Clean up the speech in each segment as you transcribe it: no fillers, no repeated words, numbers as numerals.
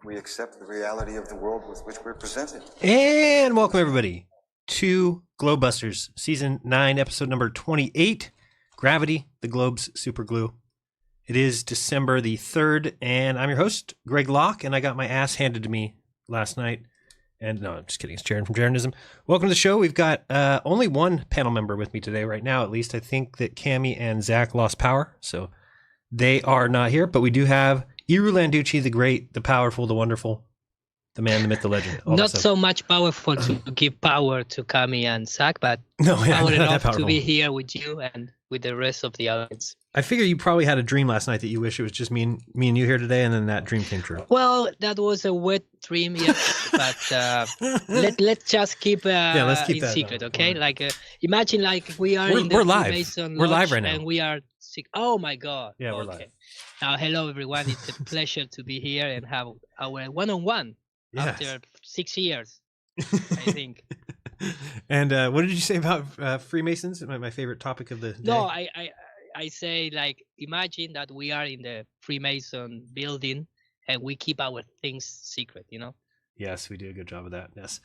We accept the reality of the world with which we're presented. And welcome everybody to GLOBEBUSTERS, Season 9, Episode number 28, Gravity, the Globe's Super Glue. It is December the 3rd, and I'm your host, Greg Locke, and I got my ass handed to me last night. And no, I'm just kidding. It's Jeran from Jeranism. Welcome to the show. We've got only one panel member with me today right now, at least. I think that Cami and Zack lost power, so they are not here. But we do have Iru Landucci, the great, the powerful, the wonderful, the man, the myth, the legend. Not so much powerful to give power to Cami and Zack, but no, yeah, power enough to be here with you and with the rest of the audience. I figure you probably had a dream last night that you wish it was just me and you here today, and then that dream came true. Well, that was a wet dream, yes, but let's just keep let's keep in that secret, on. okay? Like imagine like we are in the we're live. Freemason We're live Lodge right now, and we are sick. Oh my God! Yeah, we're okay. live. Now, hello everyone. It's a pleasure to be here and have our one-on-one after 6 years, I think. And what did you say about Freemasons? My favorite topic of the day. No, I say, like, imagine that we are in the Freemason building and we keep our things secret, you know? Yes, we do a good job of that. Yes.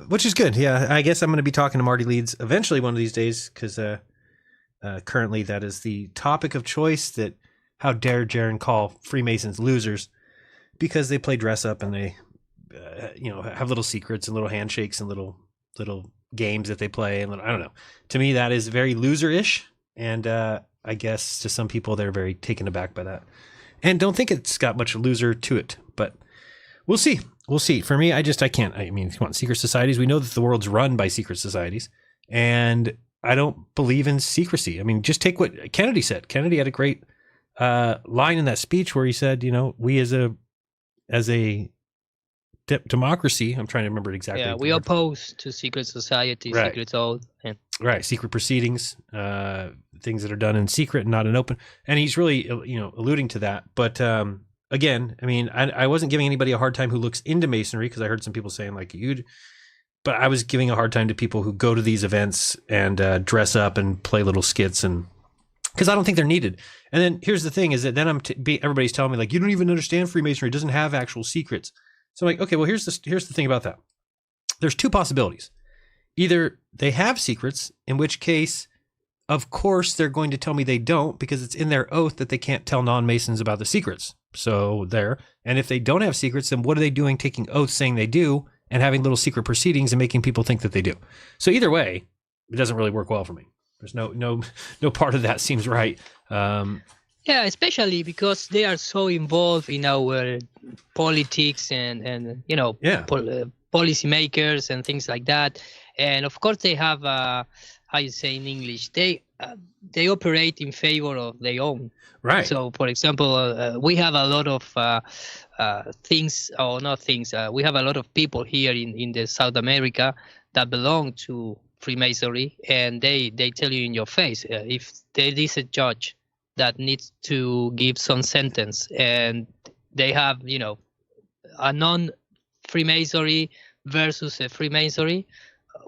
Which is good. Yeah, I guess I'm going to be talking to Marty Leeds eventually one of these days, because currently that is the topic of choice. That how dare Jeran call Freemasons losers because they play dress up and they have little secrets and little handshakes and little games that they play, and I don't know. To me, that is very loser-ish. And I guess to some people, they're very taken aback by that and don't think it's got much loser to it. But we'll see. We'll see. For me, I can't. I mean, come on, secret societies. We know that the world's run by secret societies. And I don't believe in secrecy. I mean, just take what Kennedy said. Kennedy had a great line in that speech where he said, we as a democracy, I'm trying to remember it exactly. Yeah, we oppose to secret society, right. Secret oath. And right, secret proceedings, things that are done in secret and not in open. And he's really, alluding to that. But again, I mean, I wasn't giving anybody a hard time who looks into Masonry, because I heard some people saying like but I was giving a hard time to people who go to these events and dress up and play little skits, and because I don't think they're needed. And then here's the thing: is that then everybody's telling me like, you don't even understand Freemasonry. It doesn't have actual secrets. So I'm like, okay, well, here's the thing about that. There's two possibilities. Either they have secrets, in which case, of course, they're going to tell me they don't, because it's in their oath that they can't tell non-Masons about the secrets. So there. And if they don't have secrets, then what are they doing taking oaths saying they do and having little secret proceedings and making people think that they do? So either way, it doesn't really work well for me. There's no part of that seems right. Yeah, especially because they are so involved in our politics and you know, Yeah. policy makers and things like that. And of course, they have how you say in English, they operate in favor of their own. Right. So, for example, we have a lot of things, or not things. We have a lot of people here in the South America that belong to Freemasonry, and they tell you in your face if there is a judge that needs to give some sentence, and they have, you know, a non-Freemasonry versus a Freemasonry.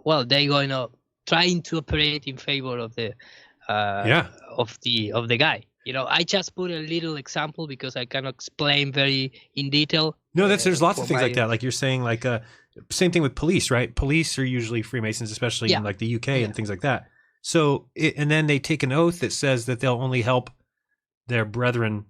Well, they're going to trying to operate in favor of the of the guy. You know, I just put a little example because I cannot explain very in detail. No, there's lots of things like that. Like you're saying, like same thing with police, right? Police are usually Freemasons, especially in like the UK and things like that. So, and then they take an oath that says that they'll only help their brethren,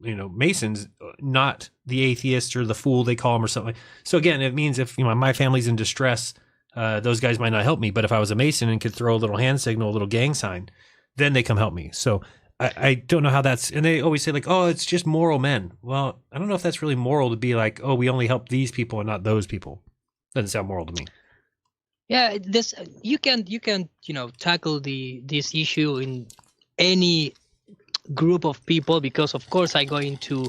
you know, Masons, not the atheist or the fool they call them or something. So again, it means if, you know, my family's in distress, those guys might not help me. But if I was a Mason and could throw a little hand signal, a little gang sign, then they come help me. So I don't know how that's, and they always say like, oh, it's just moral men. Well, I don't know if that's really moral to be like, oh, we only help these people and not those people. Doesn't sound moral to me. Yeah, this you can you know, tackle this issue in any group of people, because of course I'm going to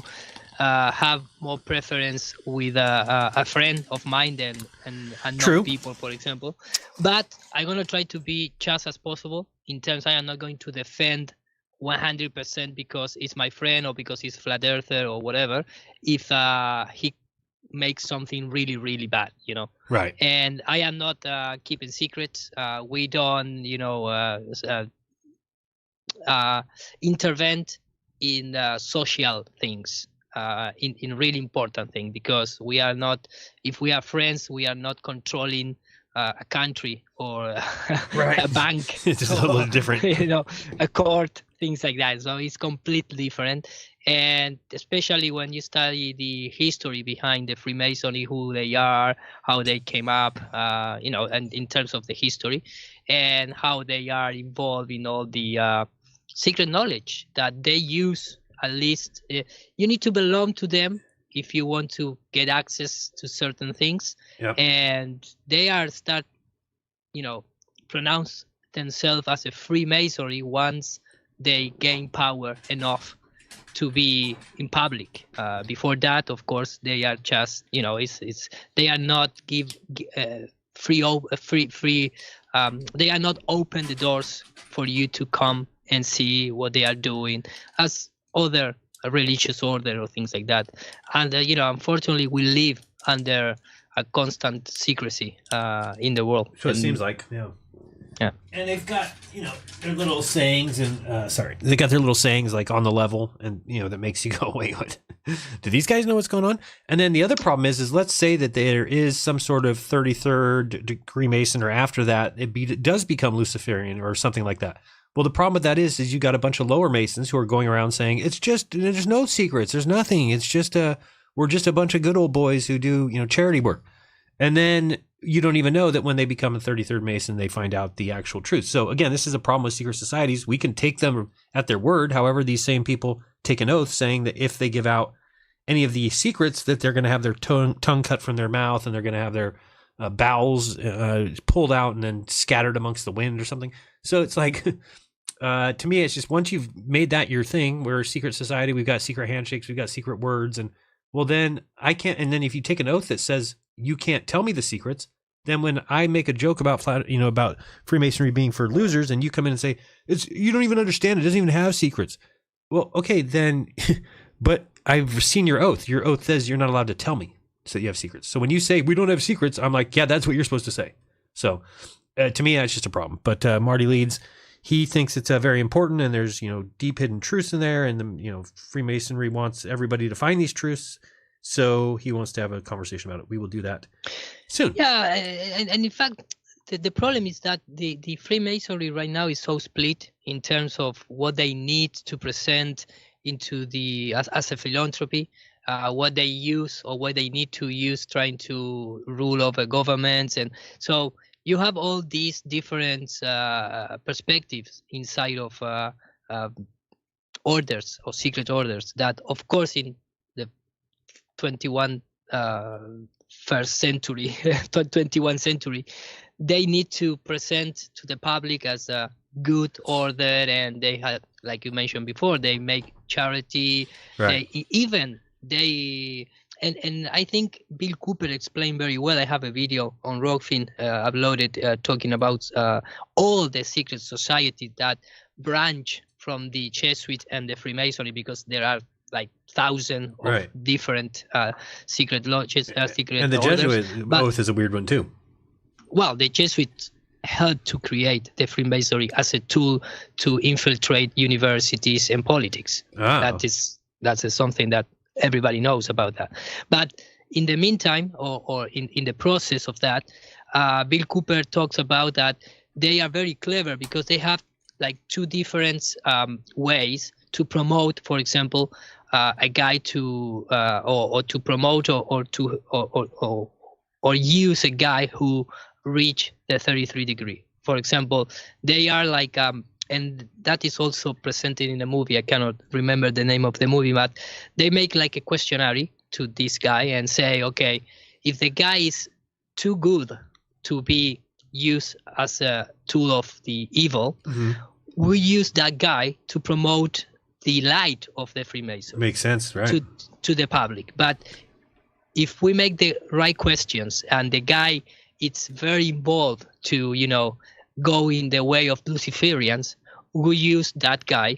have more preference with a friend of mine than unknown people, for example. But I'm gonna try to be just as possible in terms. I am not going to defend 100% because it's my friend or because he's flat earther or whatever. If he makes something really, really bad, you know. Right. And I am not keeping secrets. We don't, you know, intervene in social things, in really important things, because we are not, if we are friends, we are not controlling a country or a bank. It's just a little different. You know, a court, things like that. So it's completely different. And especially when you study the history behind the Freemasonry, who they are, how they came up, you know, and in terms of the history, and how they are involved in all the secret knowledge that they use. At least you need to belong to them if you want to get access to certain things. Yep. And they are start, you know, pronounce themselves as a Freemasonry once they gain power enough to be in public. Before that, of course, they are just, you know, it's they are not they are not open the doors for you to come and see what they are doing as other religious order or things like that. And you know, unfortunately, we live under a constant secrecy in the world. So it seems like, yeah. And they've got, you know, their little sayings and they got their little sayings like on the level, and you know, that makes you go, wait, what? Do these guys know what's going on? And then the other problem is let's say that there is some sort of 33rd degree Mason, or after that it does become Luciferian or something like that. Well, the problem with that is you got a bunch of lower Masons who are going around saying it's just, there's no secrets, there's nothing, it's just we're just a bunch of good old boys who do, you know, charity work. And then you don't even know that when they become a 33rd Mason, they find out the actual truth. So again, this is a problem with secret societies. We can take them at their word. However, these same people take an oath saying that if they give out any of the secrets, that they're going to have their tongue cut from their mouth, and they're going to have their bowels pulled out and then scattered amongst the wind or something. So it's like, to me, it's just once you've made that your thing, we're a secret society, we've got secret handshakes, we've got secret words, and well, then I can't. And then if you take an oath that says you can't tell me the secrets, then when I make a joke about about Freemasonry being for losers, and you come in and say you don't even understand, it doesn't even have secrets. Well, okay, then, but I've seen your oath. Your oath says you're not allowed to tell me so you have secrets. So when you say we don't have secrets, I'm like, yeah, that's what you're supposed to say. So to me, that's just a problem. But Marty Leeds, he thinks it's very important, and there's, you know, deep hidden truths in there, and the, you know, Freemasonry wants everybody to find these truths, so he wants to have a conversation about it. We will do that soon. Yeah, and in fact, the problem is that the Freemasonry right now is so split in terms of what they need to present into the as a philanthropy, what they use or what they need to use trying to rule over governments, and so you have all these different perspectives inside of orders or secret orders that, of course, in the 21st century, 21st century, they need to present to the public as a good order, and they have, like you mentioned before, they make charity. Right. And I think Bill Cooper explained very well. I have a video on Rockfin uploaded talking about all the secret societies that branch from the Jesuit and the Freemasonry, because there are like thousands of different secret lodges, secret and the orders. Jesuit oath is a weird one too. Well, the Jesuits helped to create the Freemasonry as a tool to infiltrate universities and politics. That's something that everybody knows about that. But in the meantime, or in the process of that, Bill Cooper talks about that they are very clever because they have like two different ways to promote, for example, a guy to or to promote or use a guy who reach the 33 degree. For example, they are like and that is also presented in the movie. I cannot remember the name of the movie, but they make like a questionnaire to this guy and say, okay, if the guy is too good to be used as a tool of the evil, we use that guy to promote the light of the Freemasons. Makes sense, right? To the public. But if we make the right questions and the guy it's very involved to, go in the way of Luciferians, we use that guy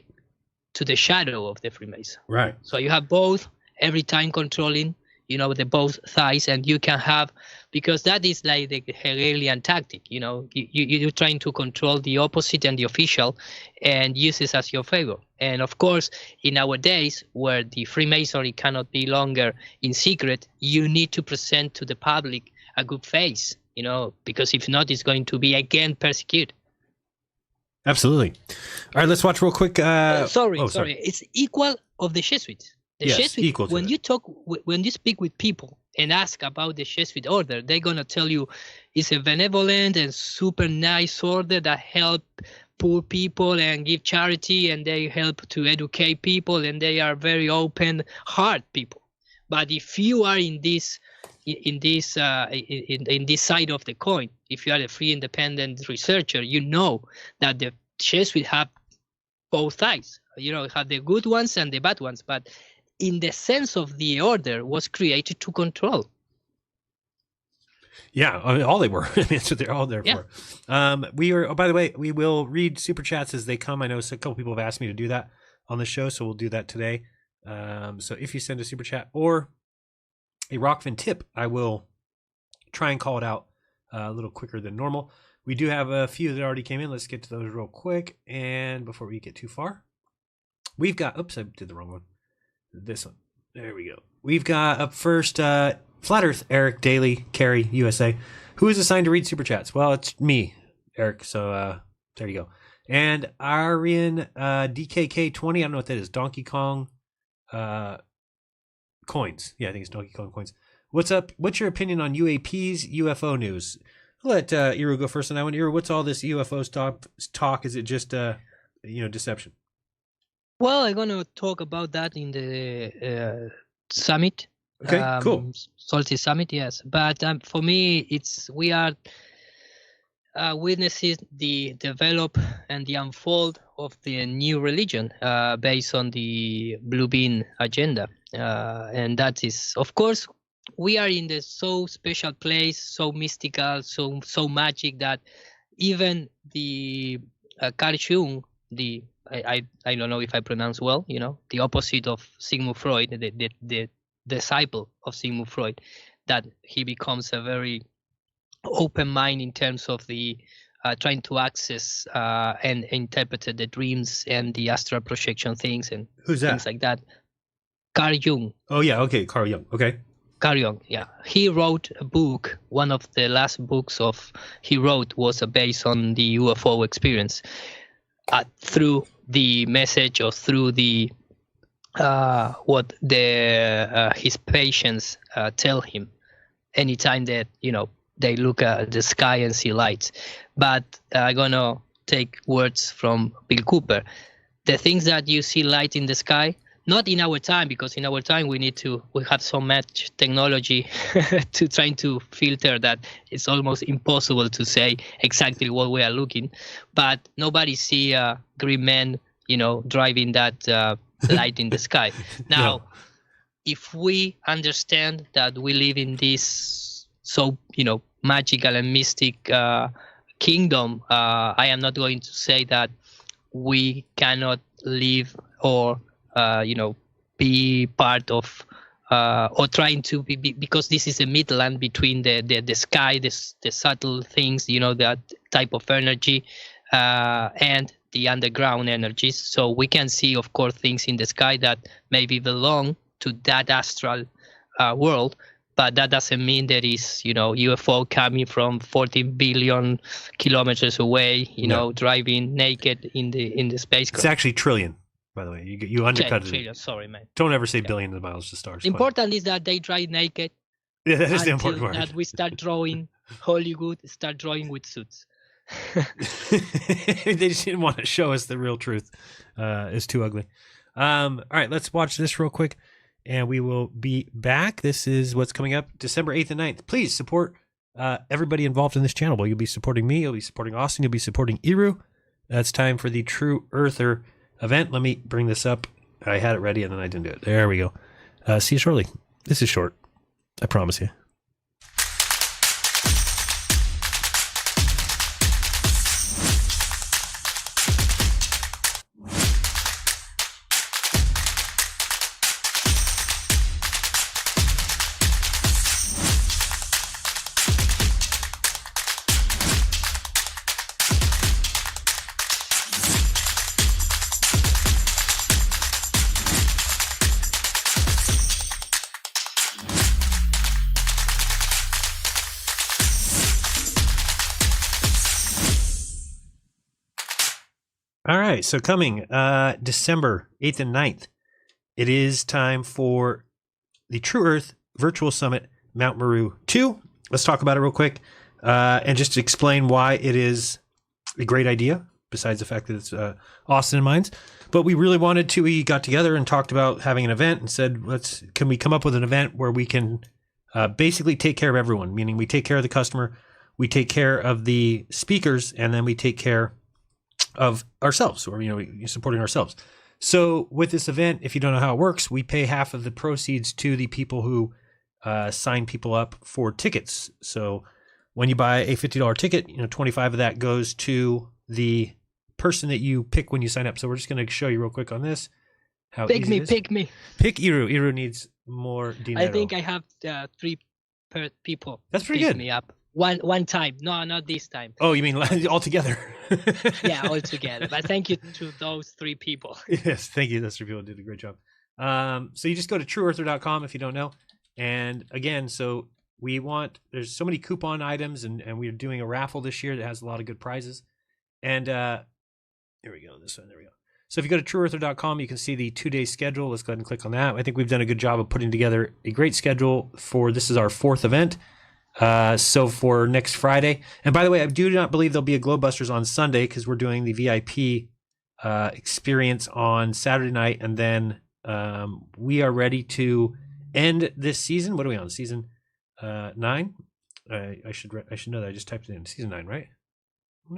to the shadow of the Freemason. Right. So you have both every time controlling, the both sides, and you can have, because that is like the Hegelian tactic, you're trying to control the opposite and the official and use it as your favor. And of course, in our days where the Freemasonry cannot be longer in secret, you need to present to the public a good face, because if not, it's going to be again persecuted. Absolutely. All right, let's watch real quick. Sorry. It's equal of the Jesuits. The Jesuits, equal to when that. you speak with people and ask about the Jesuit order, they're gonna tell you it's a benevolent and super nice order that help poor people and give charity, and they help to educate people, and they are very open heart people. But if you are in this side of the coin, if you are a free independent researcher, you know that the Jesuits have both sides. Have the good ones and the bad ones, but in the sense of the order was created to control. Yeah, I mean, all they were. That's what they're all there for. We are. Oh, by the way, we will read super chats as they come. I know a couple people have asked me to do that on the show, so we'll do that today. So if you send a super chat or a Rockfin tip, I will try and call it out a little quicker than normal. We do have a few that already came in. Let's get to those real quick. And before we get too far, we've got, oops, I did the wrong one. This one. There we go. We've got up first, Flat Earth, Eric Daly, Carey, USA. Who is assigned to read super chats? Well, it's me, Eric. So there you go. And Aryan DKK20, I don't know what that is. Donkey Kong coins. Yeah, I think it's Donkey Kong coins. What's up? What's your opinion on UAPs, UFO news? I'll let Iru go first on that one. Iru, what's all this UFO talk? Is it just deception? Well, I'm gonna talk about that in the summit. Okay, cool. Solstice Summit, yes. But for me, we are witnessing the develop and the unfold of the new religion based on the Blue Bean agenda, and that is, of course, we are in the so special place, so mystical, so magic that even the Carl Jung, I don't know if I pronounce well, the opposite of Sigmund Freud, the disciple of Sigmund Freud, that he becomes a very open mind in terms of the trying to access and interpret the dreams and the astral projection things and things like that. Carl Jung. Oh yeah, okay, Carl Jung. Okay. Carl Jung, yeah. He wrote a book. One of the last books he wrote was based on the UFO experience. Through the message or through the what his patients tell him anytime that they look at the sky and see lights. But I'm gonna take words from Bill Cooper. The things that you see light in the sky, not in our time, because in our time we have so much technology to trying to filter that it's almost impossible to say exactly what we are looking. But nobody see a green man, driving that light in the sky. Now, No. if we understand that we live in this magical and mystic kingdom, I am not going to say that we cannot live or be part of or trying to be, because this is a midland between the sky, the subtle things, that type of energy, and the underground energies. So we can see, of course, things in the sky that maybe belong to that astral world, but that doesn't mean there is, UFO coming from 14 billion kilometers away, No. driving naked in the spacecraft. It's actually trillion, by the way. You undercut it. Trillion, sorry, man. Don't ever say billions of miles to stars. Important is that they drive naked. Yeah, that is the until important part. that we start drawing Hollywood, start drawing with suits. They just didn't want to show us the real truth. It's too ugly. All right, let's watch this real quick, and we will be back. This is what's coming up December 8th and 9th. Please support everybody involved in this channel. Well, you'll be supporting me. You'll be supporting Austin. You'll be supporting Iru. It's time for the True Earther event. Let me bring this up. I had it ready, and then I didn't do it. There we go. See you shortly. This is short. I promise you. All right, so coming December 8th and 9th, it is time for the True Earth Virtual Summit Mount Meru 2. Let's talk about it real quick and just explain why it is a great idea, besides the fact that it's Austin and mine's. But we really wanted to, we got together and talked about having an event and said, can we come up with an event where we can basically take care of everyone, meaning we take care of the customer, we take care of the speakers, and then we take care of ourselves, or supporting ourselves. So with this event, if you don't know how it works, we pay half of the proceeds to the people who sign people up for tickets. So when you buy a $50 ticket, 25 of that goes to the person that you pick when you sign up. So we're just going to show you real quick on this how Pick easy me, it is. pick me. Pick Iru. Iru needs more dinero. I think I have 3 people. That's pretty pick good. Me up. One time. No, not this time. Oh, you mean all together? Yeah, all together. But thank you to those 3 people. Yes, thank you. Those 3 people did a great job. So you just go to trueearther.com if you don't know. And again, so there's so many coupon items, and we're doing a raffle this year that has a lot of good prizes. And here we go. This one, there we go. So if you go to trueearther.com, you can see the 2-day schedule. Let's go ahead and click on that. I think we've done a good job of putting together a great schedule this is our 4th event. So for next Friday, and by the way, I do not believe there'll be a GLOBEBUSTERS on Sunday because we're doing the VIP experience on Saturday night, and then we are ready to end this season. What are we on? Season 9? I should know that. I just typed it in. Season 9, right?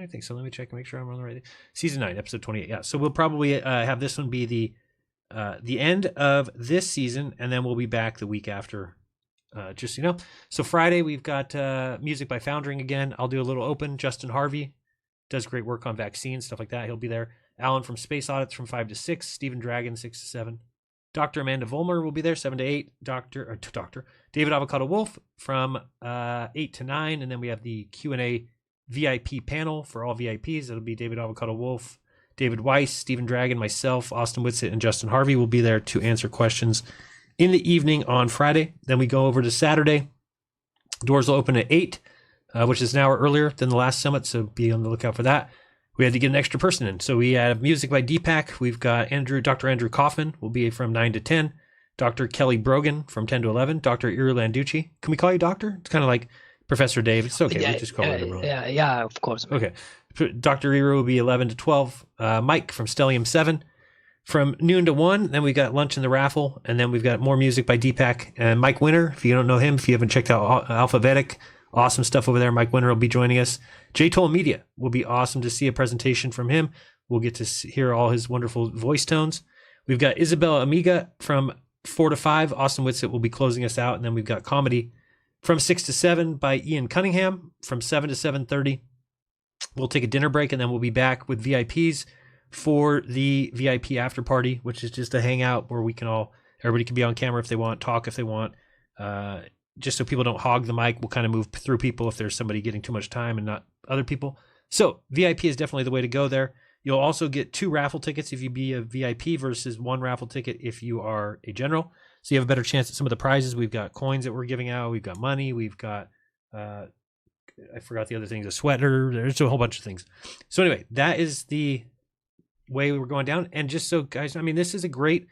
I think so. Let me check and make sure I'm on the right. Season 9, episode 28. Yeah. So we'll probably have this one be the end of this season, and then we'll be back the week after. Just so Friday we've got music by Foundering again. I'll do a little open. Justin Harvey does great work on vaccines, stuff like that. He'll be there. Alan from Space Audits from 5 to 6. Stephen Dragon 6 to 7. Dr. Amanda Vollmer will be there 7 to 8. Dr. David Avocado Wolf from 8 to 9, and then we have the Q&A VIP panel for all VIPs. It'll be David Avocado Wolf, David Weiss, Stephen Dragon, myself, Austin Whitsit, and Justin Harvey will be there to answer questions in the evening on Friday. Then we go over to Saturday. Doors will open at 8, which is an hour earlier than the last summit, so be on the lookout for that. We had to get an extra person in. So we have music by Deepak. We've got Dr. Andrew Kaufman will be from 9 to 10. Dr. Kelly Brogan from 10 to 11. Dr. Iru Landucci. Can we call you doctor? It's kind of like Professor Dave. It's okay. Yeah, We just call it everyone. yeah, of course. Okay. Dr. Eru will be 11 to 12. Mike from Stellium 7 from noon to 1. Then we've got lunch in the raffle. And then we've got more music by Deepak. And Mike Winter, if you don't know him, if you haven't checked out Alphabetic, awesome stuff over there. Mike Winter will be joining us. J-Toll Media will be awesome to see a presentation from him. We'll get to hear all his wonderful voice tones. We've got Isabella Amiga from 4 to 5. Austin Whitsitt will be closing us out. And then we've got comedy from 6 to 7 by Ian Cunningham. From 7 to 7:30, we'll take a dinner break, and then we'll be back with VIPs for the VIP after party, which is just a hangout where everybody can be on camera if they want, talk if they want. Just so people don't hog the mic, we'll kind of move through people if there's somebody getting too much time and not other people. So VIP is definitely the way to go there. You'll also get 2 raffle tickets if you be a VIP versus 1 raffle ticket if you are a general. So you have a better chance at some of the prizes. We've got coins that we're giving out. We've got money. We've got, I forgot the other things, a sweater. There's a whole bunch of things. So anyway, that is the way we're going down. And just so guys, I mean, this is a great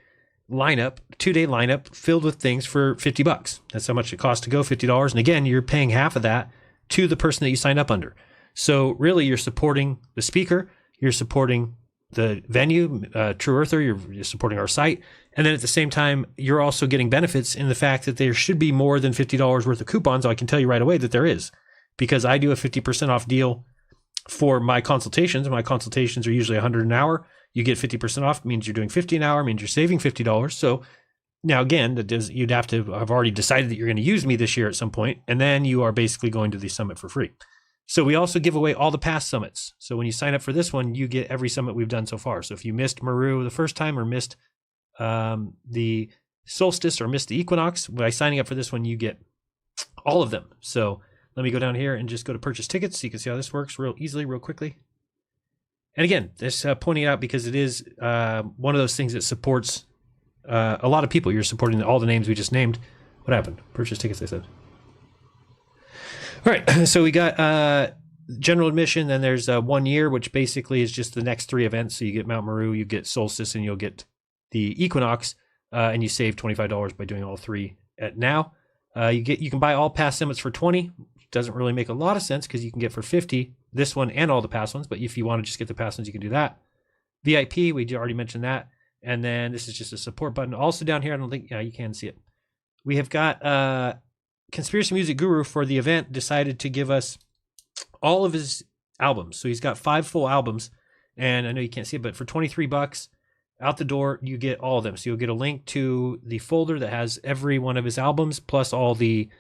lineup, 2-day lineup filled with things for $50. That's how much it costs to go, $50. And again, you're paying half of that to the person that you signed up under. So really you're supporting the speaker, you're supporting the venue, True Earther, you're supporting our site. And then at the same time, you're also getting benefits in the fact that there should be more than $50 worth of coupons. I can tell you right away that there is, because I do a 50% off deal for my consultations. My consultations are usually $100 an hour. You get 50% off, means you're doing $50 an hour, means you're saving $50. So now again, you'd have to have already decided that you're going to use me this year at some point, and then you are basically going to the summit for free. So we also give away all the past summits. So when you sign up for this one, you get every summit we've done so far. So if you missed Maru the first time, or missed the solstice, or missed the equinox, by signing up for this one, you get all of them. So let me go down here and just go to purchase tickets so you can see how this works real easily, real quickly. And again, this pointing it out because it is one of those things that supports a lot of people. You're supporting all the names we just named. What happened? Purchase tickets, I said. All right, so we got general admission, then there's 1 year, which basically is just the next 3 events. So you get Mount Meru, you get Solstice, and you'll get the Equinox, and you save $25 by doing all 3 at now. You can buy all past summits for $20. Doesn't really make a lot of sense because you can get for $50 this one and all the past ones. But if you want to just get the past ones, you can do that. VIP, we already mentioned that. And then this is just a support button. Also down here, I don't think, yeah, you can see it. We have got Conspiracy Music Guru for the event decided to give us all of his albums. So he's got 5 full albums, and I know you can't see it, but for $23 out the door, you get all of them. So you'll get a link to the folder that has every one of his albums, plus all the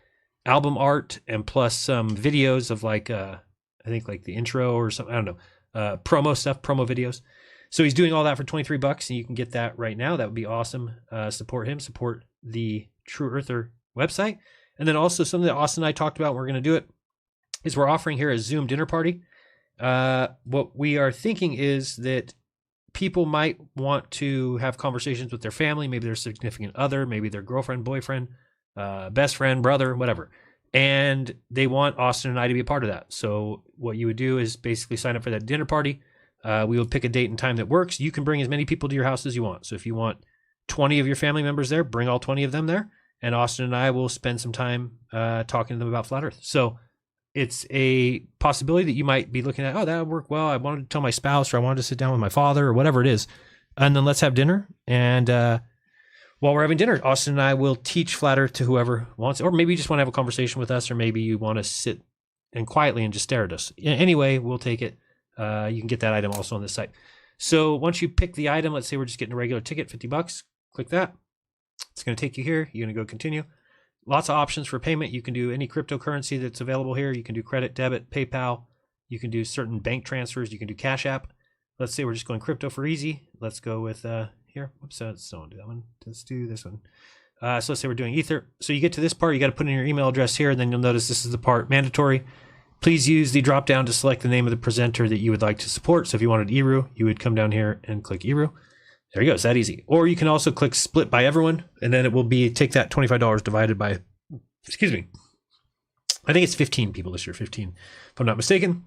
album art, and plus some videos of like, I think like the intro or something, I don't know, promo stuff, promo videos. So he's doing all that for $23, and you can get that right now. That would be awesome. Support him, support the True Earther website. And then also something that Austin and I talked about, we're going to do it, is we're offering here a Zoom dinner party. What we are thinking is that people might want to have conversations with their family, maybe their significant other, maybe their girlfriend, boyfriend, best friend, brother, whatever. And they want Austin and I to be a part of that. So what you would do is basically sign up for that dinner party. We will pick a date and time that works. You can bring as many people to your house as you want. So if you want 20 of your family members there, bring all 20 of them there. And Austin and I will spend some time talking to them about Flat Earth. So it's a possibility that you might be looking at, oh, that would work well. I wanted to tell my spouse, or I wanted to sit down with my father, or whatever it is. And then let's have dinner. And while we're having dinner, Austin and I will teach Flat Earth to whoever wants, or maybe you just want to have a conversation with us, or maybe you want to sit and quietly and just stare at us. Anyway, we'll take it. You can get that item also on this site. So once you pick the item, let's say we're just getting a regular ticket, $50, click that. It's going to take you here. You're going to go continue. Lots of options for payment. You can do any cryptocurrency that's available here. You can do credit, debit, PayPal. You can do certain bank transfers. You can do Cash App. Let's say we're just going crypto for easy. Let's go with here. Whoops, don't do that one. Let's do this one. So let's say we're doing Ether. So you get to this part, you got to put in your email address here, and then you'll notice this is the part mandatory. Please use the drop down to select the name of the presenter that you would like to support. So if you wanted Eru, you would come down here and click Eru. There you go. It's that easy. Or you can also click split by everyone, and then it will be take that $25 divided by, excuse me, I think it's 15 people this year, 15, if I'm not mistaken.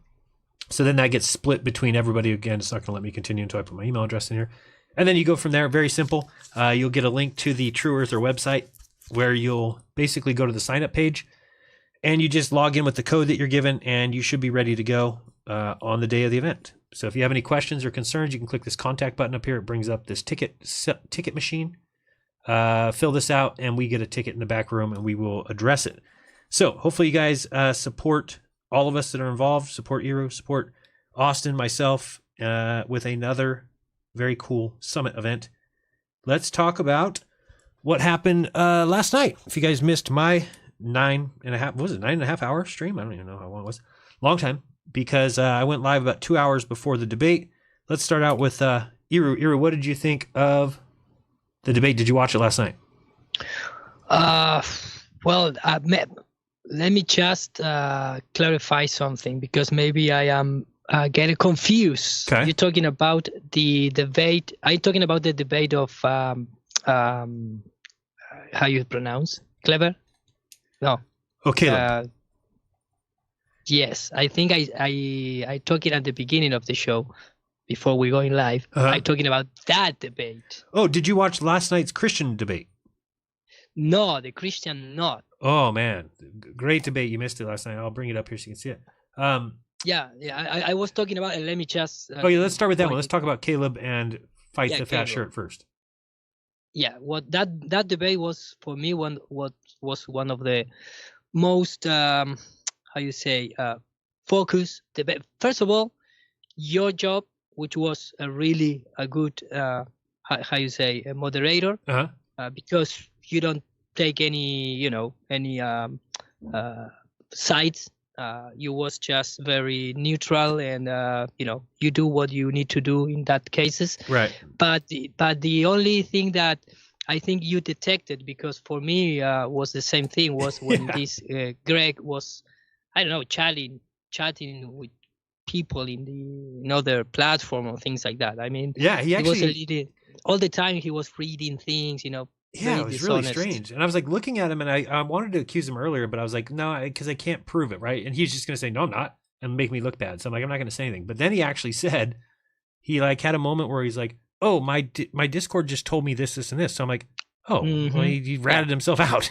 So then that gets split between everybody. Again, it's not going to let me continue until I put my email address in here. And then you go from there. Very simple. You'll get a link to the True Earther website where you'll basically go to the sign up page. and you just log in with the code that you're given, and you should be ready to go on the day of the event. So if you have any questions or concerns, you can click this contact button up here. It brings up this ticket machine. Fill this out, and we get a ticket in the back room, and we will address it. So hopefully you guys support all of us that are involved. Support Eru, support Austin, myself, with another very cool summit event. Let's talk about what happened last night. If you guys missed my 9.5 hour stream, I don't even know how long it was. Long time, because I went live about 2 hours before the debate. Let's start out with Eru. Eru, what did you think of the debate? Did you watch it last night? Well, let me just clarify something, because maybe I am getting confused. Okay. You're talking about the debate. Are you talking about the debate of how you pronounce clever? No. Okay. Yes, I think I talking at the beginning of the show before we going live. I talking about that debate. Oh, did you watch last night's Christian debate? No, the Christian not. Oh man, great debate. You missed it last night. I'll bring it up here so you can see it. Yeah. I was talking about, and let me just. Let's start with that one. Let's talk about Caleb and fight the fat Caleb. shirt first. Yeah, what that debate was for me one of the most focused debate. First of all, your job, which was a good a moderator, because you don't take any sides. You was just very neutral, and you do what you need to do in that cases. Right. But the only thing that I think you detected, because for me was the same thing, was when this Greg was, I don't know, chatting with people in other platform or things like that. I mean, he was all the time he was reading things, Yeah, it was really strange. And I was like looking at him, and I wanted to accuse him earlier, but I was like, no, because I can't prove it, right? And he's just going to say, no, I'm not, and make me look bad. So I'm like, I'm not going to say anything. But then he actually said, he like had a moment where he's like, oh, my Discord just told me this, and this. So I'm like, oh, well, he ratted himself out.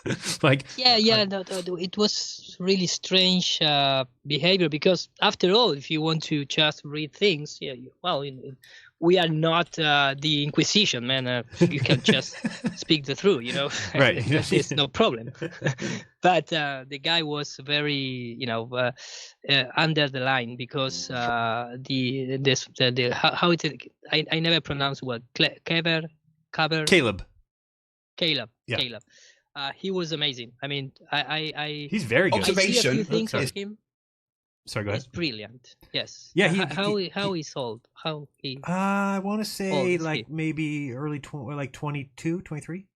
It was really strange behavior, because after all, if you want to just read things, we are not the Inquisition, man. You can just speak the truth, Right. There's no problem. But the guy was very, under the line, because how is it? I never pronounced what Caleb. Yeah. Caleb. He was amazing. I mean, he's very good. I see a few things of him. Sorry, go ahead. It's brilliant. Yes. Yeah. How he sold? How he? I want to say maybe early 22, 23.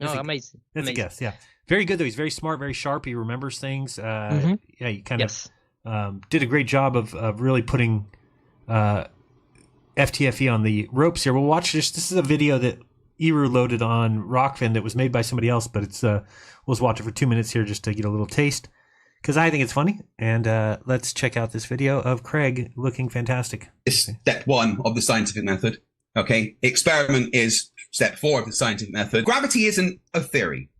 No, amazing. That's amazing. A guess. Yeah. Very good though. He's very smart, very sharp. He remembers things. Yeah, he kind of did a great job of really putting FTFE on the ropes here. We'll watch this. This is a video that Eru loaded on Rockfin that was made by somebody else, but it's we'll watch it for 2 minutes here just to get a little taste, because I think it's funny. And let's check out this video of Craig looking fantastic. Step 1 of the scientific method. Okay, experiment is step 4 of the scientific method. Gravity isn't a theory.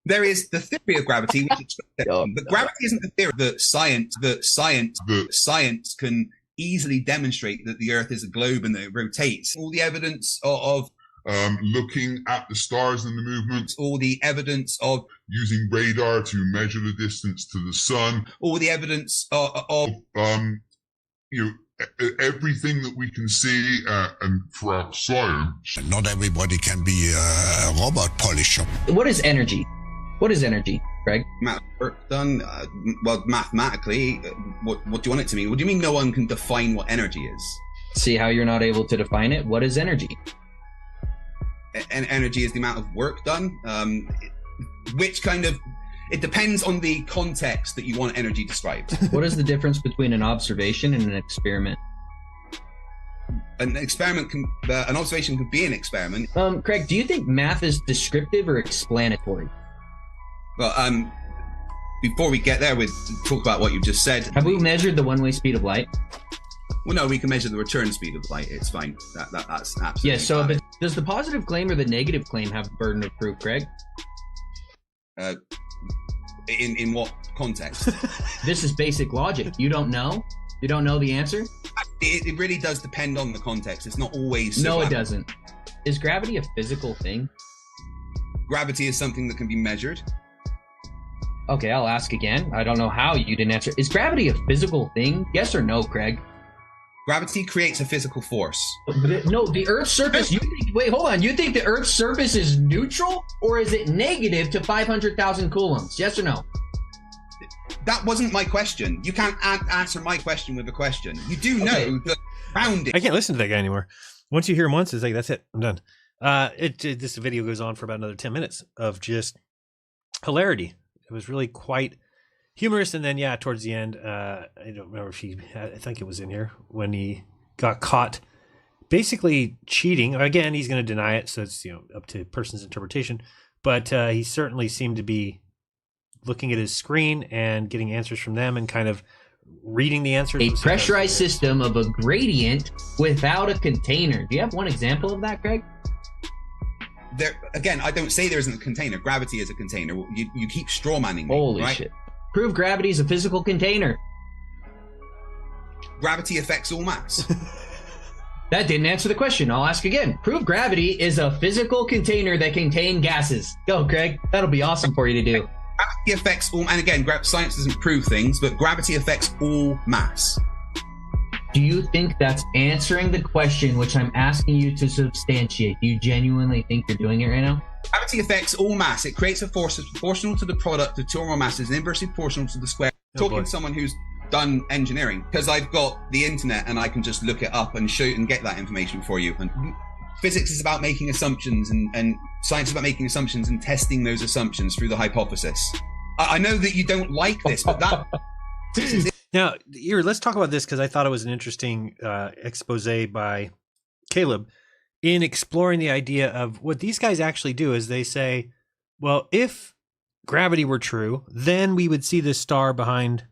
There is the theory of gravity, which is step 1, but gravity isn't a theory. That science can easily demonstrate that the Earth is a globe and that it rotates. All the evidence of looking at the stars and the movements, all the evidence of using radar to measure the distance to the sun, all the evidence of everything that we can see, and for our science. Not everybody can be a robot polisher. What is energy? What is energy, Greg? Work done. Well, mathematically, what do you want it to mean? What do you mean no one can define what energy is? See how you're not able to define it? What is energy? And energy is the amount of work done. Which kind of... It depends on the context that you want energy described. What is the difference between an observation and an experiment? An observation could be an experiment. Craig, do you think math is descriptive or explanatory? Well, before we get there, we'll talk about what you just said. Have we measured the one-way speed of light? Well, no, we can measure the return speed of light. It's fine. That's absolutely but does the positive claim or the negative claim have the burden of proof, Craig? In what context. This is basic logic. You don't know? You don't know the answer? It really does depend on the context. It's not always. No, it doesn't. Is gravity a physical thing? Gravity is something that can be measured. Okay, I'll ask again. I don't know how you didn't answer. Is gravity a physical thing? Yes or no, Craig? Gravity creates a physical force. No, the Earth's surface. Wait, hold on. You think the Earth's surface is neutral, or is it negative to 500,000 coulombs? Yes or no? That wasn't my question. You can't answer my question with a question. You do know that rounding. I can't listen to that guy anymore. Once you hear him once, it's like, that's it. I'm done. This video goes on for about another 10 minutes of just hilarity. It was really quite humorous. And then, yeah, towards the end, I don't remember if I think it was in here when he got caught basically cheating. Again, he's going to deny it. So it's, up to person's interpretation, but he certainly seemed to be looking at his screen and getting answers from them and kind of reading the answers. A pressurized system of a gradient without a container. Do you have one example of that, Greg? Again, I don't say there isn't a container. Gravity is a container. You keep strawmanning me. Holy right? shit. Prove gravity is a physical container. Gravity affects all mass. That didn't answer the question. I'll ask again. Prove gravity is a physical container that contains gases. Go, Greg. That'll be awesome for you to do. Gravity affects all, and again, science doesn't prove things, but gravity affects all mass. Do you think that's answering the question which I'm asking you to substantiate? Do you genuinely think you're doing it right now? Gravity affects all mass. It creates a force that's proportional to the product of two or more masses and inversely proportional to the square. Talking to someone who's done engineering, because I've got the internet and I can just look it up and show and get that information for you. And physics is about making assumptions, and science is about making assumptions and testing those assumptions through the hypothesis. I know that you don't like this, but that... Now, here, let's talk about this because I thought it was an interesting expose by Caleb in exploring the idea of what these guys actually do is they say, well, if gravity were true, then we would see this star behind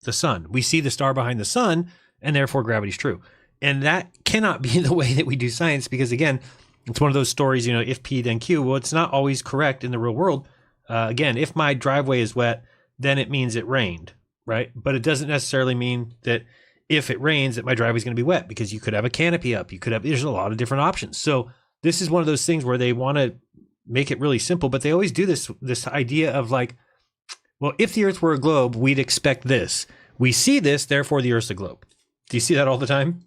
the sun. We see the star behind the sun, and therefore gravity's true. And that cannot be the way that we do science because, again, it's one of those stories, if P then Q. Well, it's not always correct in the real world. Again, if my driveway is wet, then it means it rained, right? But it doesn't necessarily mean that if it rains that my driveway is going to be wet because you could have a canopy up. There's a lot of different options. So this is one of those things where they want to make it really simple, but they always do this idea of like, well, if the earth were a globe, we'd expect this. We see this, therefore the earth's a globe. Do you see that all the time?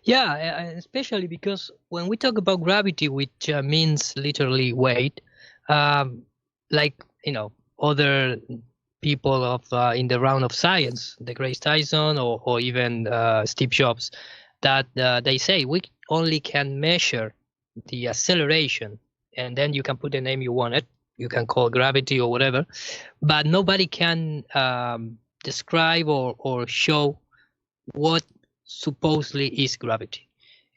Yeah, especially because when we talk about gravity, which means literally weight, like, other people of in the realm of science, the Grace Tyson or even Steve Jobs, that they say we only can measure the acceleration, and then you can put the name you want it. You can call gravity or whatever, but nobody can describe or show what supposedly is gravity.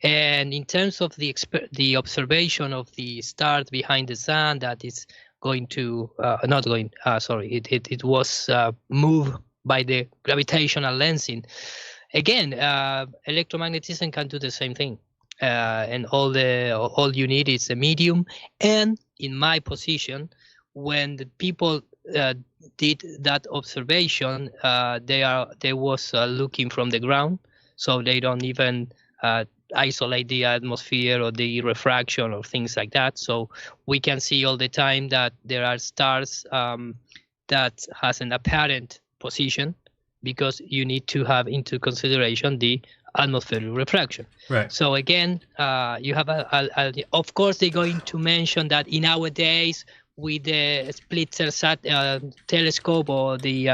And in terms of the observation of the stars behind the sun that is going to it was moved by the gravitational lensing. Again, electromagnetism can do the same thing, and all you need is a medium. And in my position, when the people did that observation, they was looking from the ground, so they don't even isolate the atmosphere or the refraction or things like that. So we can see all the time that there are stars that has an apparent position, because you need to have into consideration the atmospheric refraction. Right. So again, you have of course they're going to mention that in our days with the Spitzer telescope or the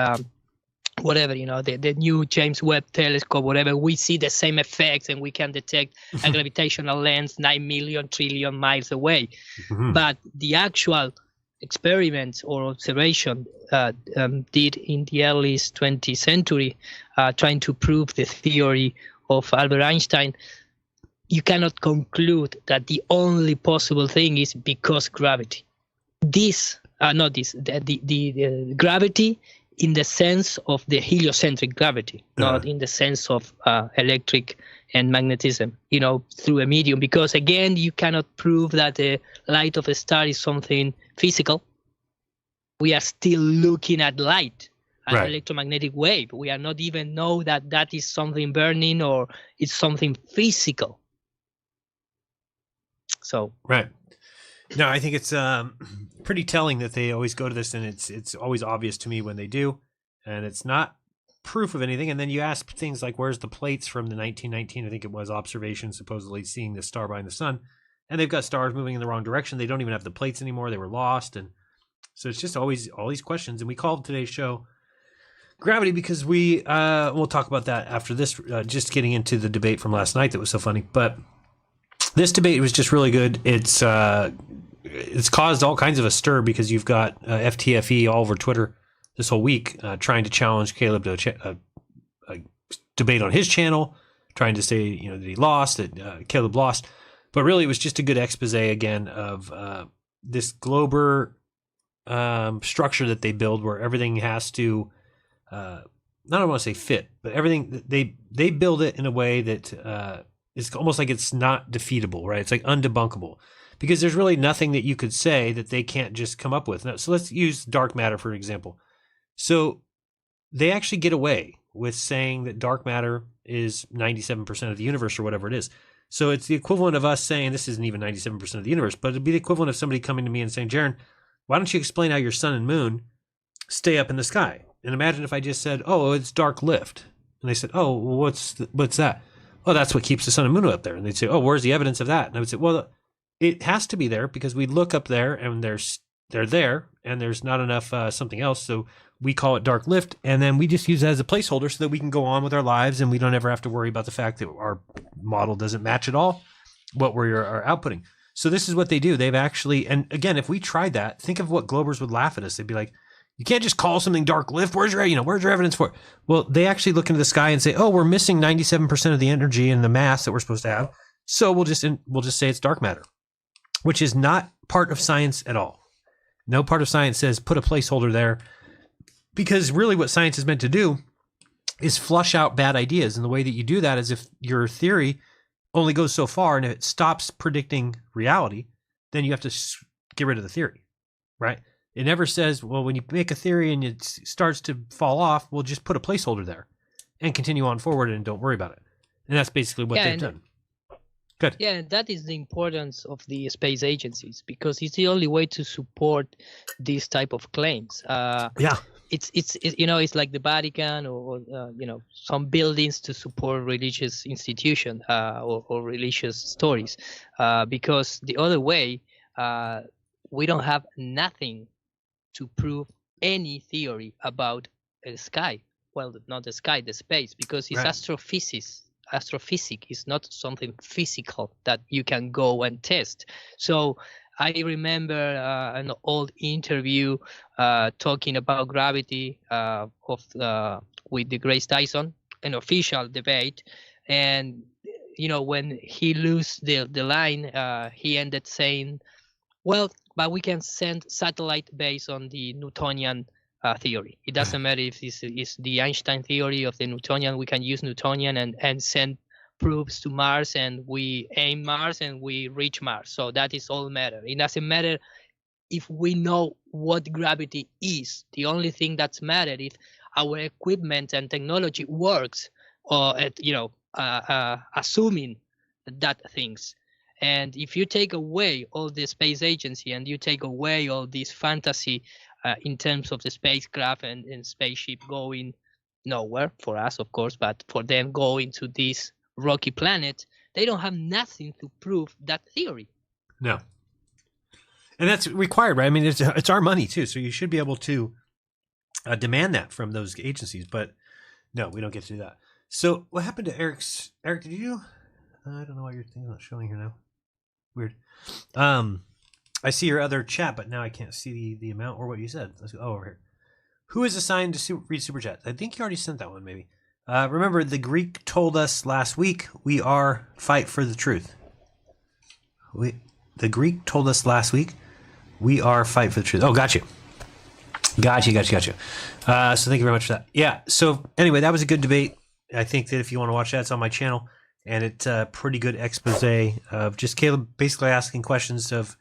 whatever, the new James Webb telescope, whatever, we see the same effects and we can detect a gravitational lens 9 million trillion miles away. Mm-hmm. But the actual experiments or observation did in the early 20th century, trying to prove the theory of Albert Einstein, you cannot conclude that the only possible thing is because gravity. The gravity in the sense of the heliocentric gravity, not in the sense of electric and magnetism, through a medium. Because again, you cannot prove that the light of a star is something physical. we are still looking at light, an Right. electromagnetic wave. We are not even know that that is something burning or it's something physical. So Right. No, I think it's pretty telling that they always go to this, and it's always obvious to me when they do, and it's not proof of anything. And then you ask things like, where's the plates from the 1919, I think it was, observation, supposedly seeing the star behind the sun, and they've got stars moving in the wrong direction. They don't even have the plates anymore. They were lost. And so it's just always all these questions. And we called today's show Gravity because we'll talk about that after this, just getting into the debate from last night that was so funny. But this debate was just really good. It's caused all kinds of a stir because you've got FTFE all over Twitter this whole week trying to challenge Caleb to a debate on his channel, trying to say that he lost, that Caleb lost. But really, it was just a good expose again of this Glober structure that they build, where everything has to, I don't want to say fit, but everything they build it in a way that it's almost like it's not defeatable, right? It's like undebunkable, because there's really nothing that you could say that they can't just come up with. Now, so let's use dark matter for example. So they actually get away with saying that dark matter is 97% of the universe or whatever it is. So it's the equivalent of us saying this isn't even 97% of the universe, but it'd be the equivalent of somebody coming to me and saying, Jeran, why don't you explain how your sun and moon stay up in the sky? And imagine if I just said, oh, it's dark lift. And they said, oh, well, what's that? Oh, that's what keeps the sun and moon up there. And they'd say, oh, where's the evidence of that? And I would say, well, it has to be there because we look up there and they're there and there's not enough something else. So we call it dark lift. And then we just use it as a placeholder so that we can go on with our lives and we don't ever have to worry about the fact that our model doesn't match at all what we are outputting. So this is what they do. They've actually, and again, if we tried that, think of what Globers would laugh at us. They'd be like, you can't just call something dark lift. Where's your evidence for it? Well, they actually look into the sky and say, oh, we're missing 97% of the energy and the mass that we're supposed to have. So we'll just say it's dark matter, which is not part of science at all. No part of science says put a placeholder there, because really what science is meant to do is flush out bad ideas. And the way that you do that is if your theory only goes so far, and if it stops predicting reality, then you have to get rid of the theory, right? It never says, well, when you make a theory and it starts to fall off, we'll just put a placeholder there and continue on forward and don't worry about it. And that's basically what they've done. Good. Yeah, and that is the importance of the space agencies, because it's the only way to support these type of claims. Yeah. It's like the Vatican or some buildings to support religious institution or religious stories, because the other way we don't have nothing to prove any theory about the sky. Well, not the sky, the space, because it's right. Astrophysics. Astrophysics is not something physical that you can go and test. So I remember an old interview talking about gravity with the Grace Tyson, an official debate, and when he lose the line, he ended saying, well, but we can send satellite based on the Newtonian theory. It doesn't matter if this is the Einstein theory of the Newtonian. We can use Newtonian and send proofs to Mars, and we aim Mars and we reach Mars. So that is all matter. It doesn't matter if we know what gravity is. The only thing that's matter is our equipment and technology works, or assuming that things. And if you take away all the space agency and you take away all this fantasy in terms of the spacecraft and spaceship going nowhere, for us, of course, but for them going to this rocky planet, they don't have nothing to prove that theory. No. And that's required, right? I mean, it's our money too, so you should be able to demand that from those agencies, but no, we don't get to do that. So what happened to Eric's? Eric, did you? I don't know why your thing's not showing here now. Weird. I see your other chat, but now I can't see the amount or what you said. Let's go over here. Who is assigned to read super chats? I think you already sent that one, maybe. Remember, the Greek told us last week we are fight for the truth. The Greek told us last week we are fight for the truth. Oh, got you. So thank you very much for that. Yeah. So anyway, that was a good debate. I think that if you want to watch that, it's on my channel. And it's a pretty good expose of just Caleb basically asking questions of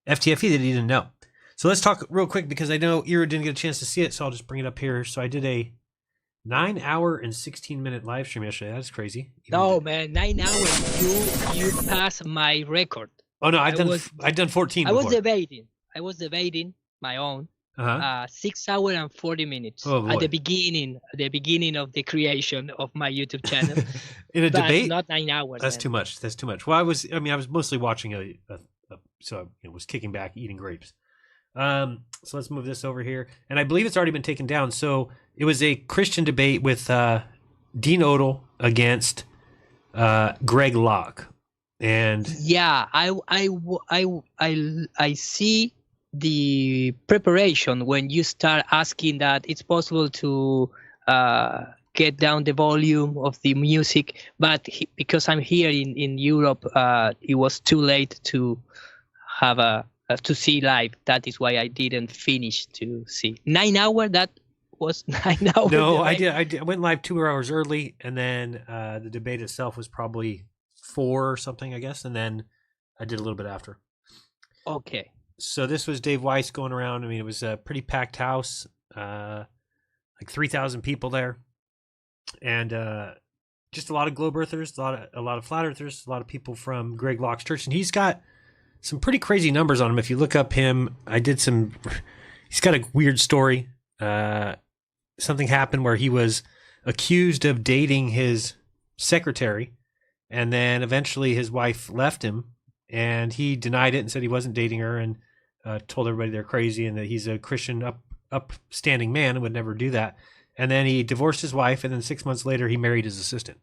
FTFE that he didn't know. So let's talk real quick because I know Ira didn't get a chance to see it, so I'll just bring it up here. So I did a 9-hour and 16-minute live stream yesterday. That's crazy. No, man, 9 hours. You passed my record. Oh no, I'd done 14. I before. was debating my own. 6 hours and 40 minutes at the beginning of the creation of my YouTube channel. In a debate, not 9 hours. That's too much. That's too much. Well, I was mostly watching so I was kicking back, eating grapes. So let's move this over here, and I believe it's already been taken down. So it was a Christian debate with Dean Odell against Greg Locke, and yeah, I see the preparation when you start asking that it's possible to get down the volume of the music, but because I'm here in Europe, it was too late to have to see live. That is why I didn't finish to see. 9 hours. That was 9 hours. No, I did. I went live 2 hours early, and then the debate itself was probably 4 or something, I guess, and then I did a little bit after. Okay. So this was Dave Weiss going around. I mean, it was a pretty packed house, like 3,000 people there, and just a lot of globe earthers, a lot of flat earthers, a lot of people from Greg Locke's church, and he's got some pretty crazy numbers on him. If you look up him, he's got a weird story. Something happened where he was accused of dating his secretary, and then eventually his wife left him, and he denied it and said he wasn't dating her, and told everybody they're crazy and that he's a Christian upstanding man and would never do that. And then he divorced his wife, and then 6 months later he married his assistant.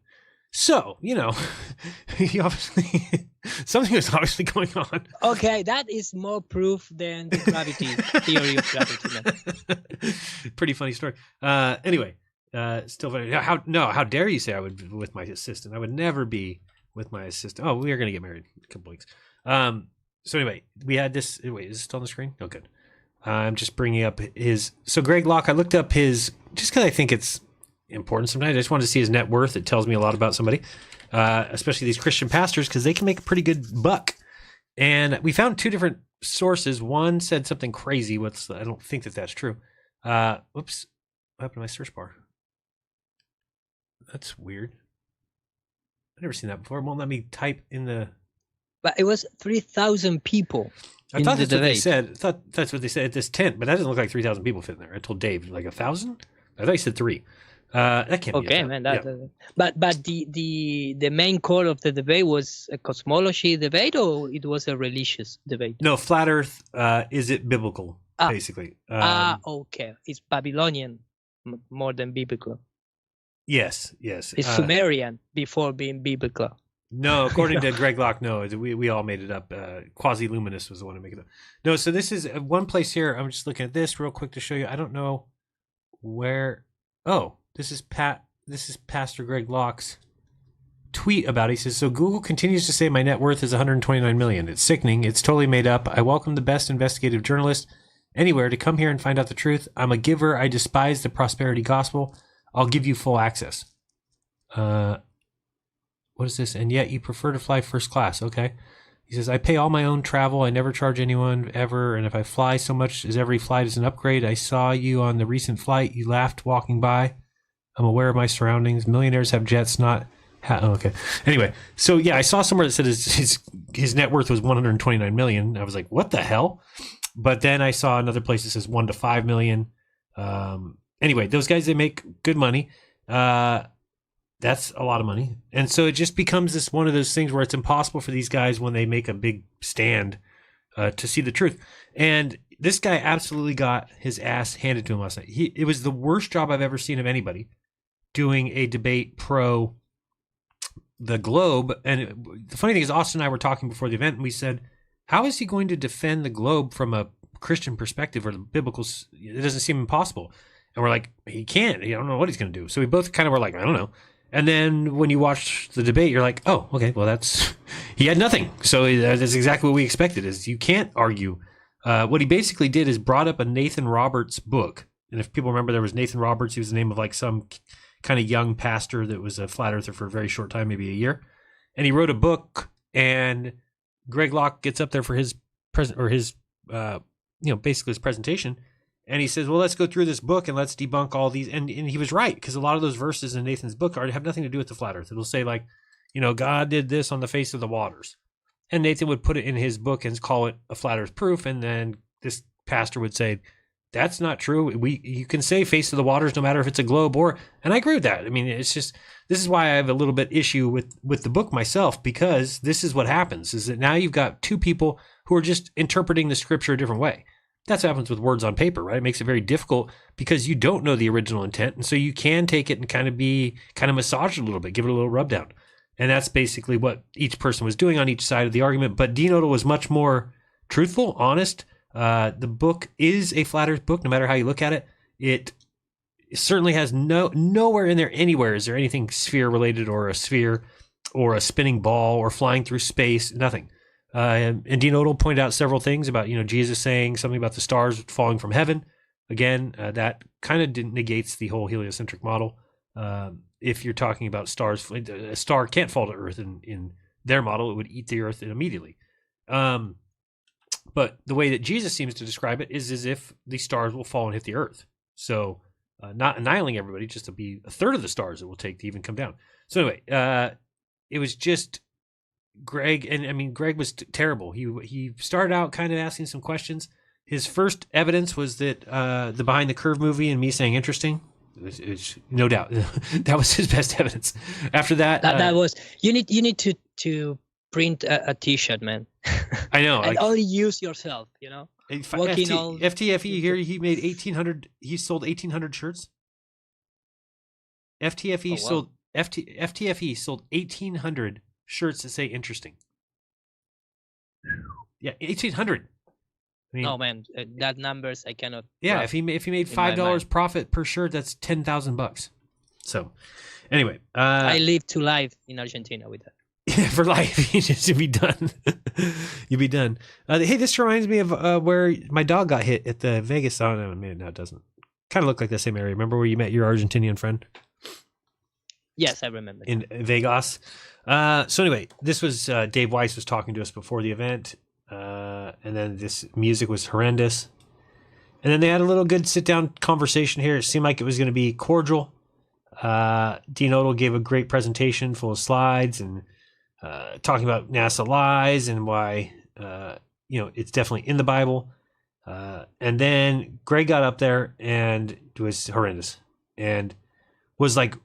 So, he obviously something was obviously going on. Okay, that is more proof than the gravity theory of gravity. Pretty funny story. Anyway, still funny. How dare you say I would be with my assistant? I would never be with my assistant. Oh, we are going to get married in a couple weeks. So anyway, we had this. Wait, is it still on the screen? Oh, good. I'm just bringing up so Greg Locke, I looked up just because I think it's important sometimes. I just wanted to see his net worth. It tells me a lot about somebody, especially these Christian pastors, because they can make a pretty good buck. And we found 2 different sources. One said something crazy. I don't think that's true. Whoops. What happened to my search bar? That's weird. I've never seen that before. It won't let me type in the... But it was 3,000 people. I thought that's what they said. I thought that's what they said at this tent, but that doesn't look like 3,000 people fit in there. I told Dave, like 1,000? I thought he said 3. That can't be okay, man. But the main core of the debate was a cosmology debate, or it was a religious debate? No, flat Earth. Is it biblical? Basically. Okay. It's Babylonian more than biblical. Yes. It's Sumerian before being biblical. No, according to Greg Locke, no. We all made it up. Quasi-Luminous was the one to make it up. No, so this is one place here. I'm just looking at this real quick to show you. I don't know where. Oh, this is Pastor Greg Locke's tweet about it. He says, so Google continues to say my net worth is 129 million. It's sickening. It's totally made up. I welcome the best investigative journalist anywhere to come here and find out the truth. I'm a giver. I despise the prosperity gospel. I'll give you full access. What is this? And yet you prefer to fly first class. Okay. He says, I pay all my own travel. I never charge anyone ever. And if I fly so much as every flight is an upgrade, I saw you on the recent flight. You laughed walking by. I'm aware of my surroundings. Millionaires have jets, not... okay. Anyway, so yeah, I saw somewhere that said his net worth was 129 million. I was like, what the hell? But then I saw another place that says 1 to 5 million. Anyway, those guys, they make good money. That's a lot of money. And so it just becomes one of those things where it's impossible for these guys when they make a big stand to see the truth. And this guy absolutely got his ass handed to him last night. It was the worst job I've ever seen of anybody doing a debate pro the globe. And the funny thing is, Austin and I were talking before the event, and we said, how is he going to defend the globe from a Christian perspective or the biblical? It doesn't seem impossible. And we're like, he can't. I don't know what he's going to do. So we both kind of were like, I don't know. And then when you watch the debate, you're like, oh, okay, well, he had nothing. So that's exactly what we expected, is you can't argue. What he basically did is brought up a Nathan Roberts book. And if people remember, there was Nathan Roberts. He was the name of like some kind of young pastor that was a flat earther for a very short time, maybe a year. And he wrote a book, and Greg Locke gets up there for his basically his presentation. And he says, well, let's go through this book and let's debunk all these. And he was right, because a lot of those verses in Nathan's book have nothing to do with the flat earth. It'll say like, God did this on the face of the waters. And Nathan would put it in his book and call it a flat earth proof. And then this pastor would say, that's not true. You can say face of the waters no matter if it's a globe and I agree with that. I mean, it's just, this is why I have a little bit issue with the book myself, because this is what happens, is that now you've got two people who are just interpreting the scripture a different way. That's what happens with words on paper, right? It makes it very difficult because you don't know the original intent. And so you can take it and kind of massage it a little bit, give it a little rub down. And that's basically what each person was doing on each side of the argument. But Dean Odell was much more truthful, honest. The book is a flat earth book, no matter how you look at it. It certainly has nowhere in there, anywhere is there anything sphere related, or a sphere or a spinning ball or flying through space, nothing. And Dean Odell pointed out several things about, Jesus saying something about the stars falling from heaven. Again, that kind of negates the whole heliocentric model. If you're talking about stars, a star can't fall to earth in their model. It would eat the earth immediately. But the way that Jesus seems to describe it is as if the stars will fall and hit the earth. So not annihilating everybody, just to be a third of the stars it will take to even come down. So anyway, it was just Greg. And I mean, Greg was terrible. He started out kind of asking some questions. His first evidence was that the Behind the Curve movie and me saying interesting. It's no doubt that was his best evidence. After that, that was you need to print a T-shirt, man. I know, and only use yourself. FTFE here, he made 1,800. He sold 1,800 shirts. FTFE sold FTFE sold 1,800 shirts that say interesting. Yeah, 1,800. I mean, no, man, that numbers I cannot. Yeah, if he made $5 profit per shirt, that's $10,000. So, anyway, I live to live in Argentina with that. Yeah, for life, you'd be done. You'd be done. Hey, this reminds me of where my dog got hit at the Vegas. Oh no, man, no, it doesn't. Kind of look like the same area. Remember where you met your Argentinian friend? Yes, I remember. In Vegas. So anyway, this was Dave Weiss was talking to us before the event. And then this music was horrendous. And then they had a little good sit-down conversation here. It seemed like it was going to be cordial. Dean Odell gave a great presentation full of slides and talking about NASA lies and why, it's definitely in the Bible. And then Greg got up there and it was horrendous and was like,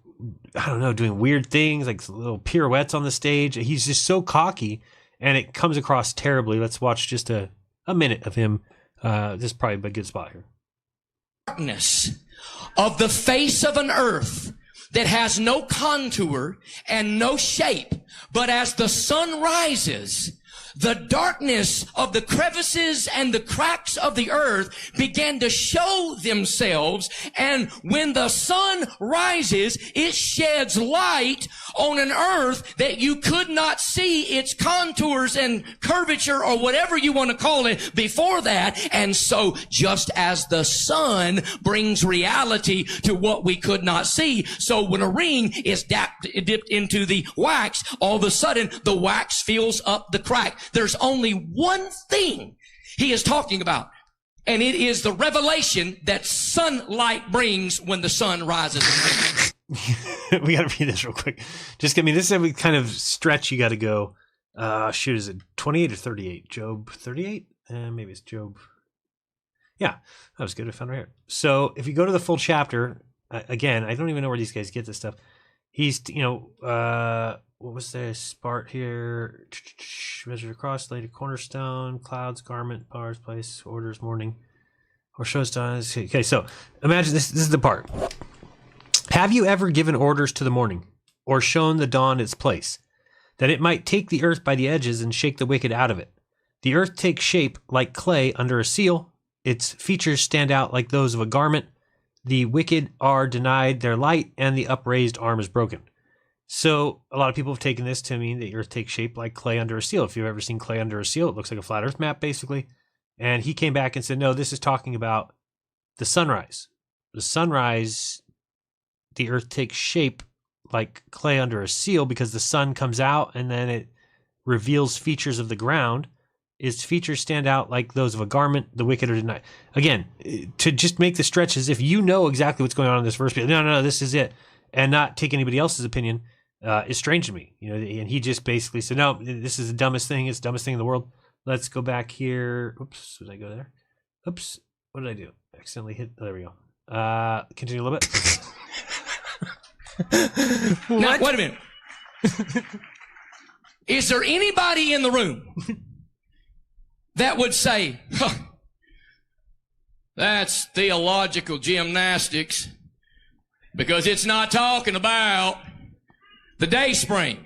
I don't know, doing weird things, like little pirouettes on the stage. He's just so cocky. And it comes across terribly. Let's watch just a minute of him. This is probably a good spot here. Darkness of the face of an earth that has no contour and no shape, but as the sun rises, the darkness of the crevices and the cracks of the earth began to show themselves. And when the sun rises, it sheds light on an earth that you could not see its contours and curvature or whatever you want to call it before that. And so just as the sun brings reality to what we could not see, so when a ring is dipped into the wax, all of a sudden the wax fills up the crack. There's only one thing he is talking about, and it is the revelation that sunlight brings when the sun rises. We got to read this real quick. Just give me this every kind of stretch you got to go. Is it 28 or 38? Job 38? Maybe it's Job. Yeah, that was good. I found it right here. So if you go to the full chapter, again, I don't even know where these guys get this stuff. He's, what was this part here? Measured across, laid a cornerstone, clouds, garment, bars, place, orders, morning, or shows times. Okay, so imagine this is the part. Have you ever given orders to the morning, or shown the dawn its place, that it might take the earth by the edges and shake the wicked out of it? The earth takes shape like clay under a seal. Its features stand out like those of a garment. The wicked are denied their light, and the upraised arm is broken. So a lot of people have taken this to mean the earth takes shape like clay under a seal. If you've ever seen clay under a seal, it looks like a flat earth map, basically. And he came back and said, no, this is talking about the sunrise. The sunrise, the earth takes shape like clay under a seal because the sun comes out and then it reveals features of the ground. its features stand out like those of a garment, the wicked are denied. Again, to just make the stretch as if you know exactly what's going on in this verse, but no, this is it, and not take anybody else's opinion is strange to me. And he just basically said, no, this is the dumbest thing. It's the dumbest thing in the world. Let's go back here. Oops, did I go there? Oops, what did I do? Accidentally hit. Oh, there we go. Continue a little bit. Now, wait a minute. Is there anybody in the room that would say, that's theological gymnastics because it's not talking about the day spring?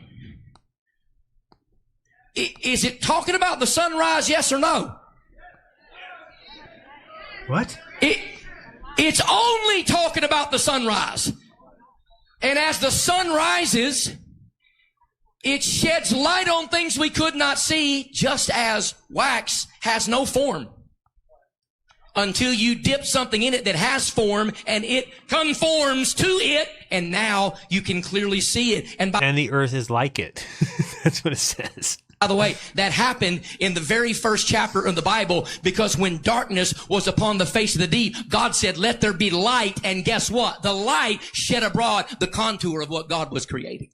Is it talking about the sunrise, yes or no? What? It's only talking about the sunrise. And as the sun rises, it sheds light on things we could not see, just as wax has no form until you dip something in it that has form and it conforms to it, and now you can clearly see it. And the earth is like it. That's what it says. By the way, that happened in the very first chapter of the Bible, because when darkness was upon the face of the deep, God said, let there be light. And guess what? The light shed abroad the contour of what God was creating.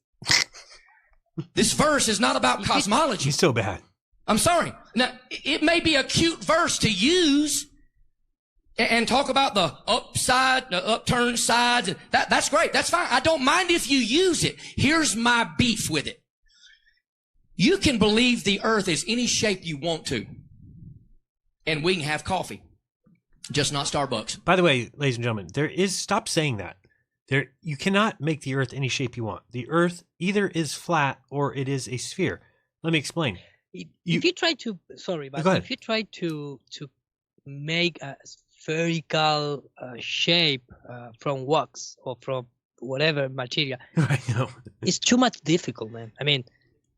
This verse is not about cosmology. He's so bad. I'm sorry. Now, it may be a cute verse to use and talk about the upside, the upturned sides. That's great. That's fine. I don't mind if you use it. Here's my beef with it. You can believe the earth is any shape you want to, and we can have coffee, just not Starbucks. By the way, ladies and gentlemen, stop saying that. You cannot make the earth any shape you want. The earth either is flat or it is a sphere. Let me explain. If you try to, if you try to make a spherical shape from wax or from whatever material, I know. It's too much difficult, man. I mean,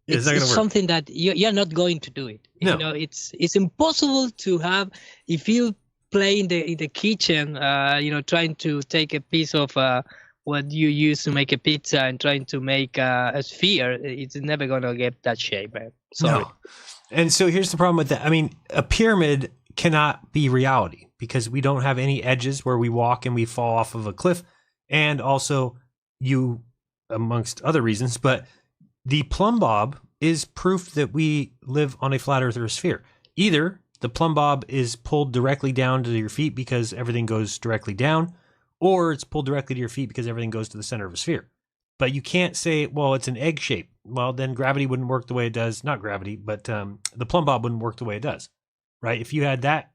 it's something that you're not going to do it. No. You know, it's impossible to have, if you play in the kitchen, trying to take a piece of what you use to make a pizza and trying to make a sphere, it's never going to get that shape, man. Sorry. No. And so here's the problem with that. I mean, a pyramid cannot be reality because we don't have any edges where we walk and we fall off of a cliff. And also amongst other reasons, but the plumb bob is proof that we live on a flat earth or a sphere. Either the plumb bob is pulled directly down to your feet because everything goes directly down, or it's pulled directly to your feet because everything goes to the center of a sphere. But you can't say, well, it's an egg shape. Well, then gravity wouldn't work the way it does. Not gravity, but the plumb bob wouldn't work the way it does, right? If you had that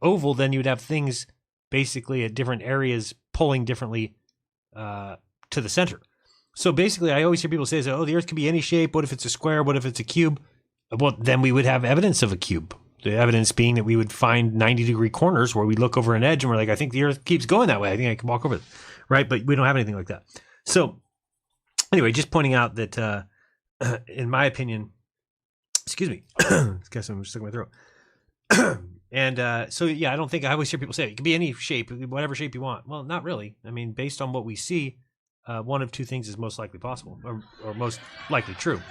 oval, then you would have things basically at different areas pulling differently to the center. So basically, I always hear people say, oh, the earth can be any shape. What if it's a square? What if it's a cube? Well, then we would have evidence of a cube. The evidence being that we would find 90-degree corners where we look over an edge and we're like, I think the earth keeps going that way. I think I can walk over it, right? But we don't have anything like that. So anyway, just pointing out that in my opinion, excuse me, I guess I'm stuck in my throat. And so, yeah, I always hear people say, it can be any shape, whatever shape you want. Well, not really. I mean, based on what we see, one of two things is most likely possible or most likely true.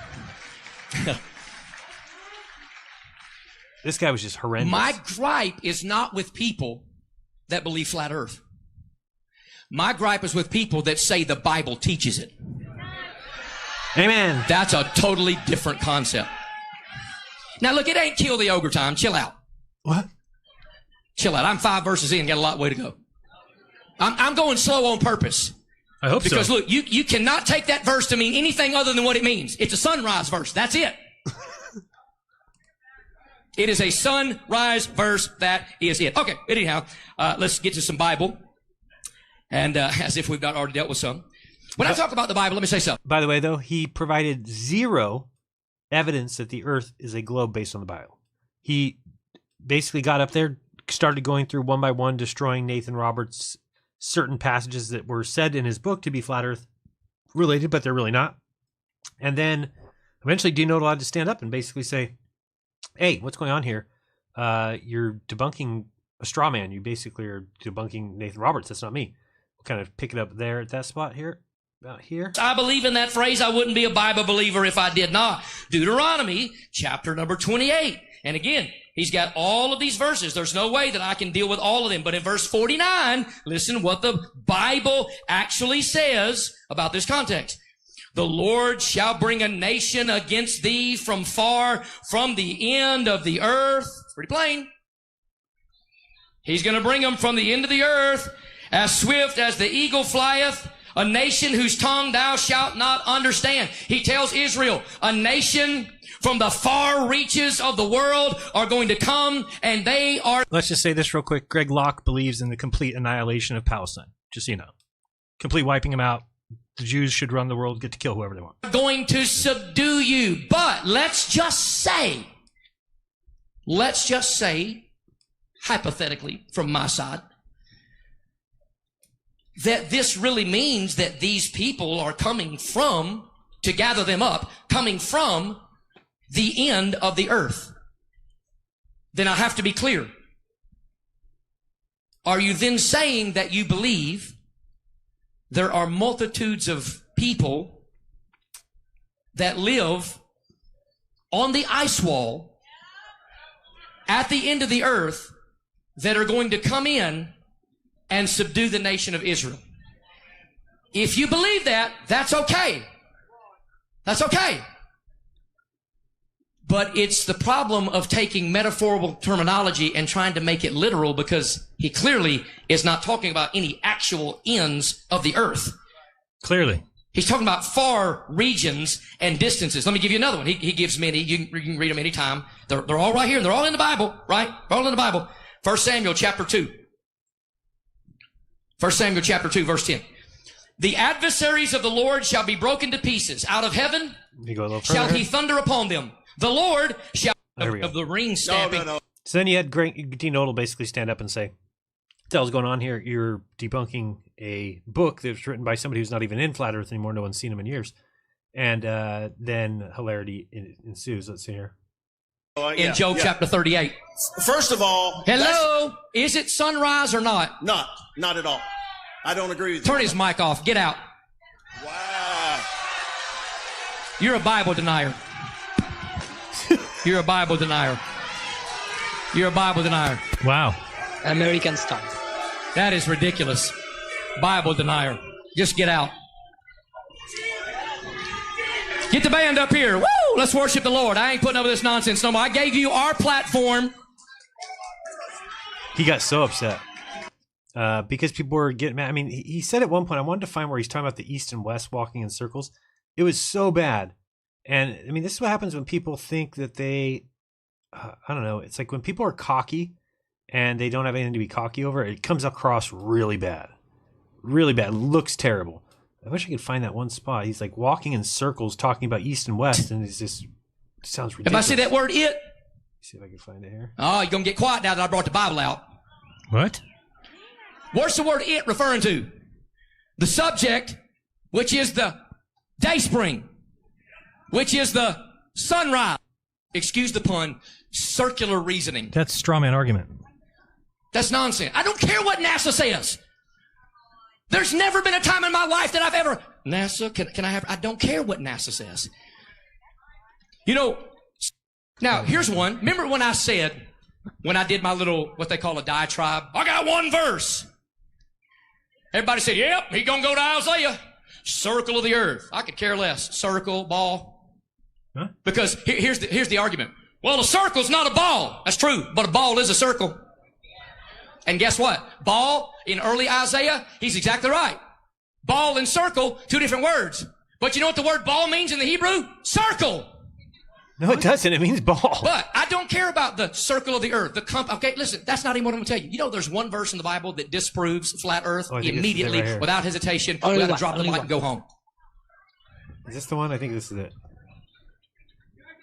This guy was just horrendous. My gripe is not with people that believe flat earth. My gripe is with people that say the Bible teaches it. Amen. That's a totally different concept. Now, look, it ain't kill the ogre time. Chill out. What? Chill out. I'm 5 verses in. Got a lot way to go. I'm going slow on purpose. I hope because so. Look, you cannot take that verse to mean anything other than what it means. It's a sunrise verse. That's it. It is a sunrise verse. That is it. Okay. Anyhow, let's get to some Bible. And as if we've not already dealt with some. When I talk about the Bible, let me say something. By the way, though, he provided zero evidence that the earth is a globe based on the Bible. He basically got up there, started going through one by one, destroying Nathan Roberts' certain passages that were said in his book to be flat earth related, but they're really not. And then eventually Dino allowed to stand up and basically say, hey, what's going on here? You're debunking a straw man. You basically are debunking Nathan Roberts. That's not me. We'll kind of pick it up there at that spot here. about here. I believe in that phrase. I wouldn't be a Bible believer if I did not. Deuteronomy chapter number 28. And again, he's got all of these verses. There's no way that I can deal with all of them. But in verse 49, listen what the Bible actually says about this context. The Lord shall bring a nation against thee from far, from the end of the earth. Pretty plain. He's going to bring them from the end of the earth, as swift as the eagle flieth, a nation whose tongue thou shalt not understand. He tells Israel, a nation from the far reaches of the world are going to come, and they are... Let's just say this real quick. Greg Locke believes in the complete annihilation of Palestine. Just so you know. Complete wiping them out. The Jews should run the world, get to kill whoever they want. Going to subdue you. But let's just say, hypothetically, from my side, that this really means that these people are coming from, to gather them up, coming from the end of the earth. Then I have to be clear. Are you then saying that you believe there are multitudes of people that live on the ice wall at the end of the earth that are going to come in and subdue the nation of Israel? If you believe that, that's okay. That's okay. But it's the problem of taking metaphorical terminology and trying to make it literal, because he clearly is not talking about any actual ends of the earth. Clearly. He's talking about far regions and distances. Let me give you another one. He gives many. You can read them anytime. They're all right here. They're all in the Bible, right? They're all in the Bible. 1 Samuel chapter 2. 1 Samuel chapter 2, verse 10. The adversaries of the Lord shall be broken to pieces. Out of heaven shall he thunder upon them. The Lord shall of the ring stamping. No. So then you had Dean Odell basically stand up and say, what the hell's going on here? You're debunking a book that was written by somebody who's not even in Flat Earth anymore. No one's seen him in years. And then hilarity ensues. Let's see here. In Job chapter 38. First of all, hello, is it sunrise or not? Not at all. I don't agree with you. Turn his mic off. Get out. Wow. You're a Bible denier. You're a Bible denier. You're a Bible denier. Wow. American style. That is ridiculous. Bible denier. Just get out. Get the band up here. Woo! Let's worship the Lord. I ain't putting up with this nonsense no more. I gave you our platform. He got so upset because people were getting mad. I mean, he said at one point, I wanted to find where he's talking about the East and West walking in circles. It was so bad. And I mean, this is what happens when people think that they, I don't know. It's like when people are cocky and they don't have anything to be cocky over, it comes across really bad. Really bad. It looks terrible. I wish I could find that one spot. He's like walking in circles talking about East and West, and it's just, it sounds ridiculous. If I say that word, it. See if I can find it here. Oh, you're going to get quiet now that I brought the Bible out. What? What's the word it referring to? The subject, which is the day spring, which is the sunrise. Excuse the pun, circular reasoning. That's straw man argument. That's nonsense. I don't care what NASA says. There's never been a time in my life that I've ever, NASA, can I have, I don't care what NASA says. You know, now here's one. Remember when I said, when I did my little, what they call a diatribe, I got one verse. Everybody said, yep, he gonna go to Isaiah. Circle of the earth. I could care less. Circle, ball. Huh? Because here's the argument. Well, a circle's not a ball. That's true, but a ball is a circle. And guess what? Ball, in early Isaiah, he's exactly right. Ball and circle, two different words. But you know what the word ball means in the Hebrew? Circle. No, it doesn't. It means ball. But I don't care about the circle of the earth. Okay, listen, that's not even what I'm going to tell you. You know, there's one verse in the Bible that disproves flat earth immediately, right, without hesitation. We got to drop the mic and go home. Is this the one? I think this is it.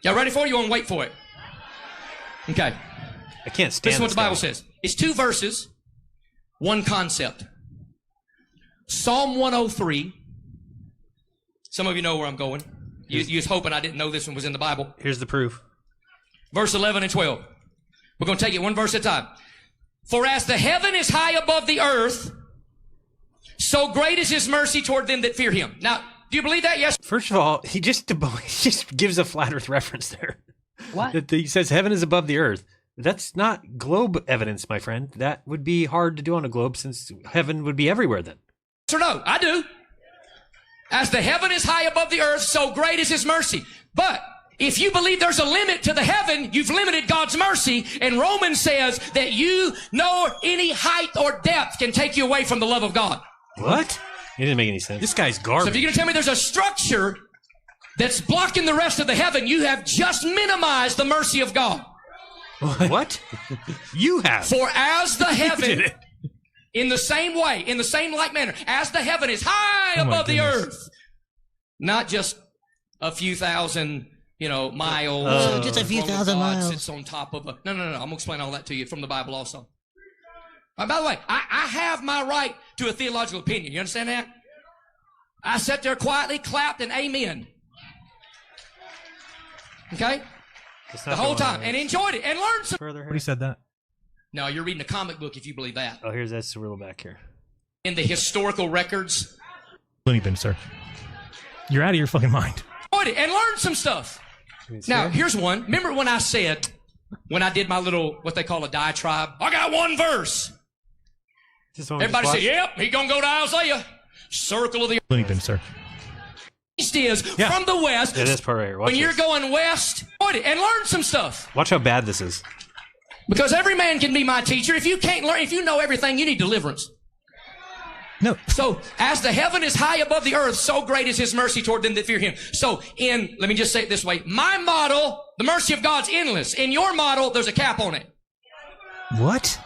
Y'all ready for it? You want to wait for it? Okay. I can't stand this is what the Bible says. It's two verses, one concept. Psalm 103. Some of you know where I'm going. You was hoping I didn't know this one was in the Bible. Here's the proof. Verse 11 and 12. We're going to take it one verse at a time. For as the heaven is high above the earth, so great is his mercy toward them that fear him. Now, do you believe that? Yes. First of all, he just gives a flat Earth reference there. What? He says heaven is above the earth. That's not globe evidence, my friend. That would be hard to do on a globe since heaven would be everywhere then. Yes or no? I do. As the heaven is high above the earth, so great is his mercy. But if you believe there's a limit to the heaven, you've limited God's mercy. And Romans says that any height or depth can take you away from the love of God. What? It didn't make any sense. This guy's garbage. So if you're going to tell me there's a structure that's blocking the rest of the heaven, you have just minimized the mercy of God. What? You have. For as the heaven, in the same way, in the same like manner, as the heaven is high above the earth, not just a few thousand, miles. Just a few thousand miles. Sits on top of a. No. I'm going to explain all that to you from the Bible also. By the way, I have my right to a theological opinion. You understand that? I sat there quietly, clapped, and amen. Okay? The whole time. And enjoyed it. And learned some. Further here. What he said that? No, you're reading a comic book if you believe that. Oh, here's that Cyrillo back here. In the historical records. Looney bin, sir. You're out of your fucking mind. Enjoyed it. And learned some stuff. Now, here's one. Remember when I said, when I did my little, what they call a diatribe? I got one verse. Everybody said, yep, he gonna go to Isaiah. Circle of the Looney bin, sir. East is from the west. Yeah, this part right here. Watch when you're going west, and learn some stuff. Watch how bad this is. Because every man can be my teacher. If you can't learn, if you know everything, you need deliverance. No. So, as the heaven is high above the earth, so great is his mercy toward them that fear him. So, let me just say it this way. My model, the mercy of God's endless. In your model, there's a cap on it. What?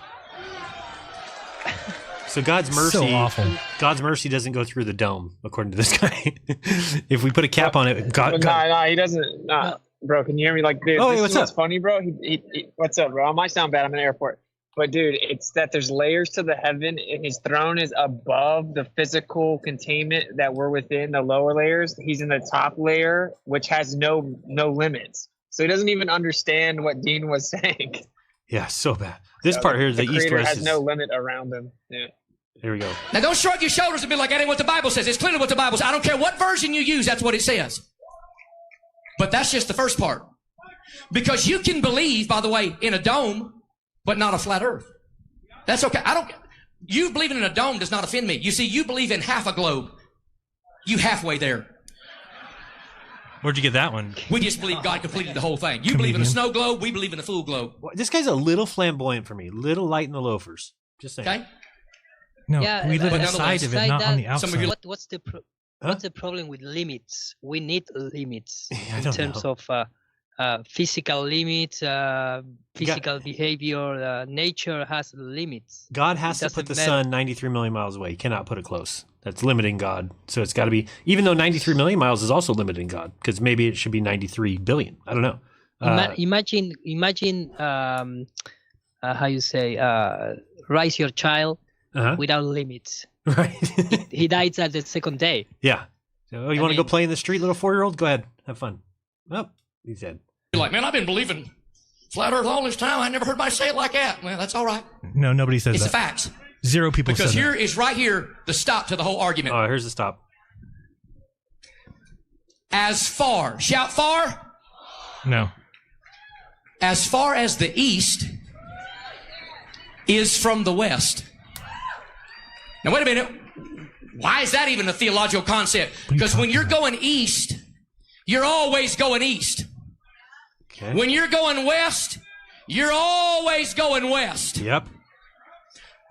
So God's mercy, so awful. God's mercy doesn't go through the dome, according to this guy. If we put a cap on it, No, he doesn't. Nah, bro, can you hear me? Like, dude, oh, this hey, is what's funny, bro. What's up, bro? I might sound bad. I'm in the airport. But, dude, it's that there's layers to the heaven, and his throne is above the physical containment that we're within, the lower layers. He's in the top layer, which has no limits. So he doesn't even understand what Dean was saying. Yeah, so bad. This part here, the east-west has no limit around him. Yeah. Here we go. Now, don't shrug your shoulders and be like, that ain't what the Bible says. It's clearly what the Bible says. I don't care what version you use, that's what it says. But that's just the first part. Because you can believe, by the way, in a dome, but not a flat earth. That's okay. You believing in a dome does not offend me. You see, you believe in half a globe. You halfway there. Where'd you get that one? We just believe God completed the whole thing. You believe in a snow globe, we believe in a full globe. This guy's a little flamboyant for me. Little light in the loafers. Just saying. Okay? No, we live inside of it, not on the outside. What's the problem with limits? We need limits in don't terms know. of physical limits, physical behavior. Nature has limits. God has to put the sun 93 million miles away. He cannot put it close. That's limiting God. So it's got to be, even though 93 million miles is also limiting God, because maybe it should be 93 billion. I don't know. Imagine, how you say, raise your child without limits. Right. he dies at the second day. Yeah. So, you want to go play in the street, little 4-year-old? Go ahead. Have fun. Oh, he's dead. You're like, man, I've been believing flat earth all this time. I never heard anybody say it like that. Well, that's all right. No, nobody says it's that. It's the facts. Zero people because said here that. is right here the stop to the whole argument. Oh, here's the stop. As far, shout far. No. As far as the east is from the west. Now, wait a minute. Why is that even a theological concept? Because when you're going east, you're always going east. Okay. When you're going west, you're always going west. Yep.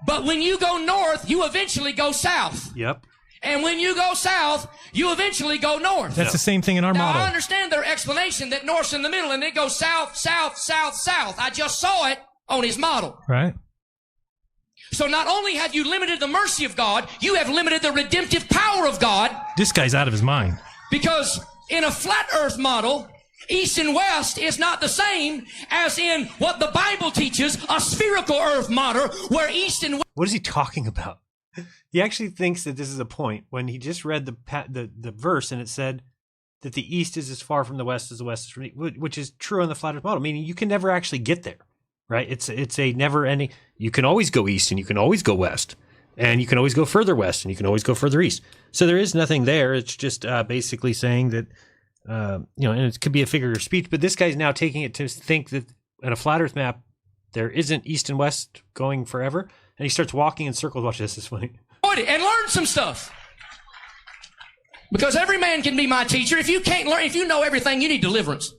But when you go north, you eventually go south. Yep. And when you go south, you eventually go north. That's the same thing in our model. I understand their explanation that north's in the middle and it goes south, south, south, south. I just saw it on his model. Right. So not only have you limited the mercy of God, you have limited the redemptive power of God. This guy's out of his mind. Because in a flat earth model, east and west is not the same as in what the Bible teaches, a spherical earth model where east and west. What is he talking about? He actually thinks that this is a point when he just read the verse and it said that the east is as far from the west as the west is from the, which is true on the flat earth model, meaning you can never actually get there. Right? It's a never ending. You can always go east and you can always go west. And you can always go further west, and you can always go further east. So there is nothing there. It's just basically saying that, and it could be a figure of speech, but this guy's now taking it to think that in a flat Earth map, there isn't east and west going forever. And he starts walking in circles. Watch this. This is funny. And learn some stuff. Because every man can be my teacher. If you can't learn, if you know everything, you need deliverance.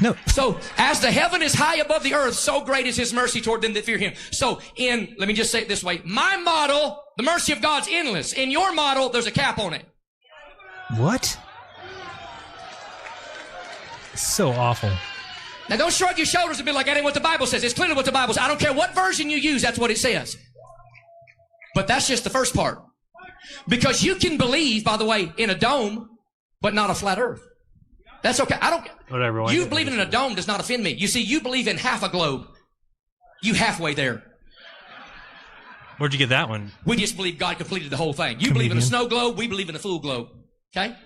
No. So, as the heaven is high above the earth, so great is his mercy toward them that fear him. So, let me just say it this way. My model, the mercy of God's endless. In your model, there's a cap on it. What? So awful. Now, don't shrug your shoulders and be like, that ain't what the Bible says. It's clearly what the Bible says. I don't care what version you use, that's what it says. But that's just the first part. Because you can believe, by the way, in a dome, but not a flat earth. That's okay. I don't. Whatever. You believing in a dome does not offend me. You see, you believe in half a globe. You halfway there. Where'd you get that one? We just believe God completed the whole thing. You believe in a snow globe. We believe in a full globe. Okay?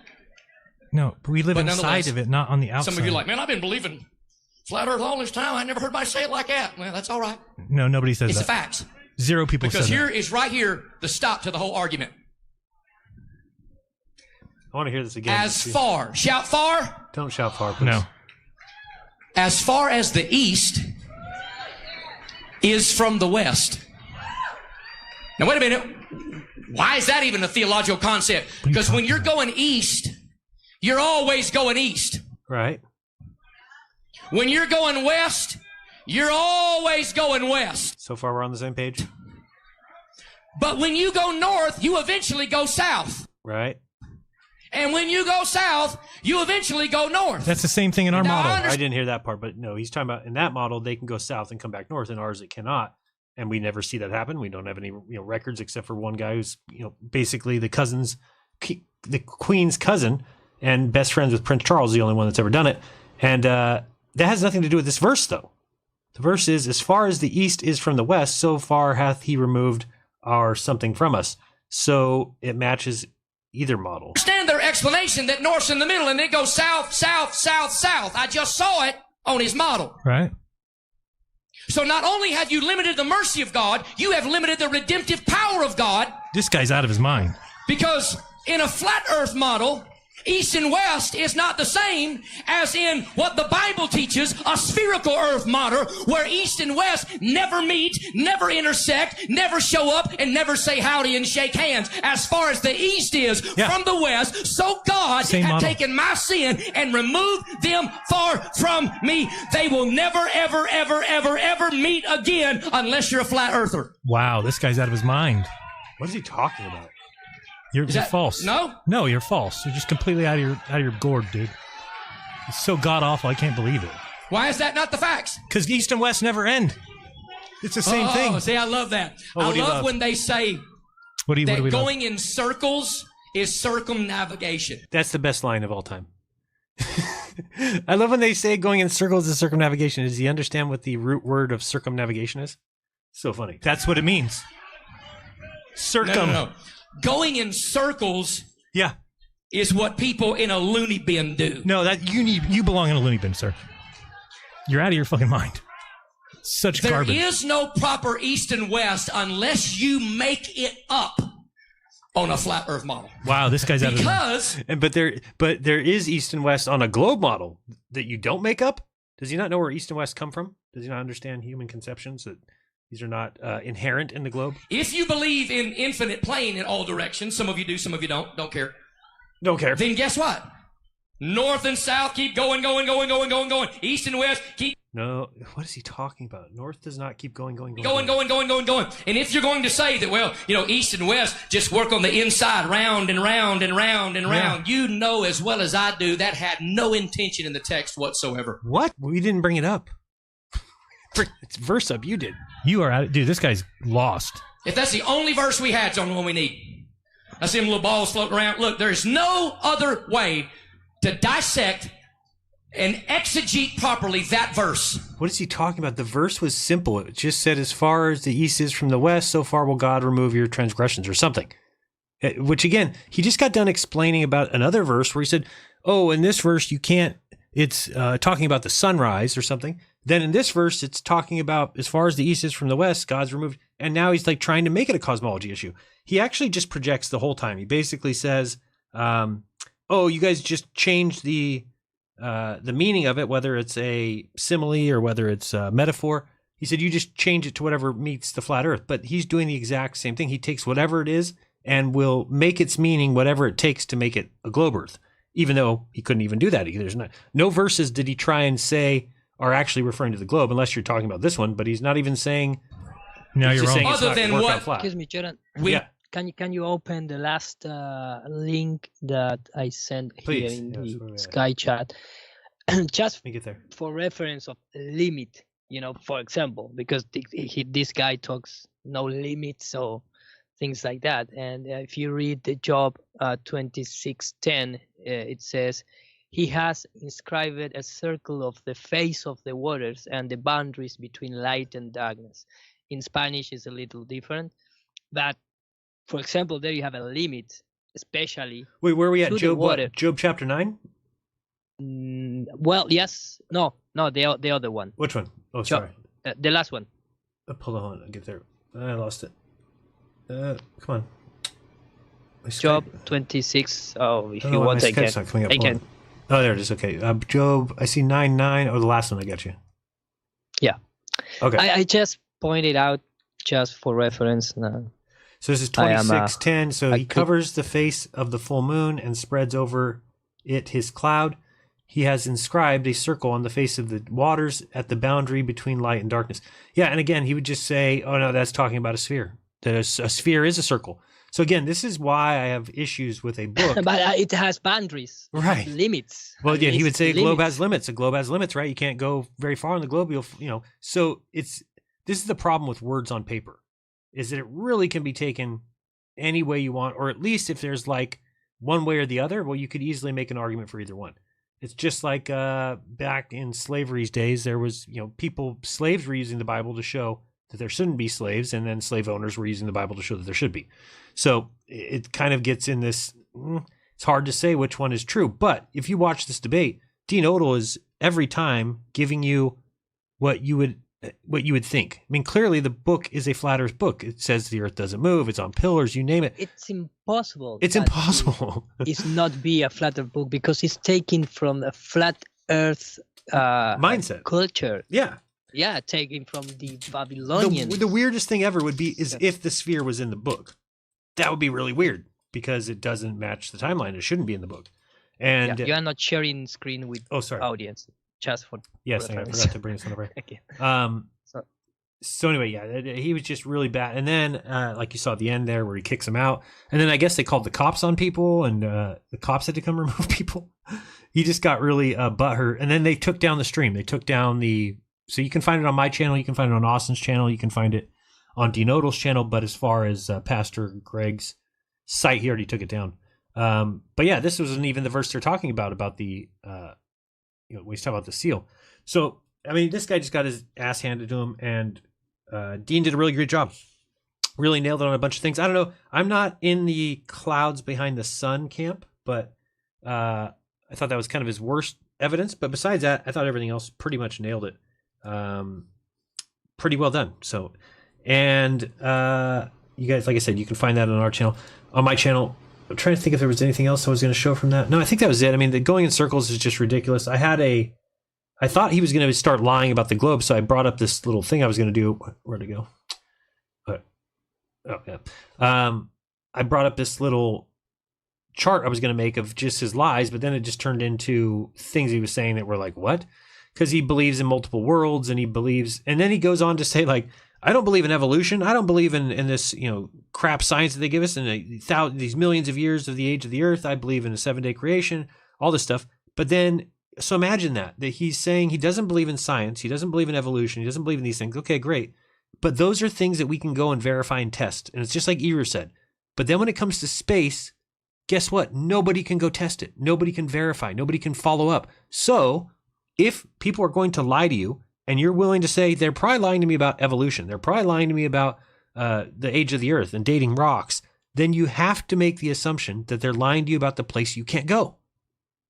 No, but we live inside of it, not on the outside. Some of you are like, man, I've been believing flat earth all this time. I never heard anybody say it like that. Well, that's all right. No, nobody says it's that. It's the facts. Zero people because said here that. is right here the stop to the whole argument. I want to hear this again. As far. Shout far. Don't shout far, please. No. As far as the east is from the west. Now, wait a minute. Why is that even a theological concept? Because when you're going east, you're always going east. Right. When you're going west, you're always going west. So far, we're on the same page. But when you go north, you eventually go south. Right. And when you go south, you eventually go north. That's the same thing in our model. I didn't hear that part, but no, he's talking about in that model, they can go south and come back north. In ours, it cannot. And we never see that happen. We don't have any records except for one guy who's basically the Queen's cousin and best friends with Prince Charles, the only one that's ever done it. And that has nothing to do with this verse, though. The verse is, as far as the east is from the west, so far hath he removed our something from us. So it matches either model. Understand their explanation that north's in the middle and it goes south, south, south, south. I just saw it on his model. Right. So not only have you limited the mercy of God, you have limited the redemptive power of God. This guy's out of his mind. Because in a flat earth model, east and west is not the same as in what the Bible teaches, a spherical earth model, where east and west never meet, never intersect, never show up, and never say howdy and shake hands. As far as the east is from the west, so God had taken my sin and removed them far from me. They will never, ever, ever, ever, ever meet again unless you're a flat earther. Wow, this guy's out of his mind. What is he talking about? You're false. No, you're false. You're just completely out of your gourd, dude. It's so god awful. I can't believe it. Why is that not the facts? Because east and west never end. It's the same thing. See, I love that. I love when they say that going in circles is circumnavigation. That's the best line of all time. I love when they say going in circles is circumnavigation. Does he understand what the root word of circumnavigation is? So funny. That's what it means. Circum. No. Going in circles is what people in a loony bin do. No, that you belong in a loony bin, sir. You're out of your fucking mind. Such garbage. There is no proper east and west unless you make it up on a flat earth model. Wow, this guy's out of his mind. But there is east and west on a globe model that you don't make up. Does he not know where east and west come from? Does he not understand human conceptions that these are not inherent in the globe? If you believe in infinite plane in all directions, some of you do, some of you don't care. Don't care. Then guess what? North and south keep going. East and west keep. No, what is he talking about? North does not keep going. Going. And if you're going to say that, well, east and west just work on the inside, round and round and round and round, you know as well as I do that had no intention in the text whatsoever. What? We didn't bring it up. It's verse up. You did. You are out. Dude, this guy's lost. If that's the only verse we had, it's the only one we need. I see them little balls floating around. Look, there's no other way to dissect and exegete properly that verse. What is he talking about? The verse was simple. It just said, as far as the east is from the west, so far will God remove your transgressions, or something. Which, again, he just got done explaining about another verse where he said, oh, in this verse you can't, it's talking about the sunrise or something. Then in this verse, it's talking about as far as the east is from the west, God's removed. And now he's like trying to make it a cosmology issue. He actually just projects the whole time. He basically says, oh, you guys just changed the meaning of it, whether it's a simile or whether it's a metaphor. He said, you just change it to whatever meets the flat earth. But he's doing the exact same thing. He takes whatever it is and will make its meaning whatever it takes to make it a globe earth, even though he couldn't even do that. There's no verses did he try and say are actually referring to the globe, unless you're talking about this one, but he's not even saying. No, you're wrong. Other than what? Excuse me, Jeran. Can you open the last link that I sent here in the Sky chat? Just for reference of limit, for example, because this guy talks no limits or things like that. And if you read the Job 26:10, it says, he has inscribed a circle of the face of the waters and the boundaries between light and darkness. In Spanish, it's a little different, but for example, there you have a limit, especially. Wait, where are we at? Job what? Job chapter 9? Well, yes. No, the other one. Which one? Oh, sorry. The last one. Hold on, I'll get there. I lost it. Come on. Job 26. Oh, if you want, I can. Oh, there it is. Okay. Job, I see 9:9. Oh, the last one. I got you. Yeah. Okay. I just pointed out just for reference. So this is 26:10. So he covers the face of the full moon and spreads over it his cloud. He has inscribed a circle on the face of the waters at the boundary between light and darkness. Yeah, and again, he would just say, oh, no, that's talking about a sphere. That a sphere is a circle. So again, this is why I have issues with a book. But it has boundaries. Right. Limits. Well, again, he would say a globe has limits. A globe has limits, right? You can't go very far on the globe. So this is the problem with words on paper, is that it really can be taken any way you want, or at least if there's like one way or the other, well, you could easily make an argument for either one. It's just like back in slavery's days, there was, slaves were using the Bible to show that there shouldn't be slaves, and then slave owners were using the Bible to show that there should be. So it kind of gets in this, it's hard to say which one is true. But if you watch this debate, Dean Odell is every time giving you what you would think. I mean, clearly the book is a flat earth book. It says the earth doesn't move. It's on pillars, you name it. It's impossible. It's impossible. It's not be a flat earth book because it's taken from a flat earth mindset, culture. Yeah. Yeah, taken from the Babylonians. The weirdest thing ever would be if the sphere was in the book. That would be really weird because it doesn't match the timeline. It shouldn't be in the book. And you are not sharing screen with audience. Just for yes, I forgot to bring this one over. Okay. So anyway, yeah, he was just really bad. And then, like you saw at the end there, where he kicks him out, and then I guess they called the cops on people, and the cops had to come remove people. He just got really butthurt, and then they took down the stream. They took down so you can find it on my channel, you can find it on Austin's channel, you can find it on Dean Odell's channel. But as far as Pastor Greg's site, he already took it down. But yeah, this wasn't even the verse they're talking about the. When he's talking about the seal. So, I mean, this guy just got his ass handed to him, and Dean did a really great job. Really nailed it on a bunch of things. I don't know. I'm not in the clouds behind the sun camp, but I thought that was kind of his worst evidence. But besides that, I thought everything else pretty much nailed it. Pretty well done. So, and you guys, like I said, you can find that on our channel. On my channel, I'm trying to think if there was anything else I was going to show from that. No, I think that was it. I mean, the going in circles is just ridiculous. I thought he was going to start lying about the globe, so I brought up this little thing I was going to do. Where'd it go? Oh, yeah. I brought up this little chart I was going to make of just his lies, but then it just turned into things he was saying that were like, what? Because he believes in multiple worlds, and then he goes on to say, like, I don't believe in evolution. I don't believe in this, crap science that they give us in these millions of years of the age of the earth. I believe in a 7-day creation, all this stuff. But then, so imagine that he's saying he doesn't believe in science. He doesn't believe in evolution. He doesn't believe in these things. Okay, great. But those are things that we can go and verify and test. And it's just like Eber said. But then when it comes to space, guess what? Nobody can go test it. Nobody can verify. Nobody can follow up. So if people are going to lie to you, and you're willing to say they're probably lying to me about evolution, they're probably lying to me about the age of the earth and dating rocks, then you have to make the assumption that they're lying to you about the place you can't go.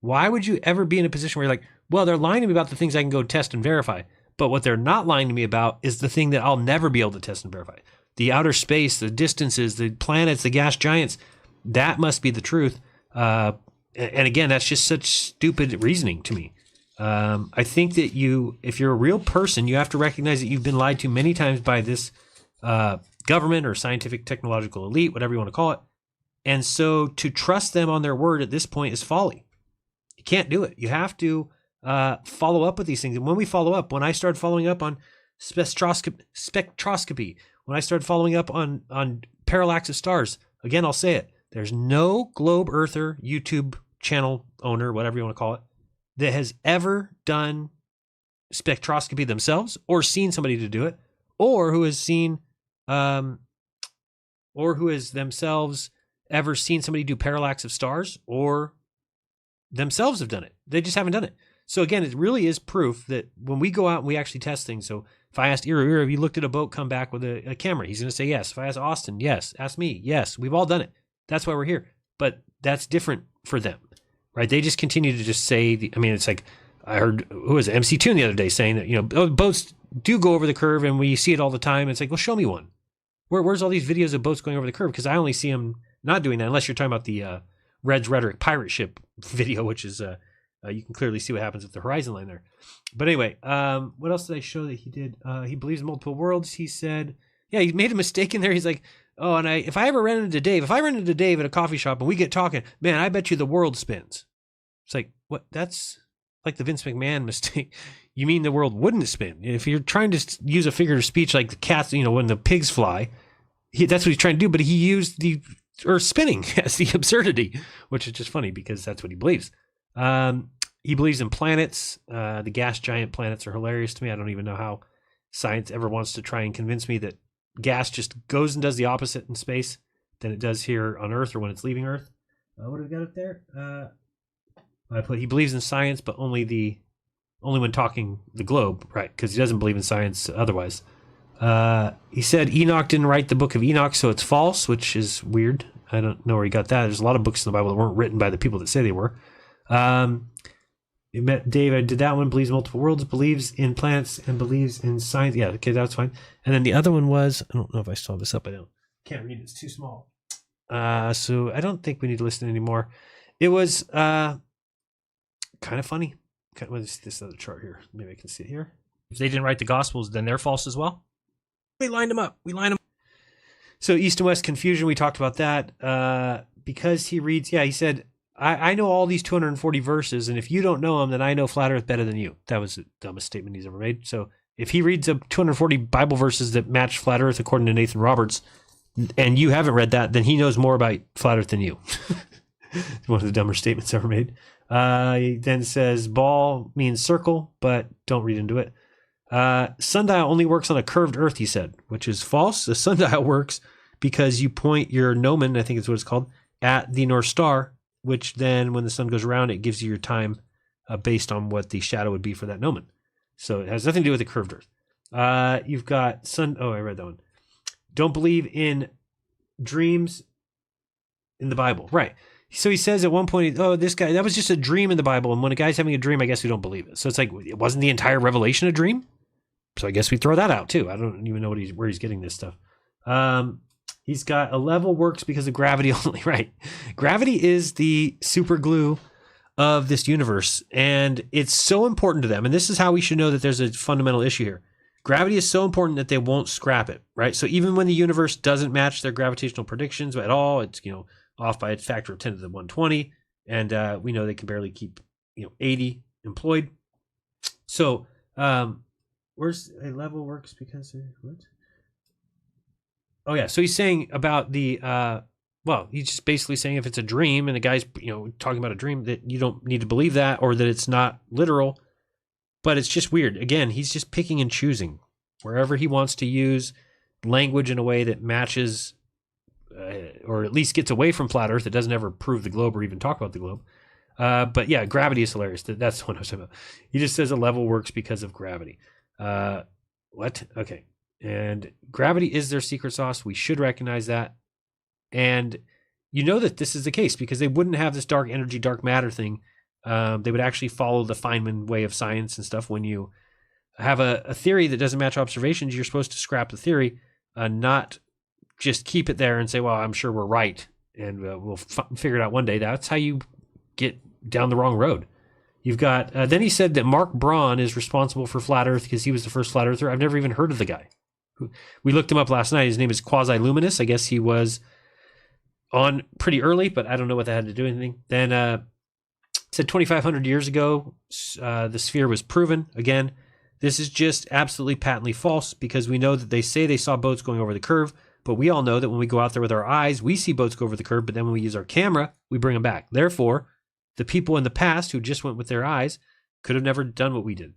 Why would you ever be in a position where you're like, well, they're lying to me about the things I can go test and verify, but what they're not lying to me about is the thing that I'll never be able to test and verify. the outer space, the distances, the planets, the gas giants, that must be the truth. And again, that's just such stupid reasoning to me. I think that if you're a real person, you have to recognize that you've been lied to many times by this government or scientific technological elite, whatever you want to call it. And so to trust them on their word at this point is folly. You can't do it. You have to follow up with these things. And when we follow up, when I started following up on spectroscopy, when I started following up on parallax of stars, again, I'll say it. There's no globe earther YouTube channel owner, whatever you want to call it, that has ever done spectroscopy themselves or seen somebody to do it, or who has themselves ever seen somebody do parallax of stars or themselves have done it. They just haven't done it. So again, it really is proof that when we go out and we actually test things. So if I asked Ira, have you looked at a boat come back with a camera? He's going to say yes. If I ask Austin, yes. Ask me, yes. We've all done it. That's why we're here. But that's different for them, right? They just continue to just say, it's like I heard, who was it, MC Toon the other day saying that, boats do go over the curve and we see it all the time. It's like, well, show me one. Where's all these videos of boats going over the curve? Because I only see them not doing that, unless you're talking about the Red's Rhetoric pirate ship video, which is, you can clearly see what happens with the horizon line there. But anyway, what else did I show that he did? He believes in multiple worlds. He said, yeah, he made a mistake in there. He's like, oh, and if I run into Dave at a coffee shop and we get talking, man, I bet you the world spins. It's like, what? That's like the Vince McMahon mistake. You mean the world wouldn't spin? If you're trying to use a figure of speech like the cats, when the pigs fly, that's what he's trying to do. But he used the earth spinning as the absurdity, which is just funny because that's what he believes. He believes in planets. The gas giant planets are hilarious to me. I don't even know how science ever wants to try and convince me that gas just goes and does the opposite in space than it does here on Earth or when it's leaving Earth. What have we got up there? I put he believes in science, but only when talking the globe, right? Because he doesn't believe in science otherwise. He said Enoch didn't write the book of Enoch, so it's false, which is weird. I don't know where he got that. There's a lot of books in the Bible that weren't written by the people that say they were. Dave, I did that one. Believes in multiple worlds, believes in planets, and believes in science. Yeah, okay, that's fine. And then the other one was, I don't know if I still have this up. I can't read it. It's too small. So I don't think we need to listen anymore. It was kind of funny. What is this other chart here? Maybe I can see it here. If they didn't write the Gospels, then they're false as well. We lined them up. So East and West confusion, we talked about that. Because he reads, he said, I know all these 240 verses, and if you don't know them, then I know Flat Earth better than you. That was the dumbest statement he's ever made. So if he reads up 240 Bible verses that match Flat Earth according to Nathan Roberts, and you haven't read that, then he knows more about Flat Earth than you. One of the dumber statements ever made. He then says ball means circle, but don't read into it. Sundial only works on a curved Earth, he said, which is false. The sundial works because you point your gnomon, I think is what it's called, at the North Star, which then when the sun goes around, it gives you your time based on what the shadow would be for that gnomon. So it has nothing to do with the curved Earth. You've got I read that one. Don't believe in dreams in the Bible. Right. So he says at one point, this guy, that was just a dream in the Bible. And when a guy's having a dream, I guess we don't believe it. So it's like, it wasn't the entire revelation a dream? So I guess we throw that out too. I don't even know where he's getting this stuff. He's got a level works because of gravity only, right? Gravity is the super glue of this universe. And it's so important to them. And this is how we should know that there's a fundamental issue here. Gravity is so important that they won't scrap it, right? So even when the universe doesn't match their gravitational predictions at all, it's, off by a factor of 10 to the 120. And we know they can barely keep, 80 employed. So where's a level works because of what? Oh yeah. So he's saying about the, he's just basically saying if it's a dream and the guy's, talking about a dream, that you don't need to believe that or that it's not literal, but it's just weird. Again, he's just picking and choosing wherever he wants to use language in a way that matches or at least gets away from flat Earth. It doesn't ever prove the globe or even talk about the globe. But yeah, gravity is hilarious. That's the one I was talking about. He just says a level works because of gravity. What? Okay. And gravity is their secret sauce. We should recognize that. And you know that this is the case because they wouldn't have this dark energy, dark matter thing. They would actually follow the Feynman way of science and stuff. When you have a theory that doesn't match observations, you're supposed to scrap the theory, not just keep it there and say, well, I'm sure we're right, and we'll figure it out one day. That's how you get down the wrong road. You've got, then he said that Mark Braun is responsible for Flat Earth because he was the first Flat Earther. I've never even heard of the guy. We looked him up last night. His name is Quasi-Luminous. I guess he was on pretty early, but I don't know what that had to do with anything. Then said 2,500 years ago, the sphere was proven. Again, this is just absolutely patently false because we know that they say they saw boats going over the curve, but we all know that when we go out there with our eyes, we see boats go over the curve, but then when we use our camera, we bring them back. Therefore, the people in the past who just went with their eyes could have never done what we did.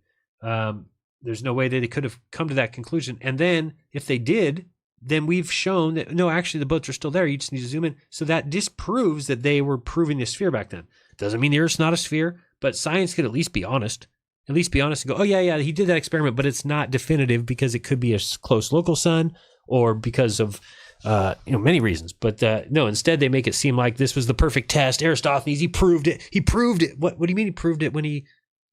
There's no way that they could have come to that conclusion. And then if they did, then we've shown that, no, actually the boats are still there. You just need to zoom in. So that disproves that they were proving the sphere back then. Doesn't mean the Earth's not a sphere, but science could at least be honest. At least be honest and go, oh, yeah, he did that experiment, but it's not definitive because it could be a close local sun or because of many reasons. But no, instead they make it seem like this was the perfect test. Aristophanes, he proved it. He proved it. What do you mean he proved it when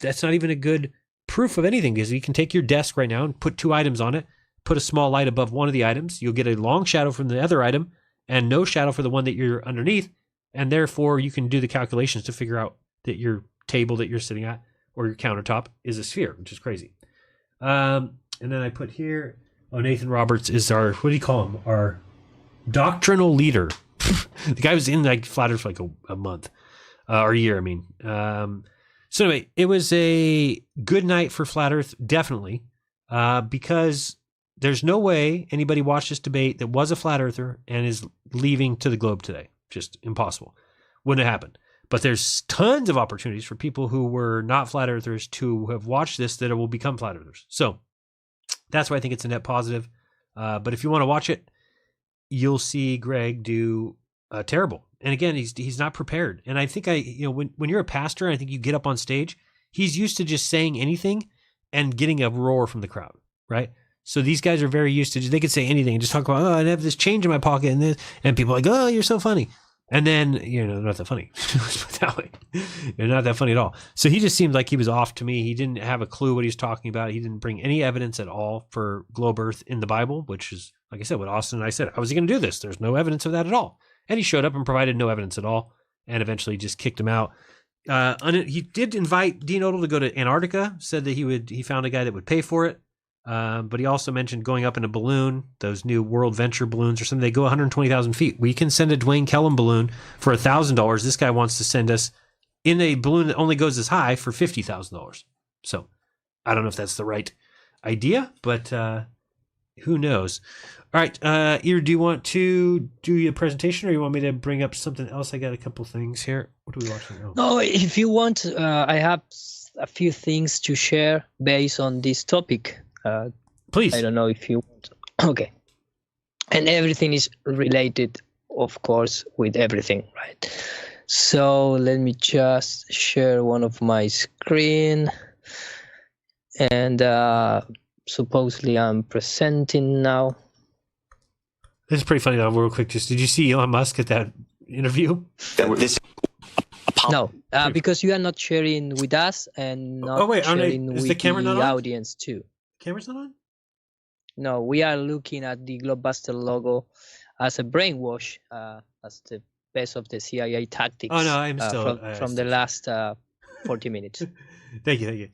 that's not even a good proof of anything, because you can take your desk right now and put two items on it, put a small light above one of the items. You'll get a long shadow from the other item and no shadow for the one that you're underneath. And therefore you can do the calculations to figure out that your table that you're sitting at or your countertop is a sphere, which is crazy. And then I put here, Nathan Roberts is our, what do you call him? Our doctrinal leader. The guy was in like Flat Earth for like a month or a year. I mean, so anyway, it was a good night for Flat Earth, definitely, because there's no way anybody watched this debate that was a Flat Earther and is leaving to the globe today. Just impossible. Wouldn't have happened. But there's tons of opportunities for people who were not Flat Earthers to have watched this that will become Flat Earthers. So that's why I think it's a net positive. But if you want to watch it, you'll see Greg do terrible. And again, he's not prepared. And I think when you're a pastor, I think you get up on stage, he's used to just saying anything and getting a roar from the crowd, right? So these guys are very used to, they could say anything and just talk about, oh, I have this change in my pocket and this, and people are like, oh, you're so funny. And then, they're not that funny. Let's put it that way. They're not that funny at all. So he just seemed like he was off to me. He didn't have a clue what he was talking about. He didn't bring any evidence at all for globe Earth in the Bible, which is, like I said, what Austin and I said. How was he going to do this? There's no evidence of that at all. And he showed up and provided no evidence at all and eventually just kicked him out. He did invite Dean Odell to go to Antarctica, said that he found a guy that would pay for it. But he also mentioned going up in a balloon, those new World Venture balloons or something. They go 120,000 feet. We can send a Dwayne Kellum balloon for $1,000. This guy wants to send us in a balloon that only goes as high for $50,000. So I don't know if that's the right idea, but who knows? All right, Ear, do you want to do your presentation or you want me to bring up something else? I got a couple things here. What are we watching now? No, if you want, I have a few things to share based on this topic. Please. I don't know if you want. Okay. And everything is related, of course, with everything, right? So let me just share one of my screen. And supposedly I'm presenting now. This is pretty funny though, real quick. Just, did you see Elon Musk at that interview? No, because you are not sharing with us and not sharing with the audience too. Camera's not on? No, we are looking at the GLOBEBUSTER logo as a brainwash, as the best of the CIA tactics. Oh no, I'm still from the last 40 minutes. Thank you.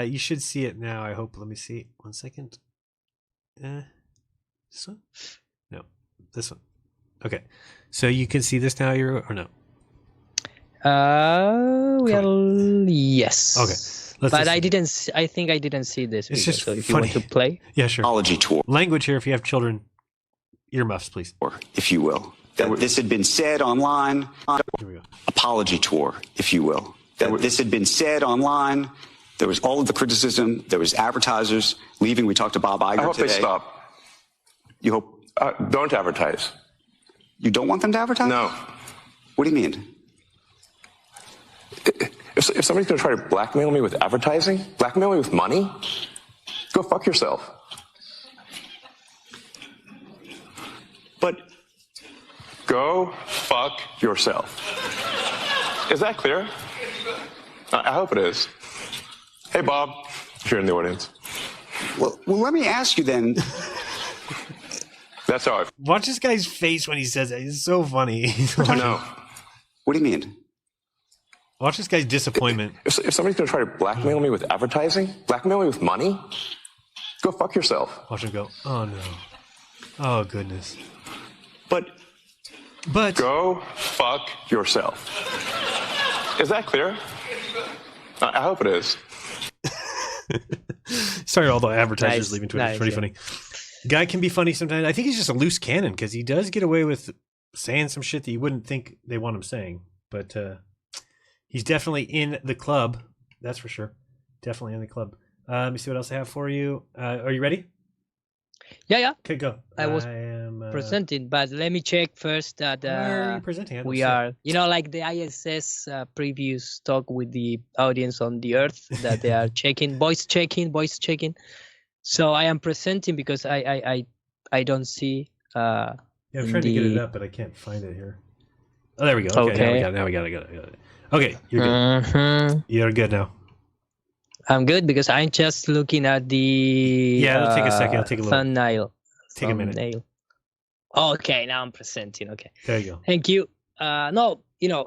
You should see it now. I hope. Let me see. 1 second. This one? No, this one. Okay, so you can see this now, or no? Yes. Okay. But I didn't. I think I didn't see this. It's just so if funny. you want to play, yeah, sure. Apology tour, language here. If you have children, earmuffs, please. If you will, that this had been said online. Here we go. Apology tour, if you will, that this had been said online. There was all of the criticism. There was advertisers leaving. We talked to Bob Iger I hope today. they stop. You hope? Don't advertise. You don't want them to advertise? No. What do you mean? If somebody's going to try to blackmail me with advertising, blackmail me with money, go fuck yourself. But go fuck yourself. Is that clear? I hope it is. Hey, Bob, if you're in the audience. Well, let me ask you then. That's how I Watch this guy's face when he says it. It's so funny. know. What do you mean? Watch this guy's disappointment. If somebody's going to try to blackmail me with advertising, blackmail me with money, go fuck yourself. Watch him go, oh no. Oh goodness. But go fuck yourself. Is that clear? I hope it is. Sorry, all the advertisers Nice, leaving Twitter. It's nice, pretty yeah. funny. Guy can be funny sometimes. I think he's just a loose cannon because he does get away with saying some shit that you wouldn't think they want him saying. But he's definitely in the club. That's for sure. Definitely in the club. Let me see what else I have for you. Are you ready? Yeah. Okay, go. I was am presenting, but let me check first that where are you presenting? I don't we see it. are, like the ISS previous talk with the audience on the Earth that they are checking, voice checking. So I am presenting because I don't see. Yeah, I'm trying to get it up, but I can't find it here. Oh, there we go. Okay, now we got it. Okay, you're good. Mm-hmm. You're good now. I'm good because I'm just looking at the. Yeah, it'll take a second. It'll take a little. Thumbnail. Take a minute. Thumbnail. Okay, now I'm presenting. Okay. There you go. Thank you. No,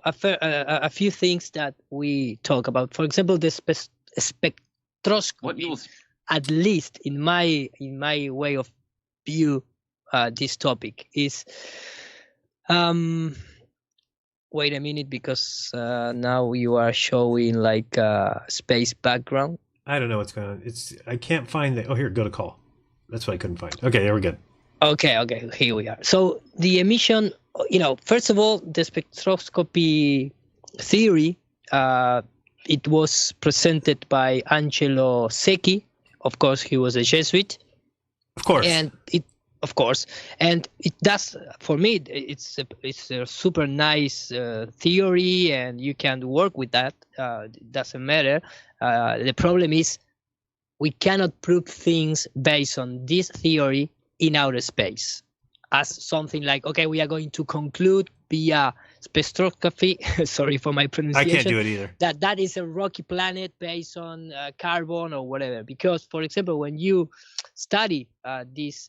a few things that we talk about. For example, the spectroscopy. At least in my way of view, this topic is. Wait a minute, because now you are showing like space background. I don't know what's going on. I can't find the. Oh, here, go to call. That's what I couldn't find. Okay, there we go. Okay, here we are. So the emission, first of all, the spectroscopy theory, it was presented by Angelo Secchi. Of course, he was a Jesuit. Of course. And it does, for me, it's a super nice theory, and you can work with that. It doesn't matter. The problem is we cannot prove things based on this theory in outer space as something like, okay, we are going to conclude via spectroscopy. Sorry for my pronunciation. I can't do it either. That is a rocky planet based on carbon or whatever. Because, for example, when you study this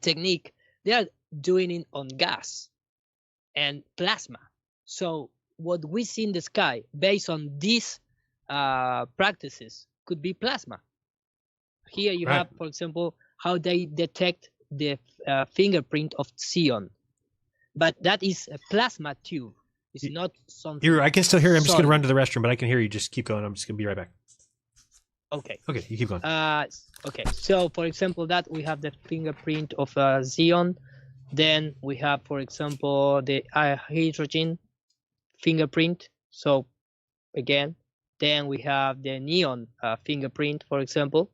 technique, they are doing it on gas and plasma. So what we see in the sky based on these practices could be plasma. Here you have, for example, how they detect the fingerprint of Zion, but that is a plasma tube. It's not something. I can still hear you. I'm just going to run to the restroom, but I can hear you. Just keep going. I'm just going to be right back. Okay, you keep going. Okay, so for example, that we have the fingerprint of Zion. Then we have, for example, the hydrogen fingerprint. So again, then we have the neon fingerprint, for example,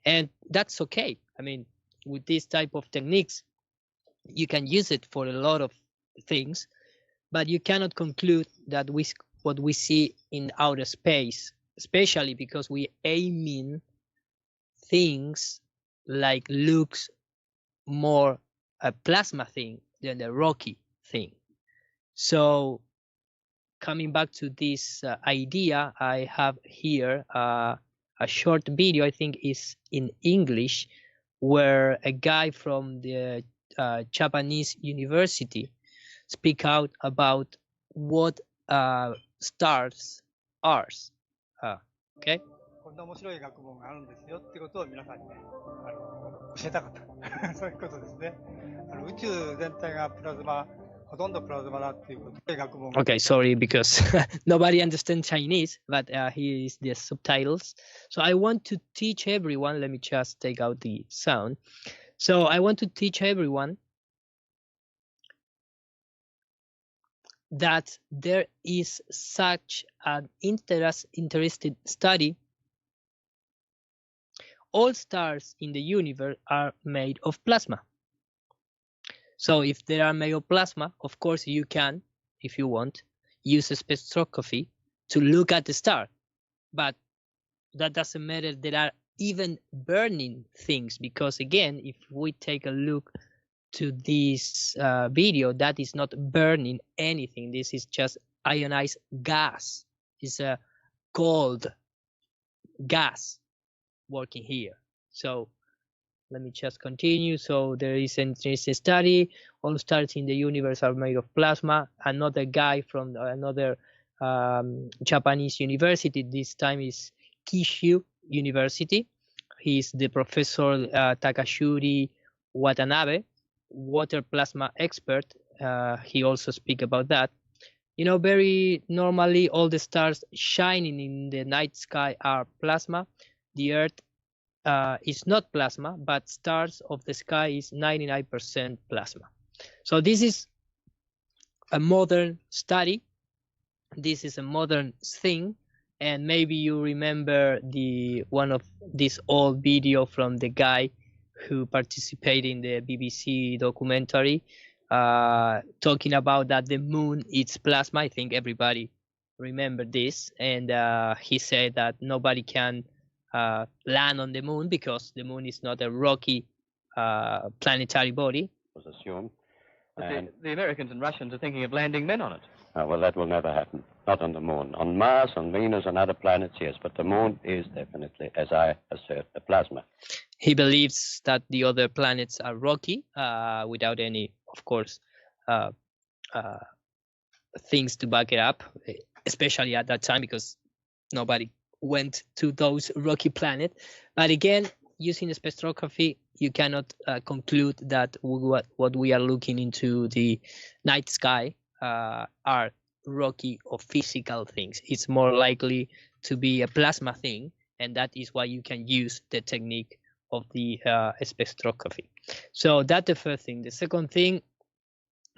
and that's okay. I mean, with this type of techniques, you can use it for a lot of things, but you cannot conclude that what we see in outer space, especially because we aiming things like looks more a plasma thing than the rocky thing. So coming back to this idea, I have here a short video, I think is in English, where a guy from the Japanese university speak out about what stars are. Okay? こんな面白い学問があるんですよってことを皆さんにね、教えたかった。そういうことですね。宇宙全体がプラズマ、ほとんどプラズマだっていうことで学問。Okay, sorry, because nobody understands Chinese, but here is the subtitles. So I want to teach everyone, let me just take out the sound. So I want to teach everyone that there is such an interesting study. All stars in the universe are made of plasma. So if they are made of plasma, of course you can, if you want, use a spectroscopy to look at the star. But that doesn't matter. There are even burning things, because again, if we take a look to this video, that is not burning anything. This is just ionized gas. It's a cold gas working here. So let me just continue. So there is an interesting study. All stars in the universe are made of plasma. Another guy from another Japanese university, this time is Kyushu University. He's the professor Takashuri Watanabe, water plasma expert. He also speak about that. You know, very normally all the stars shining in the night sky are plasma. The Earth is not plasma, but stars of the sky is 99% plasma. So this is a modern study. This is a modern thing. And maybe you remember one of this old video from the guy who participated in the BBC documentary, talking about that the moon is plasma. I think everybody remember this. And he said that nobody can land on the moon because the moon is not a rocky planetary body. Was assumed. But the Americans and Russians are thinking of landing men on it. Well, that will never happen. Not on the moon. On Mars, on Venus, and other planets, yes. But the moon is definitely, as I assert, a plasma. He believes that the other planets are rocky, without any, of course, things to back it up, especially at that time because nobody went to those rocky planets. But again, using spectroscopy, you cannot conclude that what we are looking into the night sky are rocky or physical things. It's more likely to be a plasma thing, and that is why you can use the technique of the spectroscopy. So that's the first thing. The second thing,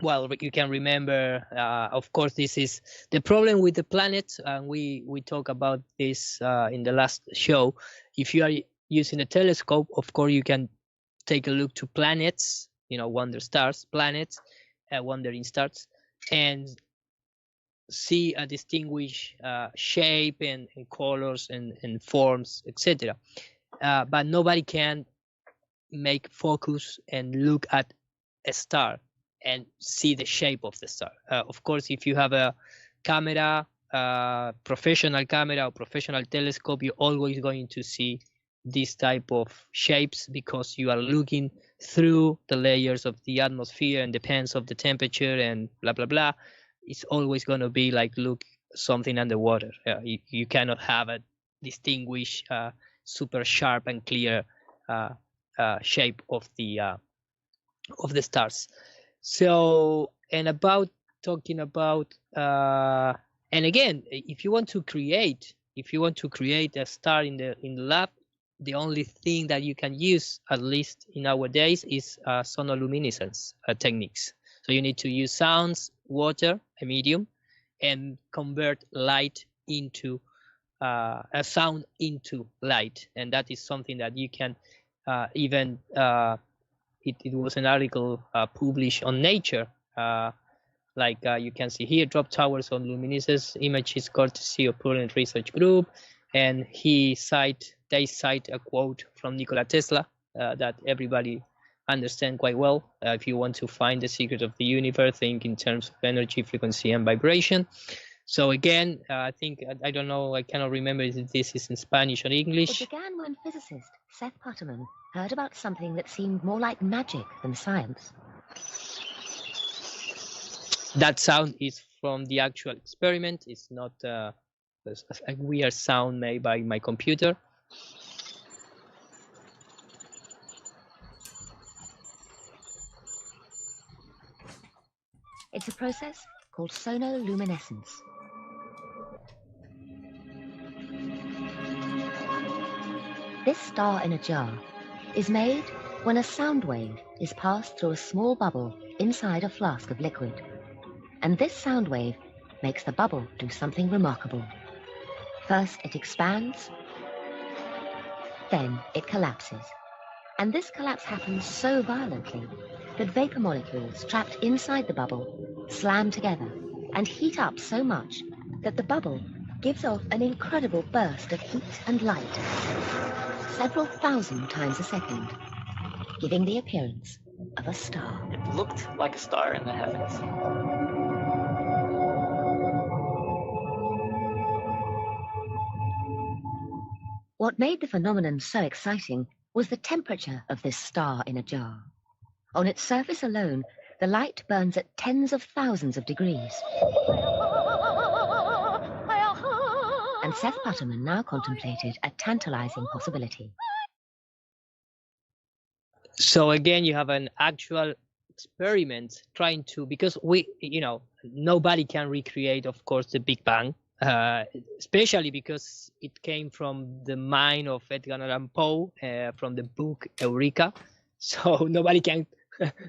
well, you can remember, of course, this is the problem with the planets, and we talk about this in the last show. If you are using a telescope, of course, you can take a look to planets, you know, wonder stars, planets, wandering stars, and see a distinguished shape and colors and forms, etc. But nobody can make focus and look at a star and see the shape of the star. Of course, if you have a camera, professional camera or professional telescope, you're always going to see this type of shapes because you are looking through the layers of the atmosphere and depends of the temperature and blah blah blah. It's always going to be like look something underwater. You cannot have a distinguished, super sharp and clear shape of the stars. So, and about talking about, and again, if you want to create a star in the lab, the only thing that you can use, at least in our days, is sonoluminescence techniques. So you need to use sounds, water, a medium, and convert light into a sound into light, and that is something that you can even. It was an article published on Nature. Like you can see here, drop towers on luminescence images courtesy of Prudent Research Group, and they cite a quote from Nikola Tesla that everybody understand quite well. If you want to find the secret of the universe, think in terms of energy, frequency, and vibration. So again, I think, I don't know, I cannot remember if this is in Spanish or English. It began when physicist Seth Putterman heard about something that seemed more like magic than science. That sound is from the actual experiment. It's not a weird sound made by my computer. It's a process called sonoluminescence. This star in a jar is made when a sound wave is passed through a small bubble inside a flask of liquid. And this sound wave makes the bubble do something remarkable. First it expands, then it collapses. And this collapse happens so violently that vapor molecules trapped inside the bubble slam together and heat up so much that the bubble gives off an incredible burst of heat and light, several thousand times a second, giving the appearance of a star. It looked like a star in the heavens. What made the phenomenon so exciting was the temperature of this star in a jar. On its surface alone, the light burns at tens of thousands of degrees. And Seth Putterman now contemplated a tantalizing possibility. So again, you have an actual experiment trying to, because nobody can recreate, of course, the Big Bang, especially because it came from the mind of Edgar Allan Poe, from the book Eureka. So nobody can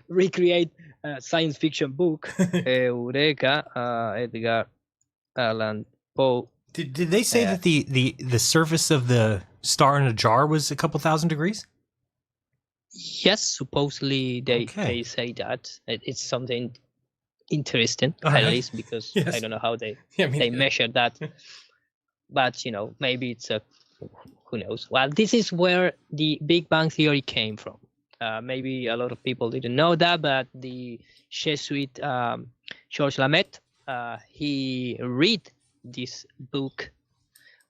recreate a science fiction book. Eureka, Edgar Allan Poe. Did they say that the surface of the star in a jar was a couple thousand degrees? Yes, supposedly they say that. It's something interesting, at least, because I don't know how they measure that. But, maybe it's who knows. Well, this is where the Big Bang Theory came from. Maybe a lot of people didn't know that, but the Jesuit Georges Lamet, he read this book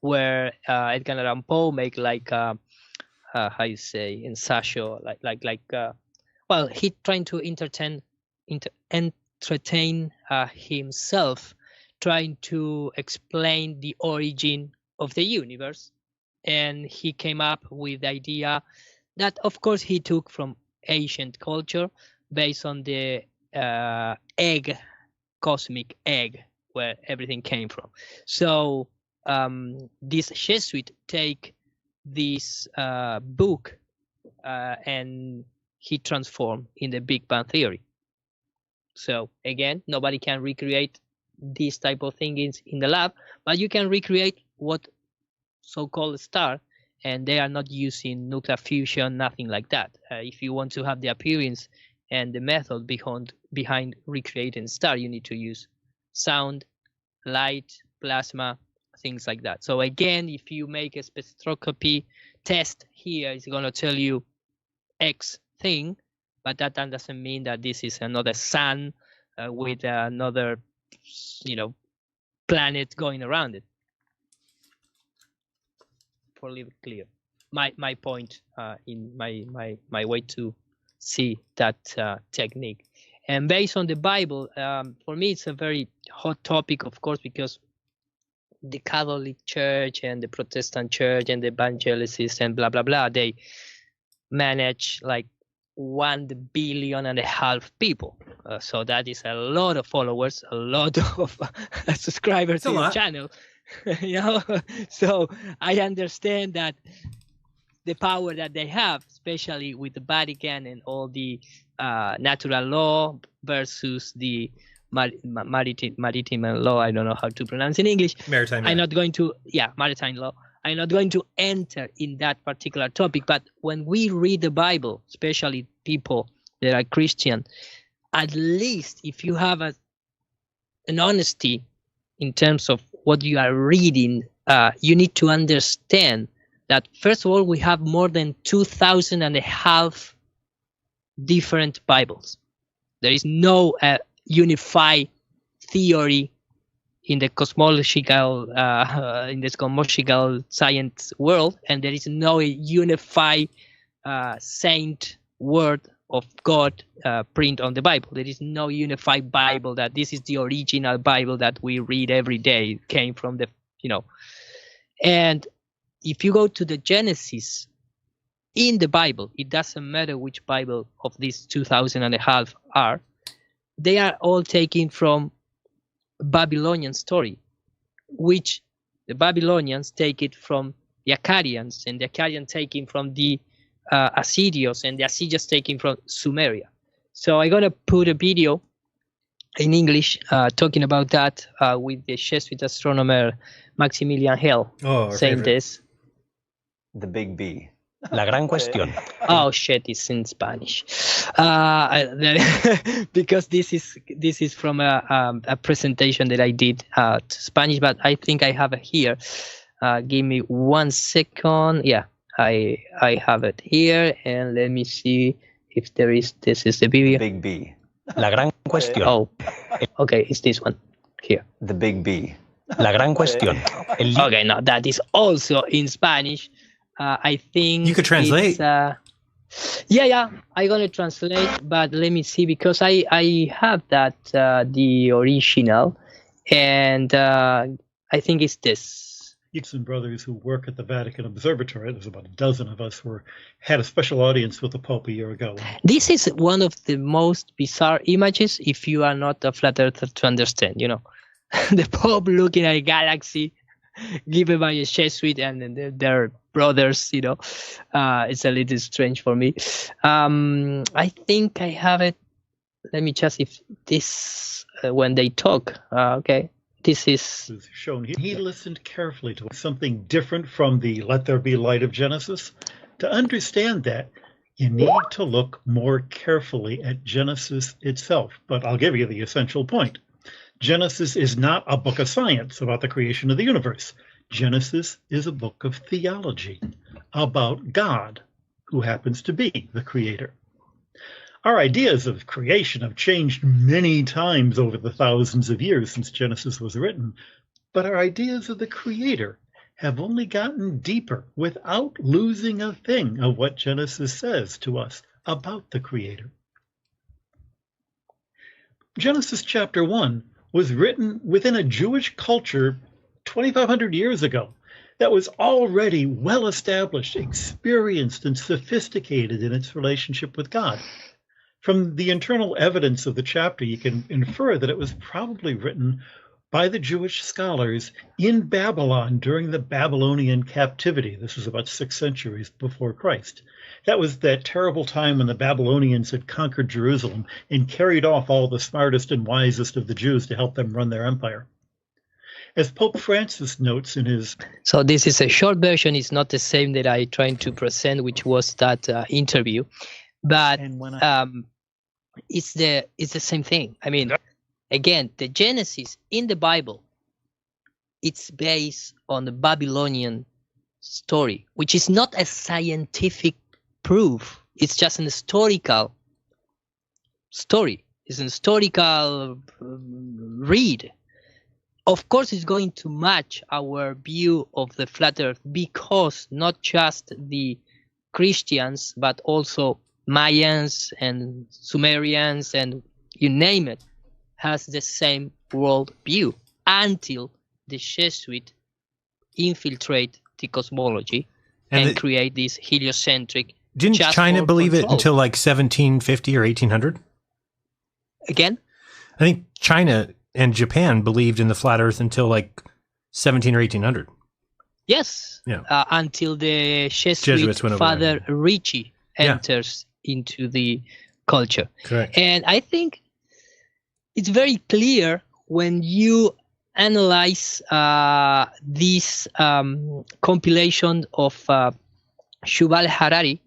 where Edgar Allan Poe make like how you say, ensayo, well, he trying to entertain himself, trying to explain the origin of the universe, and he came up with the idea that, of course, he took from ancient culture based on the egg, cosmic egg, where everything came from. So this Jesuit take this book and he transformed in the Big Bang Theory. So again, nobody can recreate this type of thing in the lab, but you can recreate what so-called star, and they are not using nuclear fusion, nothing like that. If you want to have the appearance and the method behind recreating star, you need to use sound, light, plasma, things like that. So again, if you make a spectroscopy test here, it's going to tell you X thing, but that doesn't mean that this is another sun with another, planet going around it. For a little clear, my point in my way to see that technique. And based on the Bible, for me, it's a very hot topic, of course, because the Catholic Church and the Protestant Church and the Evangelicists and blah, blah, blah, they manage like 1.5 billion people. So that is a lot of followers, a lot of subscribers to the channel. So I understand that the power that they have, especially with the Vatican and all the natural law versus the maritime law. I don't know how to pronounce in English. Maritime. I'm not going to, maritime law. I'm not going to enter in that particular topic. But when we read the Bible, especially people that are Christian, at least if you have an honesty in terms of what you are reading, you need to understand that, first of all, we have more than 2,500 different Bibles. There is no unified theory in the cosmological science world, and there is no unified saint word of God print on the Bible. There is no unified Bible that this is the original Bible that we read every day. It came from the, and if you go to the Genesis in the Bible, it doesn't matter which Bible of these 2,500 are, they are all taken from Babylonian story, which the Babylonians take it from the Akkadians, and the Akkadians taken from the Assyrians, and the Assyrians taken from Sumeria. So I'm gonna put a video in English talking about that with the Jesuit astronomer Maximilian Hell saying this. The Big B. La gran cuestión. Oh shit, it's in Spanish. Because this is from a presentation that I did Spanish, but I think I have it here. Give me 1 second. Yeah, I have it here, and let me see if there is. This is the video. Big B. La gran cuestión. Oh, okay, it's this one here. The Big B. La gran cuestión. Okay, now that is also in Spanish. I think You could translate. Yeah, I'm gonna translate, but let me see, because I have that the original, and I think it's this. And brothers who work at the Vatican Observatory, there's about a dozen of us, had a special audience with the Pope a year ago. This is one of the most bizarre images if you are not a flat earther to understand, you know. The Pope looking at a galaxy given by a Jesuit and their brothers, you know. It's a little strange for me. I think I have it. Let me just, if this, when they talk, okay. This is shown here. He listened carefully to something different from the "Let there be light" of Genesis. To understand that, you need to look more carefully at Genesis itself. But I'll give you the essential point. Genesis is not a book of science about the creation of the universe. Genesis is a book of theology about God, who happens to be the creator. Our ideas of creation have changed many times over the thousands of years since Genesis was written, but our ideas of the Creator have only gotten deeper without losing a thing of what Genesis says to us about the Creator. Genesis chapter 1 was written within a Jewish culture 2,500 years ago that was already well established, experienced, and sophisticated in its relationship with God. From the internal evidence of the chapter, you can infer that it was probably written by the Jewish scholars in Babylon during the Babylonian captivity. This is about 6 centuries before Christ. That was that terrible time when the Babylonians had conquered Jerusalem and carried off all the smartest and wisest of the Jews to help them run their empire. As Pope Francis notes in his... So this is a short version. It's not the same that I tried to present, which was that interview. But it's the same thing. I mean, again, the Genesis in the Bible, it's based on the Babylonian story, which is not a scientific proof. It's just an historical story. It's an historical read. Of course, it's going to match our view of the flat earth, because not just the Christians, but also Mayans and Sumerians and you name it, has the same world view until the Jesuit infiltrate the cosmology and create this heliocentric. Didn't China believe it until like 1750 or 1800? Again? I think China and Japan believed in the flat earth until like 17 or 1800. Yes. Yeah. Until the Jesuit Father Ricci enters into the culture. Correct. And I think it's very clear when you analyze this compilation of Yuval Harari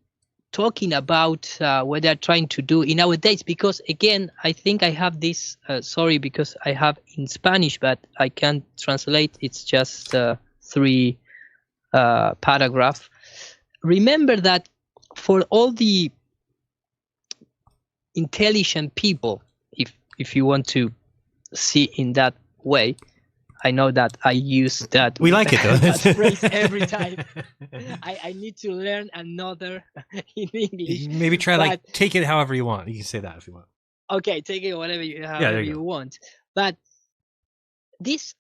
talking about what they're trying to do in nowadays, because again, I think I have this, sorry, because I have in Spanish, but I can't translate. It's just 3 paragraph. Remember that for all the intelligent people, if you want to see in that way, I know that I use that. We like it though. that phrase every time. I need to learn another in English. Maybe try like take it however you want. You can say that if you want. Okay, take it whatever you want. But this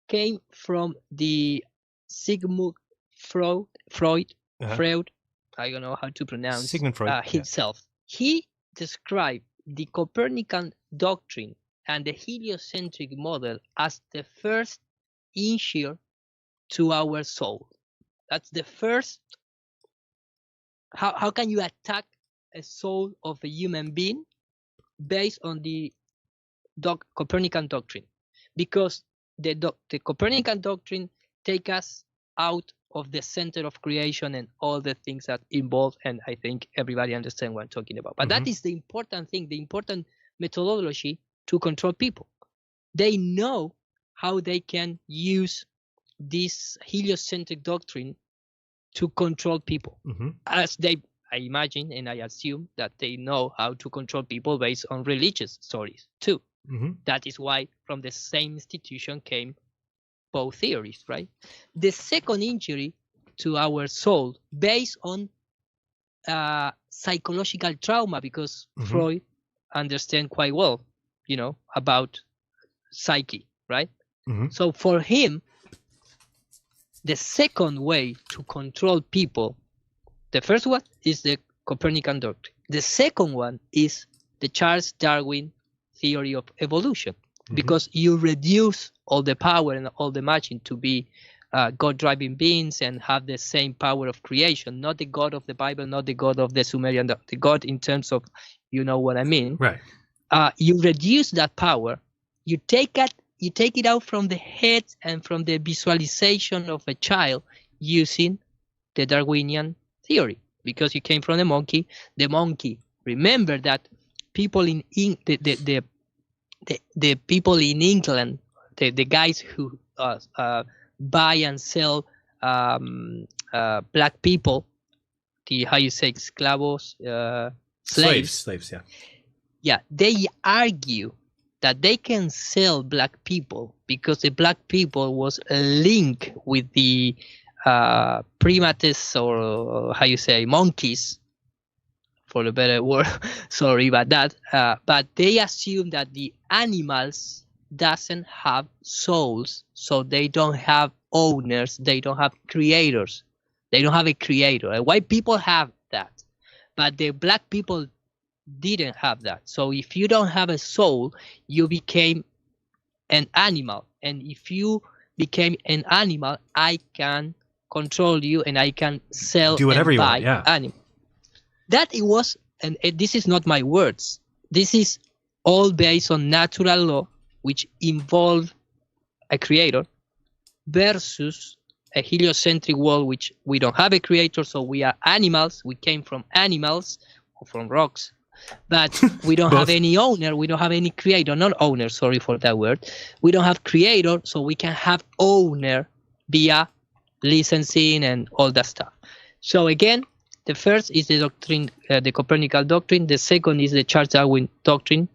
came from the Sigmund Freud. I don't know how to pronounce Sigmund Freud himself. He described the Copernican doctrine and the heliocentric model as the first injure to our soul. That's the first. How can you attack a soul of a human being based on the Copernican doctrine? Because the Copernican doctrine take us out of the center of creation and all the things that involve, and I think everybody understands what I'm talking about. But that is the important thing, the important methodology to control people. They know how they can use this heliocentric doctrine to control people. As I imagine and I assume that they know how to control people based on religious stories too. That is why from the same institution came both theories, right? The second injury to our soul based on psychological trauma, because Freud understand quite well, about psyche, right? So for him, the second way to control people, the first one is the Copernican doctrine. The second one is the Charles Darwin theory of evolution, because you reduce all the power and all the machine to be God-driving beings and have the same power of creation, not the God of the Bible, not the God of the Sumerian, the God in terms of, you know what I mean? Right. You reduce that power, you take it out from the head and from the visualization of a child using the Darwinian theory, because you came from the monkey. The monkey, remember that people in the people in England, the guys who buy and sell black people, the how you say esclavos, slaves, yeah, they argue that they can sell black people because the black people was linked with the primates, or how you say, monkeys, for the better word. Sorry about that. But they assume that the animals doesn't have souls, so they don't have owners, they don't have creators, they don't have a creator. And white people have that, but the black people didn't have that. So if you don't have a soul, you became an animal, and if you became an animal, I can control you and I can sell, do whatever and you buy want. Yeah. animal. That it was, and this is not my words, this is all based on natural law, which involve a creator versus a heliocentric world, which we don't have a creator, so we are animals, we came from animals or from rocks, but we don't have any owner, we don't have any creator, not owner, sorry for that word, we don't have creator, so we can have owner via licensing and all that stuff. So again, the first is the doctrine, the Copernican doctrine. The second is the Charles Darwin doctrine.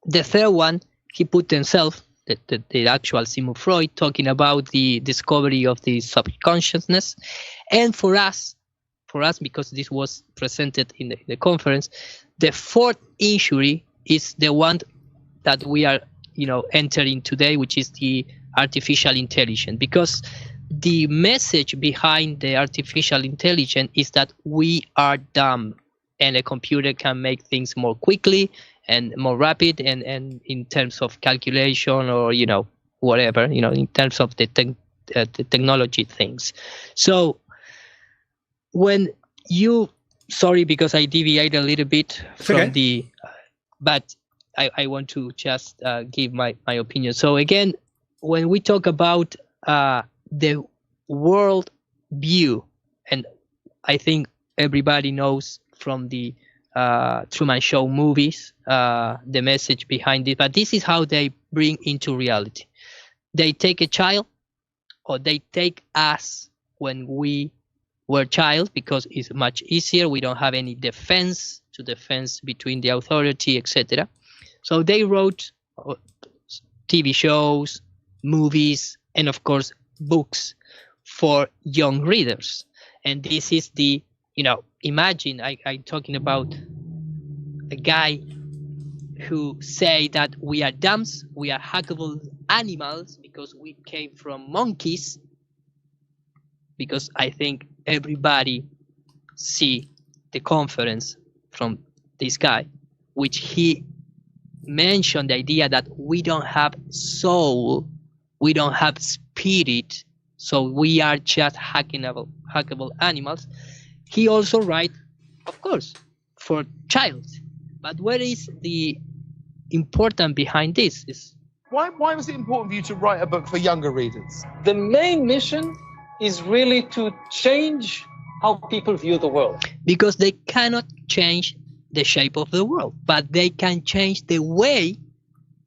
The third one, he put himself, the actual Sigmund Freud, talking about the discovery of the subconsciousness. And for us, because this was presented in the conference, the fourth injury is the one that we are, entering today, which is the artificial intelligence. Because the message behind the artificial intelligence is that we are dumb, and a computer can make things more quickly and more rapid, and in terms of calculation, or whatever, in terms of the technology things. So when you, sorry because I deviate a little bit from but I want to just give my opinion. So again, when we talk about the world view, and I think everybody knows from the Truman Show movies the message behind it, but this is how they bring into reality. They take a child, or they take us when we were child, because it's much easier, we don't have any defense between the authority, etc. So they wrote TV shows, movies, and of course books for young readers. And this is the, imagine I'm talking about a guy who say that we are dumb, we are hackable animals because we came from monkeys, because I think everybody see the conference from this guy, which he mentioned the idea that we don't have soul, we don't have spirit, so we are just hackable animals. He also write, of course, for child. But what is the important behind this? Is why was it important for you to write a book for younger readers? The main mission is really to change how people view the world. Because they cannot change the shape of the world, but they can change the way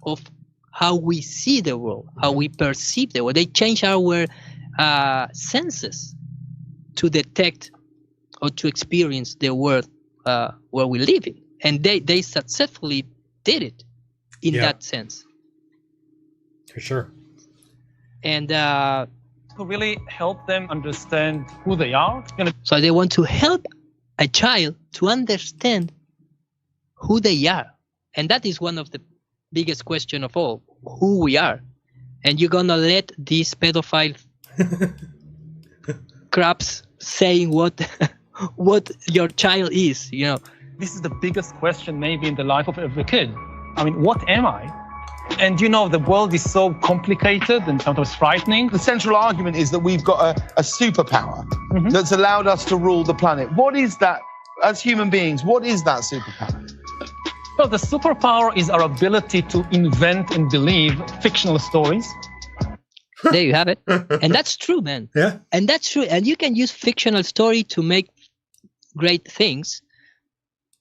of how we see the world, how we perceive the world. They change our senses to detect or to experience the world where we live in. And they successfully did it in that sense. For sure. And to really help them understand who they are. So they want to help a child to understand who they are. And that is one of the biggest question of all, who we are. And you're gonna let these pedophile craps saying what your child is, you know. This is the biggest question maybe in the life of every kid. I mean, what am I? And you know, the world is so complicated and sometimes frightening. The central argument is that we've got a superpower that's allowed us to rule the planet. What is that, as human beings, what is that superpower? Well, the superpower is our ability to invent and believe fictional stories. There you have it. And that's true, man. Yeah. And that's true. And you can use fictional story to make great things.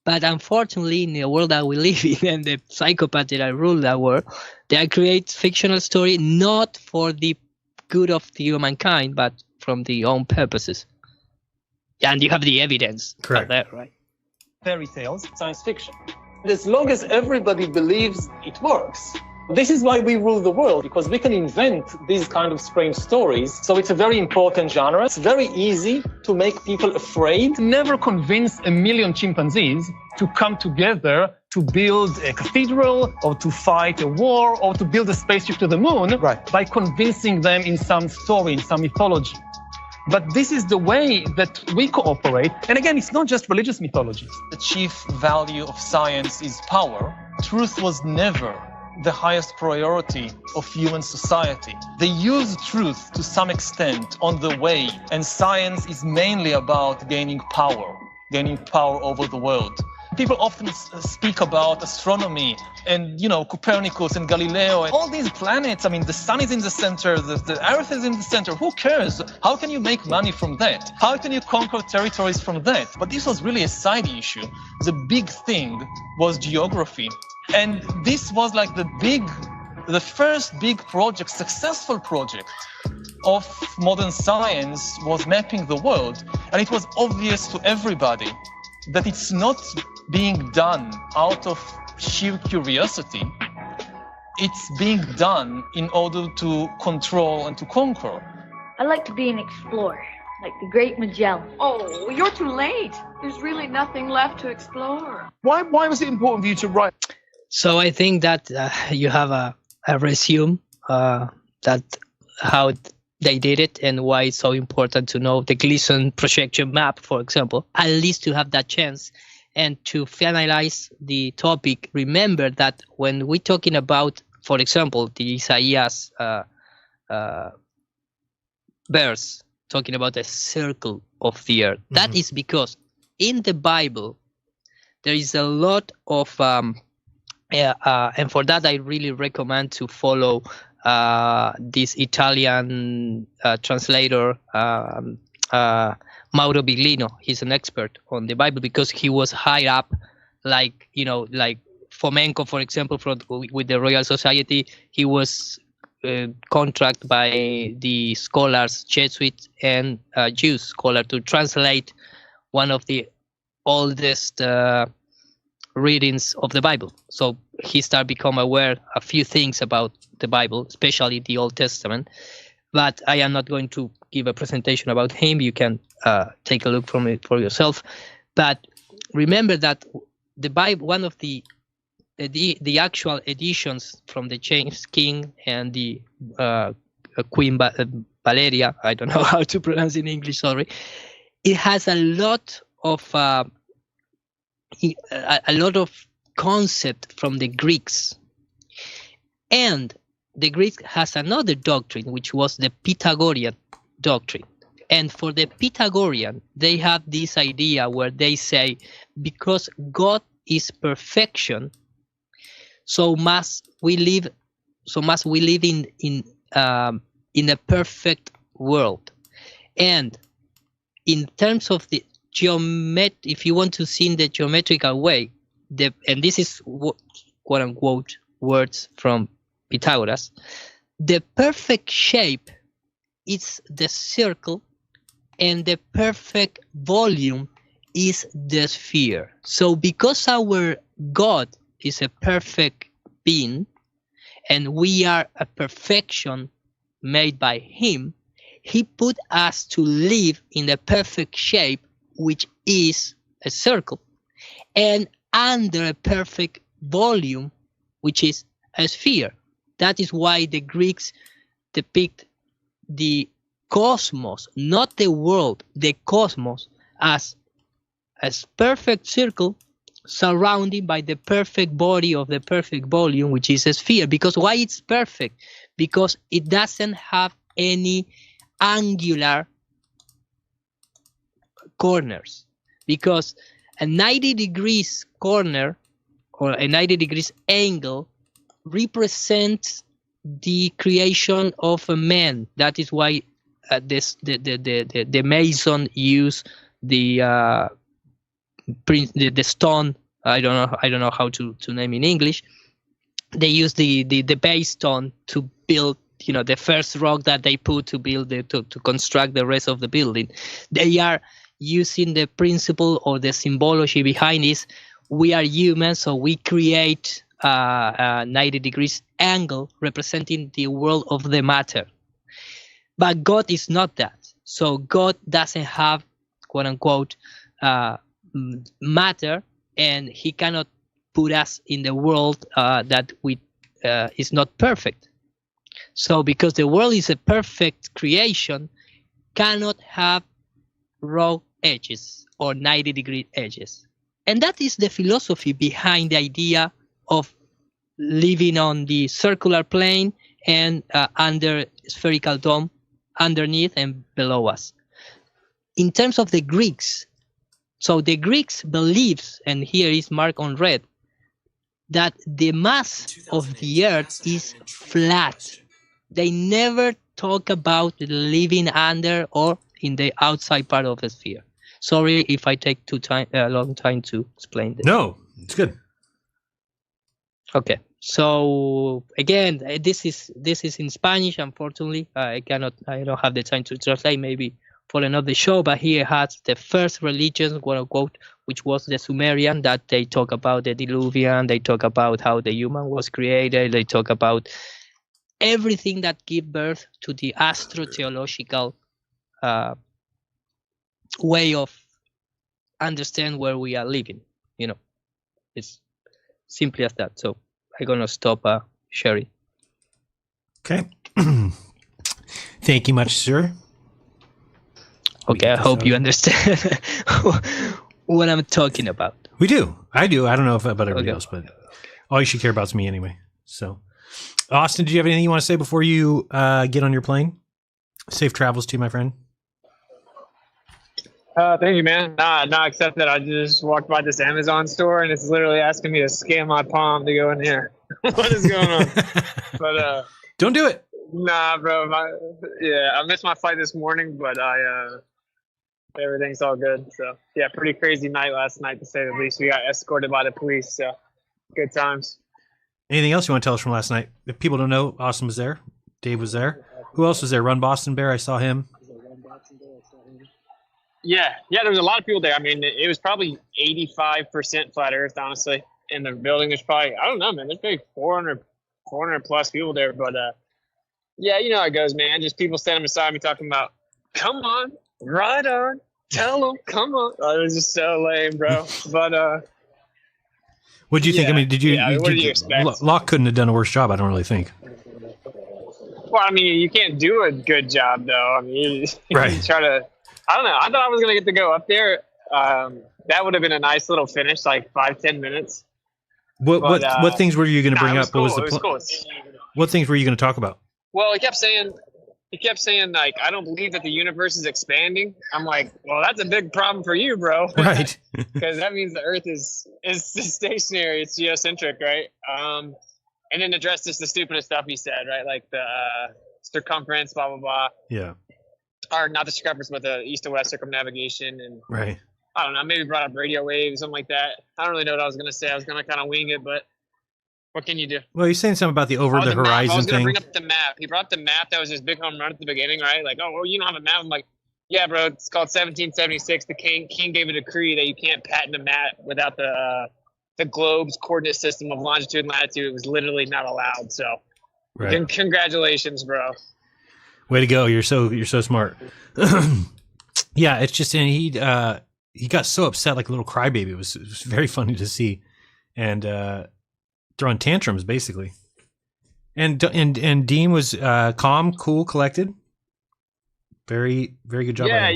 But unfortunately, in the world that we live in and the psychopaths that rule that world, they create fictional story not for the good of the humankind, but from their own purposes. And you have the evidence of that, right? Fairy tales, science fiction. As long as everybody believes it works. This is why we rule the world, because we can invent these kind of strange stories. So it's a very important genre. It's very easy to make people afraid. Never convince 1 million chimpanzees to come together to build a cathedral or to fight a war or to build a spaceship to the moon by convincing them in some story, in some mythology. But this is the way that we cooperate. And again, it's not just religious mythologies. The chief value of science is power. Truth was never the highest priority of human society. They use truth to some extent on the way, and science is mainly about gaining power over the world. People often speak about astronomy and, you know, Copernicus and Galileo and all these planets. I mean, the sun is in the center, the earth is in the center. Who cares? How can you make money from that? How can you conquer territories from that? But this was really a side issue. The big thing was geography. And this was like the first big project, successful project of modern science was mapping the world. And it was obvious to everybody that it's not being done out of sheer curiosity. It's being done in order to control and to conquer. I'd like to be an explorer, like the great Magellan. Oh, you're too late. There's really nothing left to explore. Why was it important for you to write? So I think that you have a resume that how they did it and why it's so important to know the Gleason projection map, for example, at least to have that chance. And to finalize the topic, remember that when we're talking about, for example, the Isaiah's verse, talking about the circle of the earth, that is because in the Bible, there is a lot of, and for that, I really recommend to follow this Italian translator, Mauro Biglino. He's an expert on the Bible because he was high up, like, you know, like Fomenko, for example, with the Royal Society. He was contracted by the scholars, Jesuits and Jews scholar, to translate one of the oldest readings of the Bible. So he started become aware a few things about the Bible, especially the Old Testament. But I am not going to give a presentation about him. You can take a look from it for yourself. But remember that the Bible, one of the actual editions from the James King and the Queen Valeria, I don't know how to pronounce in English, sorry. It has a lot of concept from the Greeks, and the Greeks has another doctrine, which was the Pythagorean doctrine. And for the Pythagorean, they have this idea where they say, because God is perfection, so must we live in a perfect world. And in terms of the if you want to see in the geometrical way, and this is quote unquote words from Pythagoras, the perfect shape is the circle and the perfect volume is the sphere. So because our God is a perfect being and we are a perfection made by him, he put us to live in the perfect shape, which is a circle, and under a perfect volume, which is a sphere. That is why the Greeks depict the cosmos, not the world, the cosmos, as a perfect circle surrounded by the perfect body of the perfect volume, which is a sphere. Because why it's perfect? Because it doesn't have any angular corners. Because a 90 degrees corner or a 90 degrees angle represents the creation of a man. That is why the Mason use the stone. I don't know how to name in English. They use the base stone to build, the first rock that they put to build to construct the rest of the building. They are using the principle or the symbology behind this. We are humans, so we create a 90 degrees angle representing the world of the matter. But God is not that. So God doesn't have, quote unquote, matter, and he cannot put us in the world that is not perfect. So because the world is a perfect creation, cannot have raw edges or 90-degree edges. And that is the philosophy behind the idea of living on the circular plane and under spherical dome, underneath and below us. In terms of the Greeks, so the Greeks believes, and here is marked on red, that the mass of the earth is flat. They never talk about living under or in the outside part of the sphere. Sorry if I take a long time to explain this. No, it's good. Okay, so again, this is in Spanish. Unfortunately, I don't have the time to translate. Maybe for another show. But here has the first religion, quote unquote, which was the Sumerian. That they talk about the Diluvian. They talk about how the human was created. They talk about everything that gives birth to the astrotheological way of understand where we are living. It's simply as that. So I'm gonna stop sharing. Okay. Thank you much, sir. Okay, I hope you understand what I'm talking about. We do. I do. I don't know about everybody else, but all you should care about is me anyway. So, Austin, do you have anything you want to say before you get on your plane? Safe travels to you, my friend. Thank you, man. Nah, except that I just walked by this Amazon store and it's literally asking me to scan my palm to go in here. What is going on? But don't do it. Nah, bro. I missed my flight this morning, but everything's all good. So yeah, pretty crazy night last night to say the least. We got escorted by the police, so good times. Anything else you want to tell us from last night? If people don't know, Austin was there. Dave was there. Who else was there? Run Boston Bear. I saw him. Yeah, there was a lot of people there. I mean, it was probably 85% flat Earth, honestly. In the building, there's probably, I don't know, man, there's maybe 400 plus people there. But yeah, you know how it goes, man. Just people standing beside me talking about, come on, right on, tell them, come on. Oh, it was just so lame, bro. But what did you think? I mean, did you? What do you expect? Locke couldn't have done a worse job. I don't really think. Well, I mean, you can't do a good job, though. I mean, you right. Try to. I don't know. I thought I was going to get to go up there. That would have been a nice little finish, like 5-10 minutes. What things were you going to bring up? Cool. What was the cool. What things were you going to talk about? Well, he kept saying, like, I don't believe that the universe is expanding. I'm like, well, that's a big problem for you, bro. Right. Because that means the Earth is stationary. It's geocentric, right? And then address just the stupidest stuff he said, right? Like the circumference, blah, blah, blah. Yeah. Or not the circumference, but the east to west circumnavigation. And right. I don't know, maybe brought up radio waves, something like that. I don't really know what I was going to say. I was going to kind of wing it, but what can you do? Well, you're saying something about the over the horizon I was going to thing. bring up the map. He brought up the map that was his big home run at the beginning, right? Like, oh, well, you don't have a map. I'm like, yeah, bro, it's called 1776. The king gave a decree that you can't patent a map without the globe's coordinate system of longitude and latitude. It was literally not allowed. So right. Congratulations, bro. Way to go! You're so smart. Yeah, it's just, and he got so upset like a little crybaby. It was very funny to see, and throwing tantrums basically. And Dean was calm, cool, collected. Very good job. Yeah.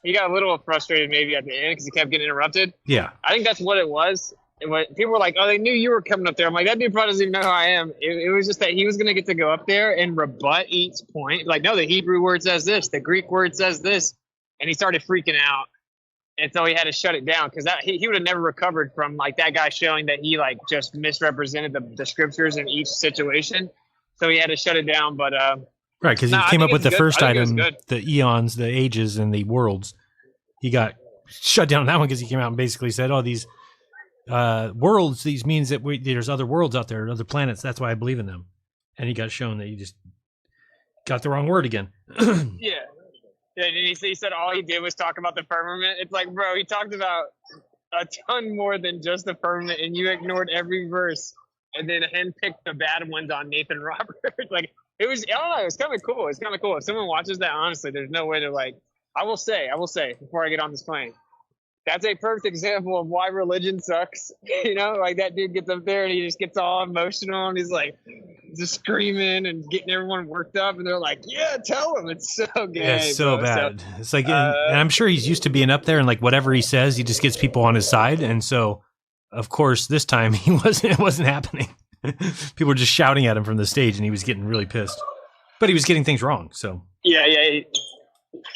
He got a little frustrated maybe at the end because he kept getting interrupted. Yeah. I think that's what it was. And when people were like, "Oh, they knew you were coming up there," I'm like, "That dude probably doesn't even know who I am." It was just that he was going to get to go up there and rebut each point. Like, no, the Hebrew word says this, the Greek word says this, and he started freaking out. And so he had to shut it down because he would have never recovered from like that guy showing that he like just misrepresented the scriptures in each situation. So he had to shut it down. But right, because he came up with the first item, the eons, the ages, and the worlds. He got shut down on that one because he came out and basically said, "Oh, these worlds, these means that there's other worlds out there, other planets. That's why I believe in them." And he got shown that he just got the wrong word again. Yeah. Yeah, and he said all he did was talk about the firmament. It's like, bro, he talked about a ton more than just the firmament, and you ignored every verse, and then handpicked the bad ones on Nathan Roberts. Like, it was, I don't know, it was kind of cool. It's kind of cool. If someone watches that, honestly, there's no way to like. I will say, before I get on this plane, that's a perfect example of why religion sucks. You know, like that dude gets up there and he just gets all emotional and he's like just screaming and getting everyone worked up, and they're like, "Yeah, tell him." It's so gay. Yeah, it's so bro. bad. It's like, and I'm sure he's used to being up there, and like whatever he says, he just gets people on his side. And so, of course, this time it wasn't happening. People were just shouting at him from the stage, and he was getting really pissed. But he was getting things wrong. So Yeah.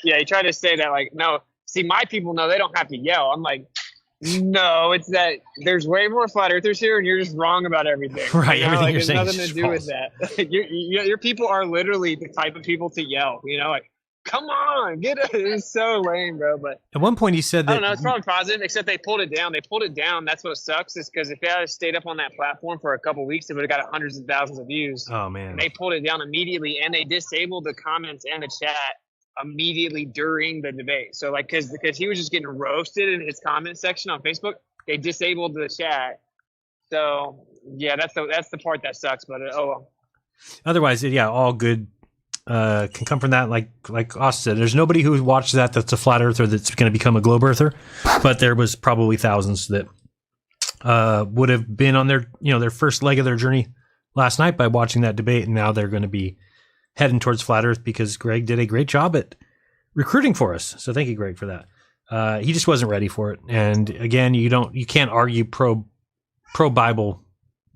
He tried to say that, like, no, see, my people know they don't have to yell. I'm like, no, it's that there's way more flat earthers here, and you're just wrong about everything. Right, you know? everything like, you're it's saying nothing is to do false. with that. Your people are literally the type of people to yell. You know, like, come on, get it. It's so lame, bro. But at one point he said that. I don't know. It's probably positive, except they pulled it down. That's what sucks. Is because if they had stayed up on that platform for a couple weeks, it would have got hundreds of thousands of views. Oh man! And they pulled it down immediately, and they disabled the comments and the chat immediately during the debate. So like, because he was just getting roasted in his comment section on Facebook, they disabled the chat. So yeah, that's the part that sucks. But oh well. Otherwise, yeah, all good. Can come from that. Like Austin said, there's nobody who watched that's a flat earther that's going to become a globe earther, but there was probably thousands that would have been on their first leg of their journey last night by watching that debate, and now they're going to be heading towards flat earth because Greg did a great job at recruiting for us. So thank you, Greg, for that. He just wasn't ready for it. And again, you can't argue pro Bible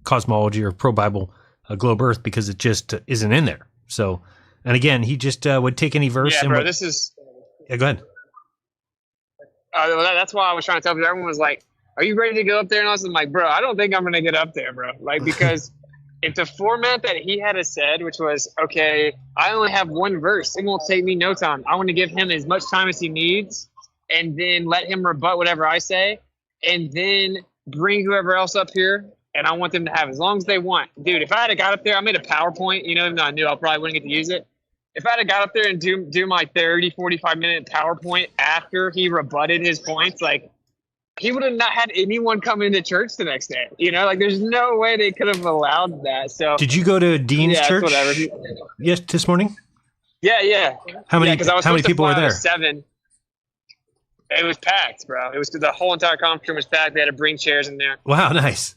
cosmology or pro Bible globe earth because it just isn't in there. So, and again, he just would take any verse. Yeah, and bro, yeah, go ahead. That's why I was trying to tell people. Everyone was like, "Are you ready to go up there?" And I was like, "Bro, I don't think I'm going to get up there, bro." Like, because if the format that he had said, which was, okay, I only have one verse, it won't take me no time. I want to give him as much time as he needs, and then let him rebut whatever I say, and then bring whoever else up here, and I want them to have as long as they want. Dude, if I had got up there, I made a PowerPoint, even though I knew I probably wouldn't get to use it. If I had got up there and do my 30, 45-minute PowerPoint after he rebutted his points, like, he would have not had anyone come into church the next day. Like, there's no way they could have allowed that. So did you go to Dean's church? Whatever. Yes, this morning. Yeah. How many people were there? 7. It was packed, bro. It was the whole entire conference room was packed. They had to bring chairs in there. Wow, nice.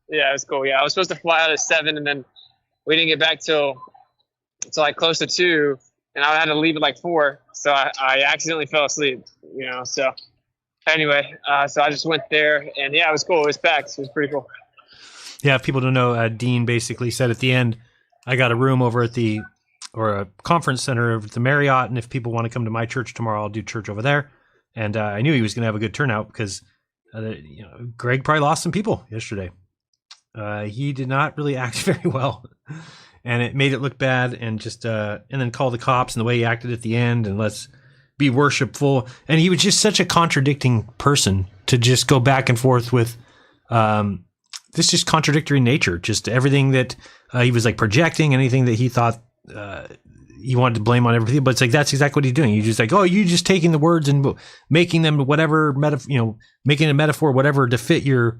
Yeah, it was cool. Yeah, I was supposed to fly out at 7, and then we didn't get back till like close to 2, and I had to leave at like 4. So I accidentally fell asleep. So. Anyway, so I just went there, and yeah, it was cool. It was packed. It was pretty cool. Yeah, if people don't know, Dean basically said at the end, I got a room over at a conference center over at the Marriott, and if people want to come to my church tomorrow, I'll do church over there. And I knew he was going to have a good turnout because, Greg probably lost some people yesterday. He did not really act very well, and it made it look bad, and just and then call the cops and the way he acted at the end, and let's be worshipful. And he was just such a contradicting person to just go back and forth with this just contradictory nature, just everything that he was like projecting, anything that he thought he wanted to blame on everything. But it's like, that's exactly what he's doing. He's just like, oh, you just taking the words and making them whatever, making a metaphor, whatever to fit your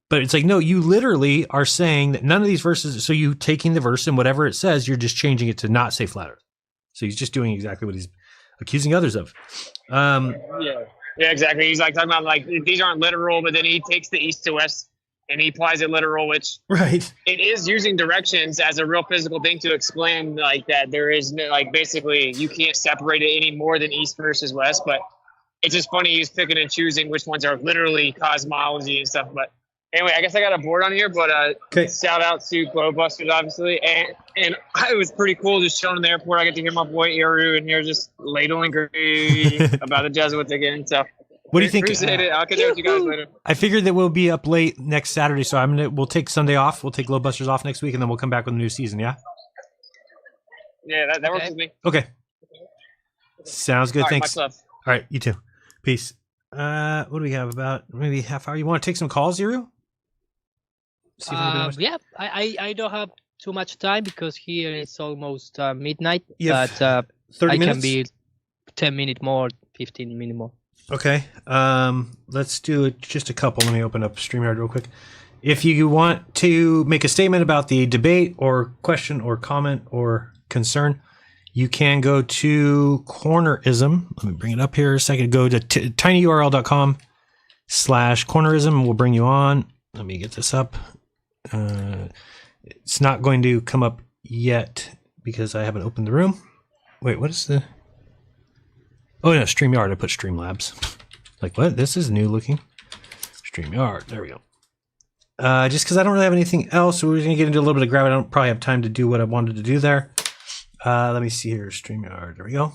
But it's like, no, you literally are saying that none of these verses. So you taking the verse and whatever it says, you're just changing it to not say flat Earth. So he's just doing exactly what he's accusing others of. Yeah, exactly. He's like talking about like these aren't literal, but then he takes the east to west and he applies it literal, which it is using directions as a real physical thing to explain like that there is no, like basically you can't separate it any more than east versus west. But it's just funny he's picking and choosing which ones are literally cosmology and stuff. But anyway, I guess I got a board on here, but shout out to GLOBEBUSTERS, obviously. And it was pretty cool just chilling in the airport. I get to hear my boy Eru in here just ladling gravy about the Jesuits again. So what do you think? Appreciate it. I'll catch up with you guys later. I figured that we'll be up late next Saturday, so we'll take Sunday off. We'll take GLOBEBUSTERS off next week, and then we'll come back with a new season, yeah? Yeah, that works with me. Okay. Sounds good. All right, thanks. much love. All right, you too. Peace. What do we have about maybe half hour? You want to take some calls, Eru? Yeah, I don't have too much time because here it's almost midnight. Yeah, but 30 minutes? Can be 10 minutes more, 15 minutes more. Okay. Let's do just a couple. Let me open up StreamYard real quick. If you want to make a statement about the debate or question or comment or concern, you can go to Cornerism. Let me bring it up here a second. Go to tinyurl.com/cornerism and we'll bring you on. Let me get this up. It's not going to come up yet because I haven't opened the room. Wait, what is the... Oh, no, StreamYard. I put Streamlabs. Like, what? This is new looking. StreamYard. There we go. Just because I don't really have anything else, so we're going to get into a little bit of grab. I don't probably have time to do what I wanted to do there. Let me see here. StreamYard. There we go.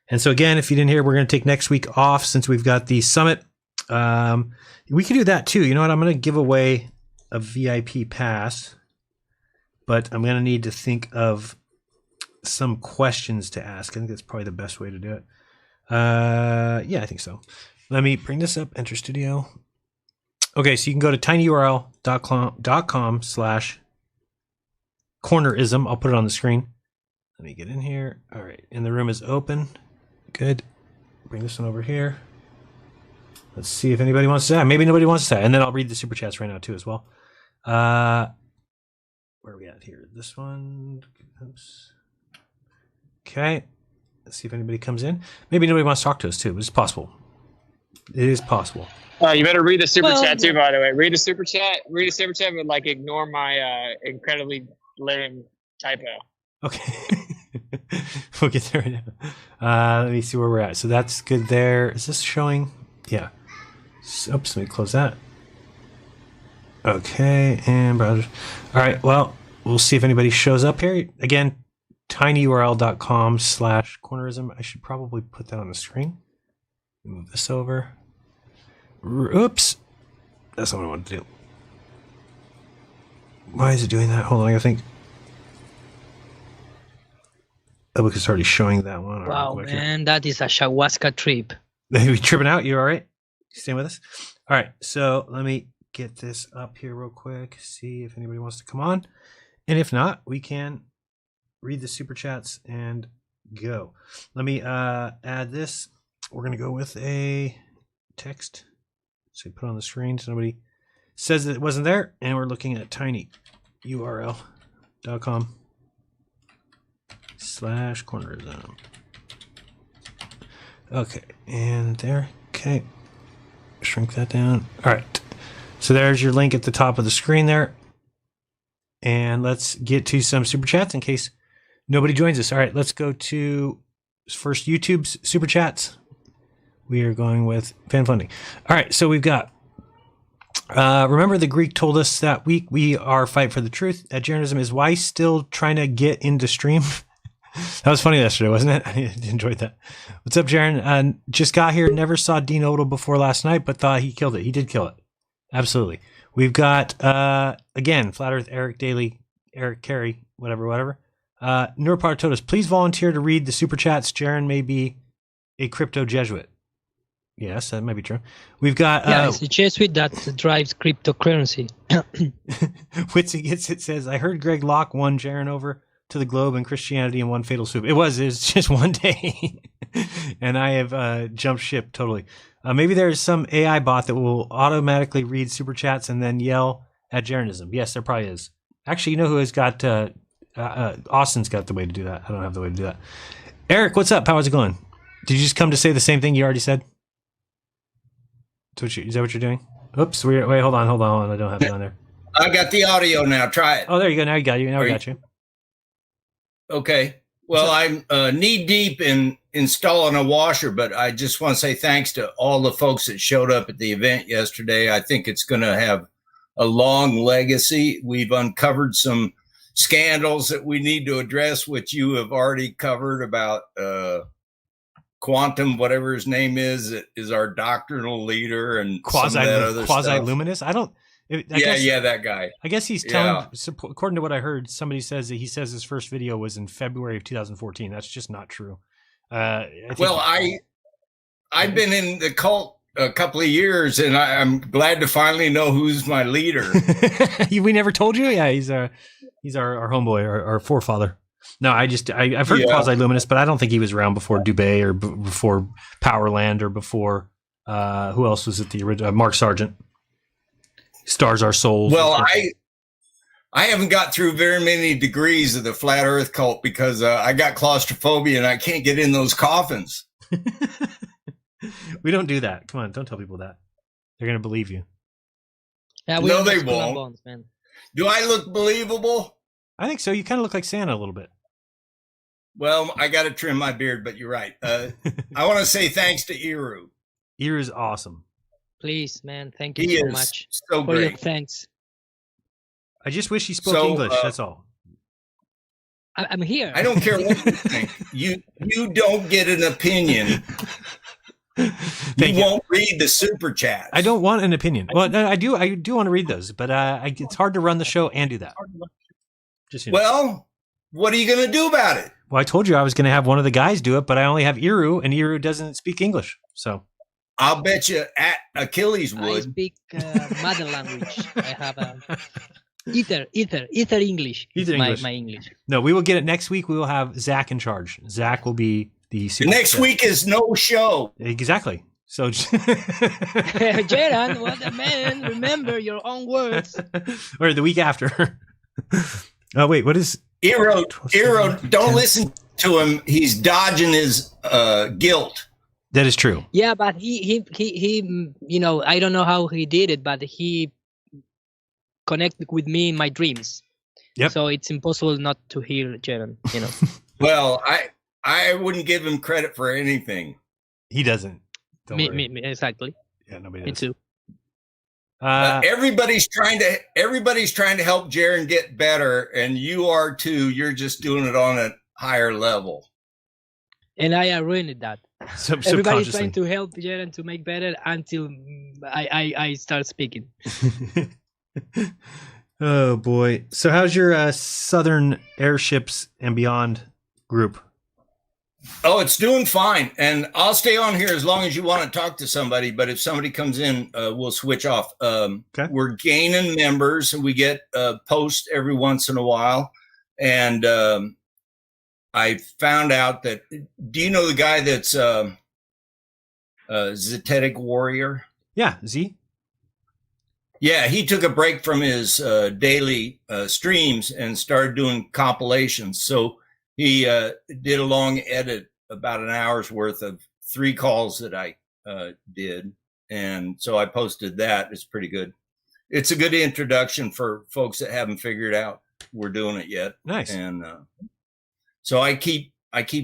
And so, again, if you didn't hear, we're going to take next week off since we've got the summit. We can do that, too. You know what? I'm going to give away a VIP pass, but I'm going to need to think of some questions to ask. I think that's probably the best way to do it. Yeah, I think so. Let me bring this up. Enter Studio. Okay, so you can go to tinyurl.com/cornerism. I'll put it on the screen. Let me get in here. All right, and the room is open. Good. Bring this one over here. Let's see if anybody wants to say. Maybe nobody wants to say. And then I'll read the super chats right now too as well. Where are we at here? This one. Oops. Okay. Let's see if anybody comes in. Maybe nobody wants to talk to us too. It's possible. It is possible. You better read the super chat too, by the way. Read the super chat. Read the super chat, but like ignore my incredibly lame typo. Okay. We'll get there right now. Let me see where we're at. So that's good there. Is this showing? Yeah. Oops, let me close that. Okay, and browser. All right, well, we'll see if anybody shows up here. Again, tinyurl.com/cornerism. I should probably put that on the screen. Move this over. Oops. That's not what I want to do. Why is it doing that? Hold on, I gotta think. Oh, because it's already showing that one. Wow, man, that is a ayahuasca trip. Are you tripping out? You all right? You staying with us? All right, so let me get this up here real quick, see if anybody wants to come on. And if not, we can read the super chats and go. Let me add this. We're going to go with a text. So we put it on the screen so nobody says that it wasn't there. And we're looking at tinyurl.com/cornerism. Okay, and there. Okay. Shrink that down. All right. So there's your link at the top of the screen there. And let's get to some super chats in case nobody joins us. All right, let's go to first YouTube's super chats. We are going with fan funding. All right, so we've got, remember the Greek told us that week we are fight for the truth. At Jeranism, is why still trying to get into stream? That was funny yesterday, wasn't it? I enjoyed that. What's up, Jeran? Just got here. Never saw Dean Odell before last night, but thought he killed it. He did kill it. Absolutely. We've got, again, Flat Earth, Eric Daly, Eric Carey, whatever. Neuropartotus, please volunteer to read the super chats. Jeran may be a crypto Jesuit. Yes, that might be true. We've got... yeah, it's a Jesuit that drives cryptocurrency. witsitgetsit says, I heard Greg Locke won Jeran over to the globe and Christianity in one fatal swoop. It was just one day. And I have jumped ship totally. Maybe there's some AI bot that will automatically read super chats and then yell at Jeranism. Yes, there probably is. Actually, you know who has got, Austin's got the way to do that. I don't have the way to do that. Eric, what's up? How's it going? Did you just come to say the same thing you already said? Is that what you're doing? Oops, wait, hold on. I don't have it on there. I got the audio now. Try it. Oh, there you go. Now you got you. Now I got you. Okay. Well, I'm knee deep in installing a washer, but I just want to say thanks to all the folks that showed up at the event yesterday. I think it's going to have a long legacy. We've uncovered some scandals that we need to address, which you have already covered about Quantum, whatever his name is our doctrinal leader and quasi-luminous. I don't. I guess, that guy. I guess he's telling, according to what I heard, somebody says that he says his first video was in February of 2014. That's just not true. I've been in the cult a couple of years, and I'm glad to finally know who's my leader. We never told you? Yeah, he's our homeboy, our forefather. No, I've heard quasi-luminous, but I don't think he was around before Dubé or before Powerland or before who else was at the original? Mark Sargent. Stars Our Souls. Well, I haven't got through very many degrees of the flat earth cult because I got claustrophobia and I can't get in those coffins. We don't do that. Come on, don't tell people that. They're going to believe you. Yeah, no, they won't. Bones, man. Do I look believable? I think so. You kind of look like Santa a little bit. Well, I got to trim my beard, but you're right. I want to say thanks to Eru. Eru's awesome. Please, man. Thank you so much. So great. For your thanks. I just wish he spoke English. That's all. I'm here. I don't care what you think. You don't get an opinion. You won't read the super chats. I don't want an opinion. Well, no, I do want to read those, but it's hard to run the show and do that. Well, what are you going to do about it? Well, I told you I was going to have one of the guys do it, but I only have Eru, and Eru doesn't speak English. So I'll bet you Achilles would. I speak mother language. I have Ether English. My English. No, we will get it next week. We will have Zack in charge. Zack will be the super next week is no show. Exactly. So Jeran, what a man. Remember your own words. Or the week after. Oh, wait, what is Eero, don't listen to him. He's dodging his guilt. That is true. Yeah, but he you know, I don't know how he did it, but he connected with me in my dreams. Yep. So it's impossible not to hear Jeran, you know. Well, I wouldn't give him credit for anything. He doesn't. Me, exactly. Yeah, nobody does. Me too. Everybody's trying to help Jeran get better, and you are too. You're just doing it on a higher level. And I ruined that. Everybody's trying to help Jeran to make better until I start speaking. Oh boy! So how's your Southern Airships and Beyond group? Oh, it's doing fine, and I'll stay on here as long as you want to talk to somebody. But if somebody comes in, we'll switch off. Okay. We're gaining members, and we get posts every once in a while. And I found out that. Do you know the guy that's Zetetic Warrior? Yeah, Z. Yeah, he took a break from his daily streams and started doing compilations. So he did a long edit, about an hour's worth of 3 calls that I did. And so I posted that. It's pretty good. It's a good introduction for folks that haven't figured out we're doing it yet. Nice. And so I keep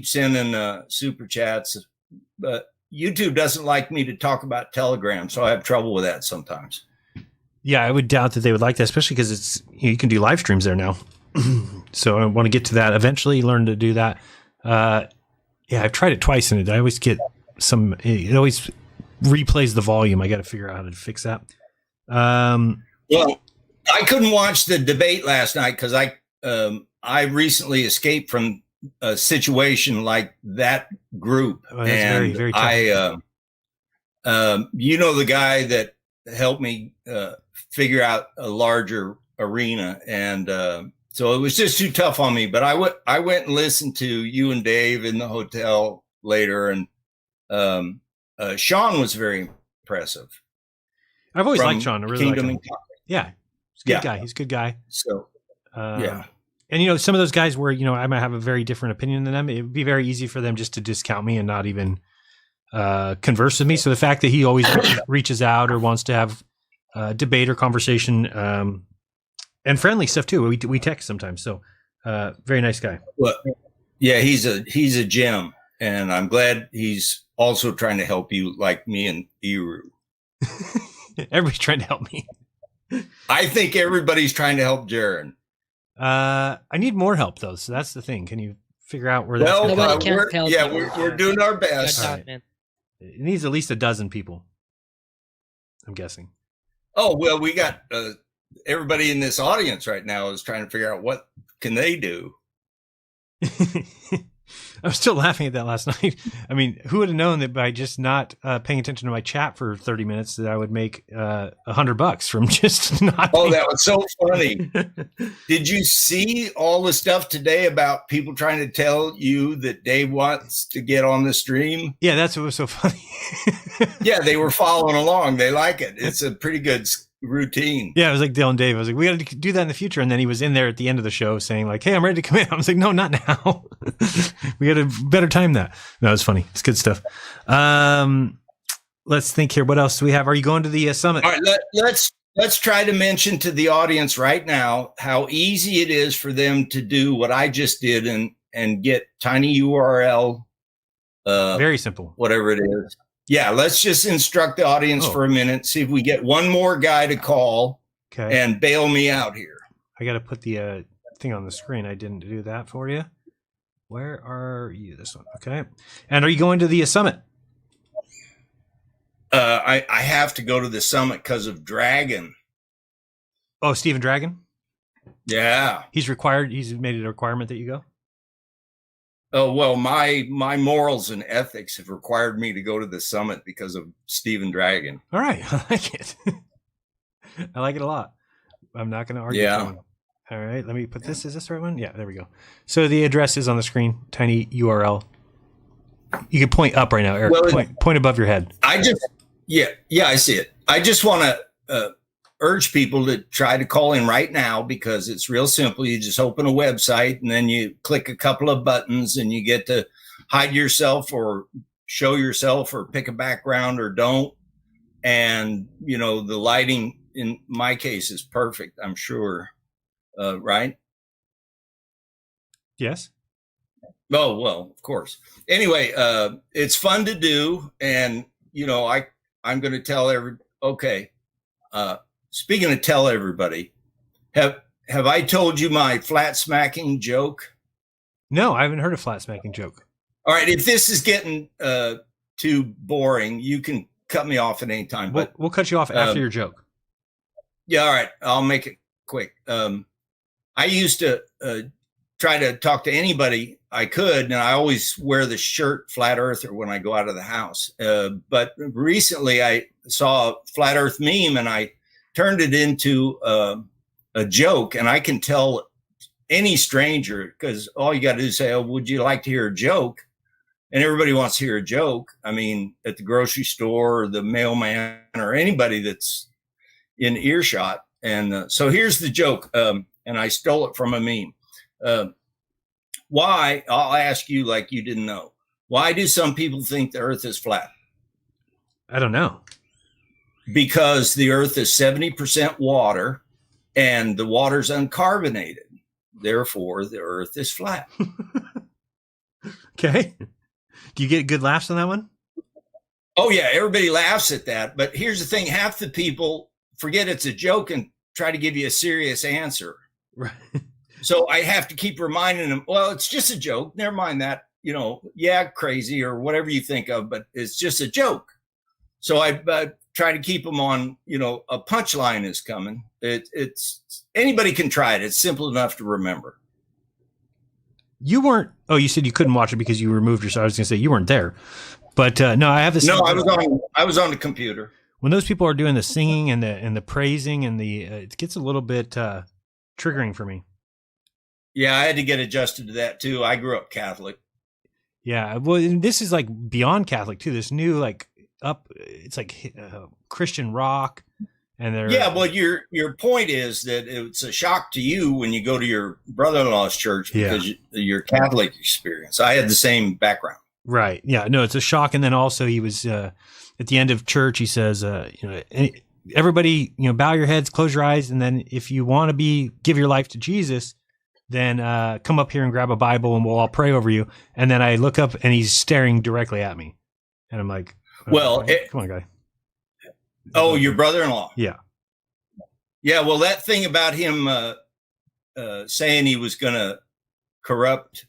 sending super chats, but YouTube doesn't like me to talk about Telegram, so I have trouble with that sometimes. Yeah, I would doubt that they would like that, especially because you can do live streams there now. So I want to get to that eventually. Learn to do that. Yeah, I've tried it twice, and I always get some. It always replays the volume. I got to figure out how to fix that. Well, I couldn't watch the debate last night because I recently escaped from a situation like that group, and very, very tough. You know, the guy that helped me figure out a larger arena, and so it was just too tough on me. But I went and listened to you and Dave in the hotel later, and Sean was very impressive. I've always From liked Sean. I really Kingdom like him. and Conquer. Yeah, he's a good guy. He's a good guy. So, yeah. And, you know, some of those guys where, you know, I might have a very different opinion than them. It would be very easy for them just to discount me and not even converse with me. So the fact that he always reaches out or wants to have debate or conversation and friendly stuff too. We text sometimes. So very nice guy. Well, yeah, he's a gem, and I'm glad he's also trying to help you, like me and Eru. Everybody's trying to help me. I think everybody's trying to help Jeran. I need more help though. So that's the thing. Can you figure out where Well, that's we're doing our best. Right. It needs at least a dozen people, I'm guessing. Oh, well, we got everybody in this audience right now is trying to figure out what can they do. I was still laughing at that last night. I mean, who would have known that by just not paying attention to my chat for 30 minutes that I would make $100 from just not. Oh, that was so funny. Did you see all the stuff today about people trying to tell you that Dave wants to get on the stream? Yeah, that's what was so funny. Yeah, they were following along. They like it. It's a pretty good routine. Yeah, it was like Dylan Dave. I was like, we got to do that in the future. And then he was in there at the end of the show saying like, hey, I'm ready to come in. I was like, no, not now. We got to better time that. No, it was funny. It's good stuff. Let's think here. What else do we have? Are you going to the summit? All right, let's try to mention to the audience right now how easy it is for them to do what I just did and get tiny URL. Very simple. Whatever it is. Yeah, let's just instruct the audience for a minute, see if we get one more guy to call and bail me out here. I got to put the thing on the screen. I didn't do that for you. Where are you? This one. Okay. And are you going to the summit? I have to go to the summit because of Dragon. Oh, Stephen Dragon? Yeah. He's required. He's made it a requirement that you go? Oh, well, my morals and ethics have required me to go to the summit because of Stephen Dragon. All right. I like it. I like it a lot. I'm not going to argue. Yeah. All right. Let me put this. Is this the right one? Yeah, there we go. So the address is on the screen. Tiny URL. You can point up right now, Eric. Well, point above your head. I see it. I just want to urge people to try to call in right now because it's real simple. You just open a website and then you click a couple of buttons and you get to hide yourself or show yourself or pick a background or don't. And, you know, the lighting in my case is perfect, I'm sure. Right? Yes. Oh, well, of course. Anyway, it's fun to do. And, you know, I'm going to tell speaking of tell everybody, have I told you my flat smacking joke? No, I haven't heard a flat smacking joke. All right. If this is getting too boring, you can cut me off at any time. But we'll cut you off after your joke. Yeah. All right. I'll make it quick. I used to try to talk to anybody I could, and I always wear the shirt Flat Earther when I go out of the house. But recently I saw a Flat Earth meme and I turned it into a joke, and I can tell any stranger because all you got to do is say, "Oh, would you like to hear a joke?" And everybody wants to hear a joke. I mean, at the grocery store, or the mailman, or anybody that's in earshot. And so here's the joke, and I stole it from a meme. Why? I'll ask you like you didn't know. Why do some people think the Earth is flat? I don't know. Because the Earth is 70% water and the water's uncarbonated. Therefore, the Earth is flat. Okay. Do you get good laughs on that one? Oh, yeah. Everybody laughs at that. But here's the thing. Half the people forget it's a joke and try to give you a serious answer. Right. So I have to keep reminding them, well, it's just a joke. Never mind that, you know, yeah, crazy or whatever you think of, but it's just a joke. So I try to keep them on, you know, a punchline is coming. It's anybody can try it. It's simple enough to remember. You weren't. Oh, you said you couldn't watch it because you removed yourself. I was going to say you weren't there, but no, I have this. No, I was on the computer. When those people are doing the singing and the praising and it gets a little bit triggering for me. Yeah, I had to get adjusted to that too. I grew up Catholic. Yeah, well, this is like beyond Catholic too. This new like up. It's like Christian rock, and they're Well, your point is that it's a shock to you when you go to your brother-in-law's church because your Catholic experience. I had the same background. Right. Yeah. No, it's a shock. And then also he was at the end of church. He says, everybody, bow your heads, close your eyes, and then if you want to give your life to Jesus, then come up here and grab a Bible and we'll all pray over you. And then I look up and he's staring directly at me. And I'm like, come on, guy. Oh, your brother-in-law. Yeah. Yeah. Well, that thing about him saying he was going to corrupt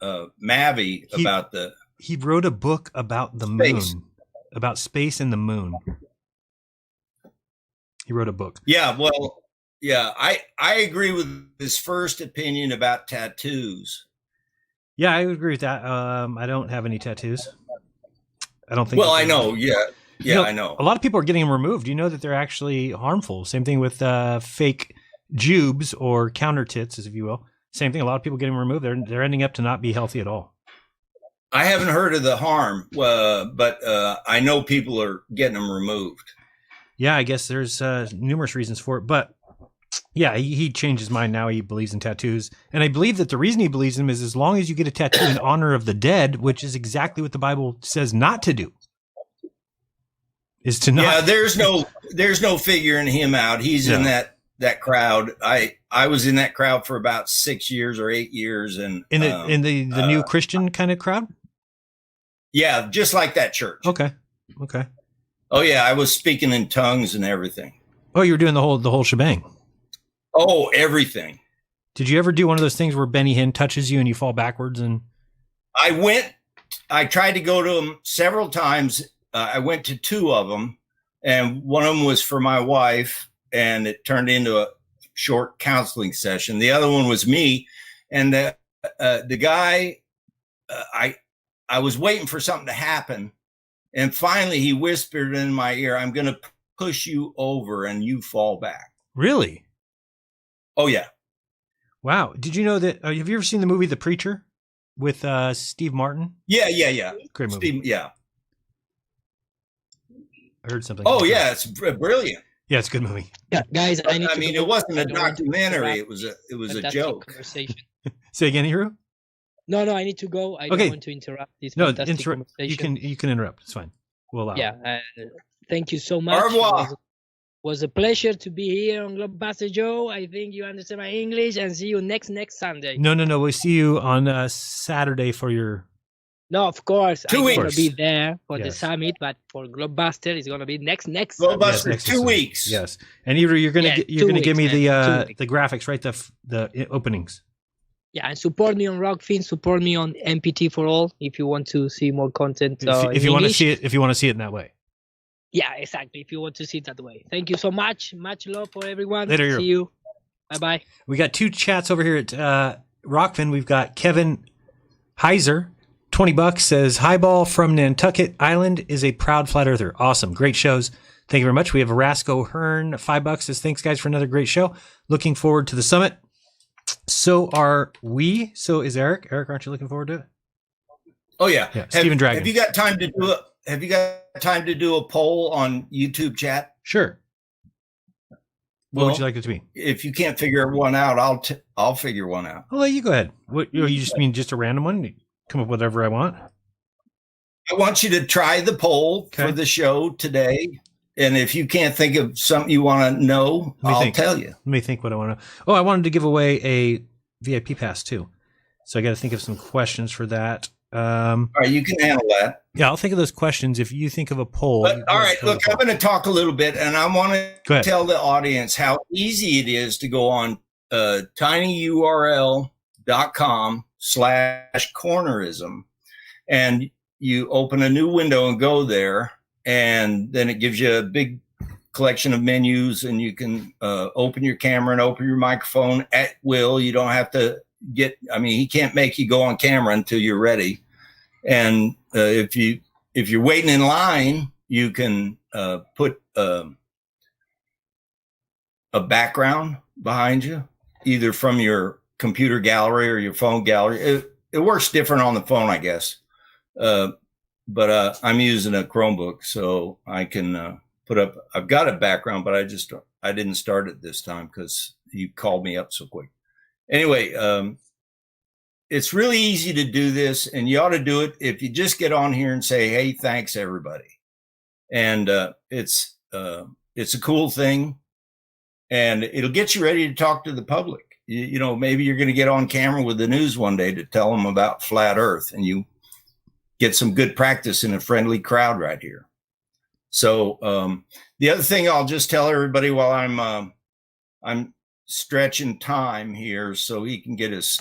Mavi he wrote a book about the moon, about space and the moon. He wrote a book. Yeah. Well, yeah, I agree with his first opinion about tattoos. Yeah, I agree with that. I don't have any tattoos. I don't think. Well, I know. Yeah, I know. A lot of people are getting them removed. You know that they're actually harmful. Same thing with fake jubes or counter tits, if you will. Same thing. A lot of people getting removed. They're ending up to not be healthy at all. I haven't heard of the harm, but I know people are getting them removed. Yeah, I guess there's numerous reasons for it, but yeah, he changed his mind now. He believes in tattoos, and I believe that the reason he believes in them is as long as you get a tattoo in honor of the dead, which is exactly what the Bible says not to do. Is to not. Yeah, there's no figuring him out. He's in that crowd. I was in that crowd for about 6 years or 8 years, and in the new Christian kind of crowd. Yeah, just like that church. Okay. Oh yeah, I was speaking in tongues and everything. Oh, you were doing the whole shebang. Oh, everything. Did you ever do one of those things where Benny Hinn touches you and you fall backwards? And I tried to go to them several times. I went to 2 of them, and one of them was for my wife, and it turned into a short counseling session. The other one was me, and the guy, I was waiting for something to happen, and finally he whispered in my ear, "I'm going to push you over, and you fall back." Really? Oh yeah. Wow. Did you know that? Have you ever seen the movie The Preacher with Steve Martin? Yeah. Great movie. Yeah. I heard something. Oh yeah, it's brilliant. Yeah, it's a good movie. Yeah, guys. I mean, it wasn't a documentary. It was a joke. Conversation. Say again, Hiro? No, I need to go. I don't want to interrupt this fantastic conversation. You can interrupt. It's fine. We'll allow. Yeah. Thank you so much. Au revoir. It was a pleasure to be here on GlobeBuster Joe. I think you understand my English, and see you next Sunday. No. We'll see you on Saturday for your. No, of course. 2 weeks. I'm going to be there for the summit, but for GlobeBuster, it's going to be next GlobeBuster, Sunday. 2 weeks. Yes. And you're going to give me the graphics, right? The openings. Yeah, and support me on Rockfin, support me on MPT for All if you want to see more content. If you want to see it in that way. Yeah, exactly. If you want to see it that way. Thank you so much. Much love for everyone. Later. See you. Bye-bye. We got 2 chats over here at Rockfin. We've got Kevin Heiser, $20, says, "Highball from Nantucket Island is a proud flat earther. Awesome. Great shows. Thank you very much." We have Rasco Hearn, $5, says, "Thanks guys for another great show. Looking forward to the summit." So are we. So is Eric. Eric, aren't you looking forward to it? Oh yeah. Steven Dragon. Have you got time to do a poll on YouTube chat? Sure. What would you like it to be? If you can't figure one out, I'll figure one out. Well, you go ahead. What you just mean just a random one? Come up with whatever I want. I want you to try the poll for the show today. And if you can't think of something you want to know, I'll tell you. Let me think what I want to. Oh, I wanted to give away a VIP pass too. So I got to think of some questions for that. All right, you can handle that. Yeah, I'll think of those questions. If you think of a poll. But, all right, look, I'm going to talk a little bit, and I want to tell the audience how easy it is to go on tinyurl.com/cornerism, and you open a new window and go there, and then it gives you a big collection of menus, and you can open your camera and open your microphone at will. You don't have to he can't make you go on camera until you're ready. And if you're waiting in line, you can put a background behind you, either from your computer gallery or your phone gallery. It works different on the phone, I guess. But but I'm using a Chromebook, so I can put up. I've got a background, but I didn't start it this time because you called me up so quick. Anyway, it's really easy to do this, and you ought to do it if you just get on here and say, "Hey, thanks everybody," and it's a cool thing, and it'll get you ready to talk to the public. You know, maybe you're going to get on camera with the news one day to tell them about flat Earth, and you get some good practice in a friendly crowd right here. So the other thing I'll just tell everybody while I'm stretching time here so he can get his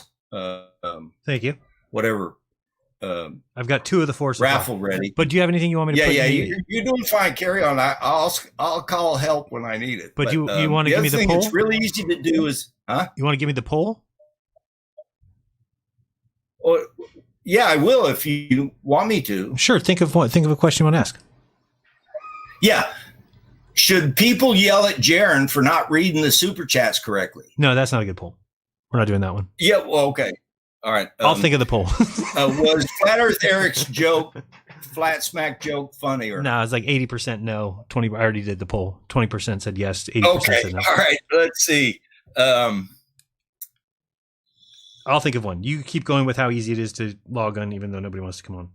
thank you, whatever. I've got 2 of the 4 raffle ready. But do you have anything you want me to put in you're doing fine. Carry on. I'll call help when I need it. But you want to give me the poll? It's really easy to do is, you want to give me the poll? Oh, yeah, I will if you want me to. Sure. Think of a question you want to ask. Yeah. Should people yell at Jeran for not reading the super chats correctly? No, that's not a good poll. We're not doing that one. Yeah. Well, okay. All right. I'll think of the poll. Was Flat Earth Eric's joke, flat smack joke, funny or no? It's like 80% no. 20. I already did the poll. 20% said yes. 80% said no. All right. Let's see. I'll think of one. You keep going with how easy it is to log on, even though nobody wants to come on.